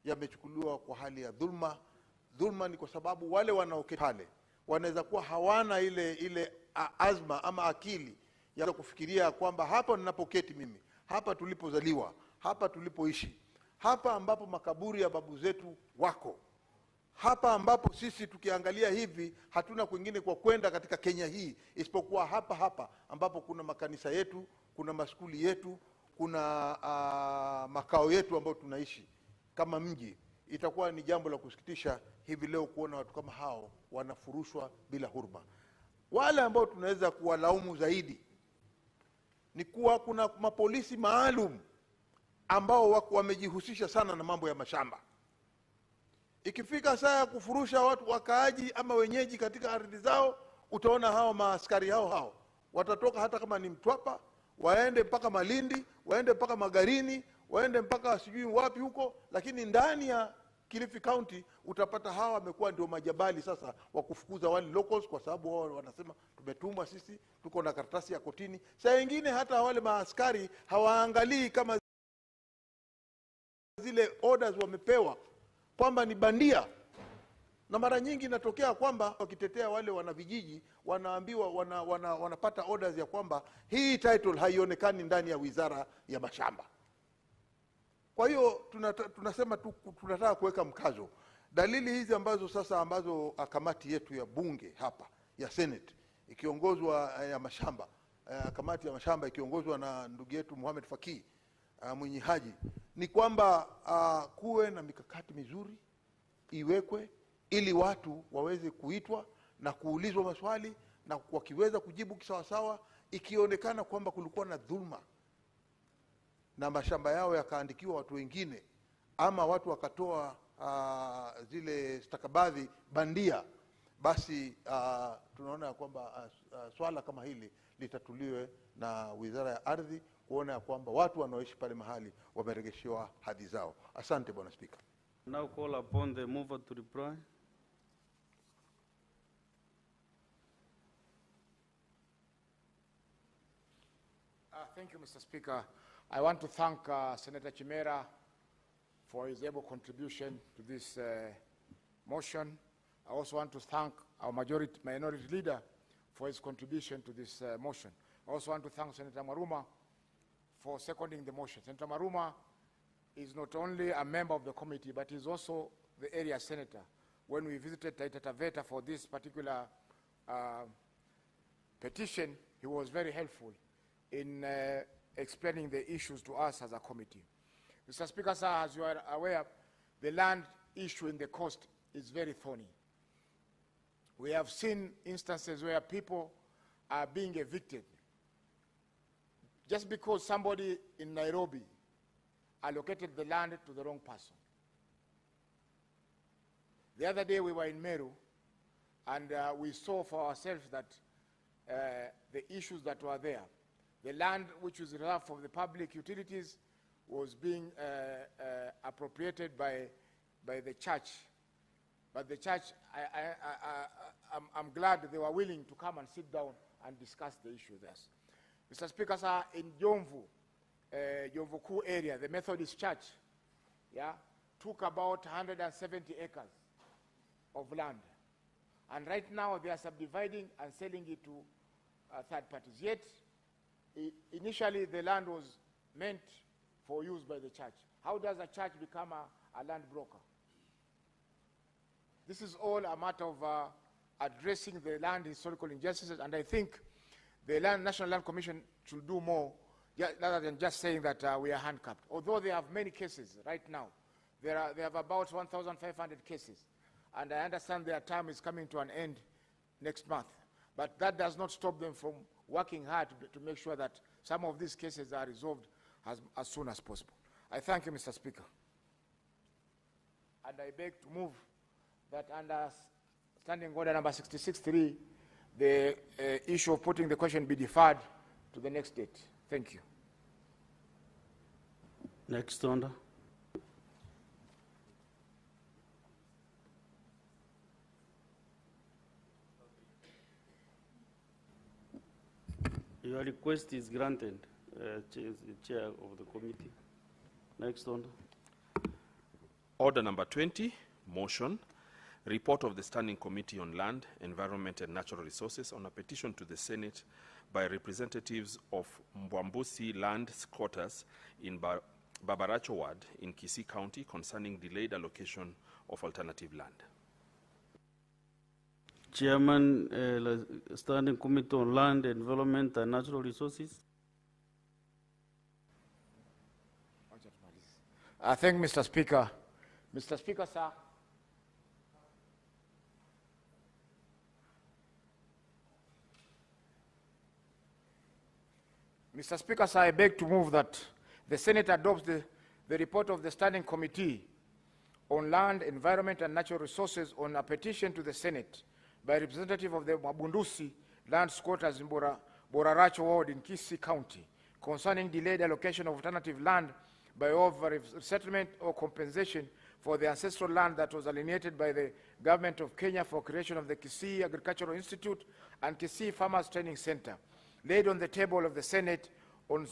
yamechukuliwa kwa hali ya dhulma. Dhulma ni kwa sababu wale wanaoketi pale wanaweza kuwa hawana ile azma ama akili ya kufikiria kwamba hapa ninapoketi mimi, hapa tulipozaliwa, hapa tulipoishi, hapa ambapo makaburi ya babu zetu wako, hapa ambapo sisi tukiangalia hivi hatuna kwingine kwa kwenda katika Kenya hii isipokuwa hapa ambapo kuna makanisa yetu, kuna maskuli yetu, kuna makao yetu ambayo tunaishi kama mji. Itakuwa ni jambo la kusikitisha hivi leo kuona watu kama hao wanafurushwa bila huruma. Wale ambao tunaweza kuwalaumu zaidi ni kuwa kuna mapolisi maalum ambao wamejihusisha sana na mambo ya mashamba. Ikifika saa ya kufurusha watu wakaaji ama wenyeji katika ardhi zao, utaona hao maaskari hao watatoka hata kama ni Mtwapa, waende mpaka Malindi, waende mpaka Magarini, waende mpaka sijui wapi huko, lakini ndani ya Kilifi County utapata hawa wamekuwa ndio majabali sasa wa kufukuza wale locals, kwa sababu wao wanasema tumetumwa sisi, tuko na karatasi ya kotini. Saa nyingine hata wale maaskari hawaangalii kama zile orders wamepewa kwamba ni bandia. Na mara nyingi inatokea kwamba wakitetea wale wana vijiji wanaambiwa wanapata orders ya kwamba hii title haionekani ndani ya wizara ya mashamba. Kwa hiyo tunasema tunataka kuweka mkazo dalili hizi ambazo kamati yetu ya bunge hapa ya Senate ikiongozwa ya mashamba, kamati ya mashamba ikiongozwa na ndugu yetu Mohamed Faki Mwinyi Haji, ni kwamba kuwe na mikakati mizuri iwekwe ili watu waweze kuitwa na kuulizwa maswali, na wakiweza kujibu kisawasawa, ikionekana kwamba kulikuwa na dhulma na mashamba yao yakaandikiwa watu wengine, ama watu wakatoa zile stakabadhi bandia, basi tunaona ya kwamba swala kama hili litatuliwe na Wizara ya Ardhi, kuona ya kwamba watu wanaoishi pale mahali wameregeshewa hadhi zao. Asante Bwana Spika. Now call upon the mover to reply. Thank you, Mr. Speaker. I want to thank Senator Chimera for his able contribution to this motion. I also want to thank our minority leader for his contribution to this motion. I also want to thank Senator Maruma for seconding the motion. Senator Maruma is not only a member of the committee, but is also the area senator. When we visited Taita Taveta for this particular petition, he was very helpful in explaining the issues to us as a committee. Mr. Speaker, sir, as you are aware, the land issue in the coast is very thorny. We have seen instances where people are being evicted just because somebody in Nairobi allocated the land to the wrong person. The other day we were in Meru, and we saw for ourselves that the issues that were there. The land which was reserved for the public utilities was being appropriated by the church. But the church, I'm glad they were willing to come and sit down and discuss the issue there. Mr. Speaker, sir, in Jomvu, Jomvu Kuu area, the Methodist Church, took about 170 acres of land. And right now they are subdividing and selling it to third parties. Yet, initially the land was meant for use by the church. How does a church become a land broker? This is all a matter of addressing the land historical injustices, and I think the National Land Commission should do more rather than just saying that we are handcuffed. Although they have many cases right now. They have about 1,500 cases. And I understand their term is coming to an end next month. But that does not stop them from working hard to make sure that some of these cases are resolved as soon as possible. I thank you, Mr. Speaker. And I beg to move that under Standing Order number 66.3, the issue of putting the question be deferred to the next date. Thank you. Next order. Your request is granted, Chair of the committee. Next order. Order number 20, motion. Report of the Standing Committee on Land, Environment and Natural Resources on a petition to the Senate by representatives of Mbwambusi land squatters in Babaracho Ward in Kisii County concerning delayed allocation of alternative land. Chairman, Standing Committee on Land, Environment and Natural Resources. I thank Mr. Speaker. Mr. Speaker, sir. Mr. Speaker, sir, I beg to move that the Senate adopts the report of the Standing Committee on Land, Environment and Natural Resources on a petition to the Senate by a representative of the Mabundusi land squatters in Boraracho Ward in Kisii County concerning delayed allocation of alternative land by over resettlement or compensation for the ancestral land that was alienated by the government of Kenya for creation of the Kisii Agricultural Institute and Kisii Farmers Training Center, laid on the table of the Senate on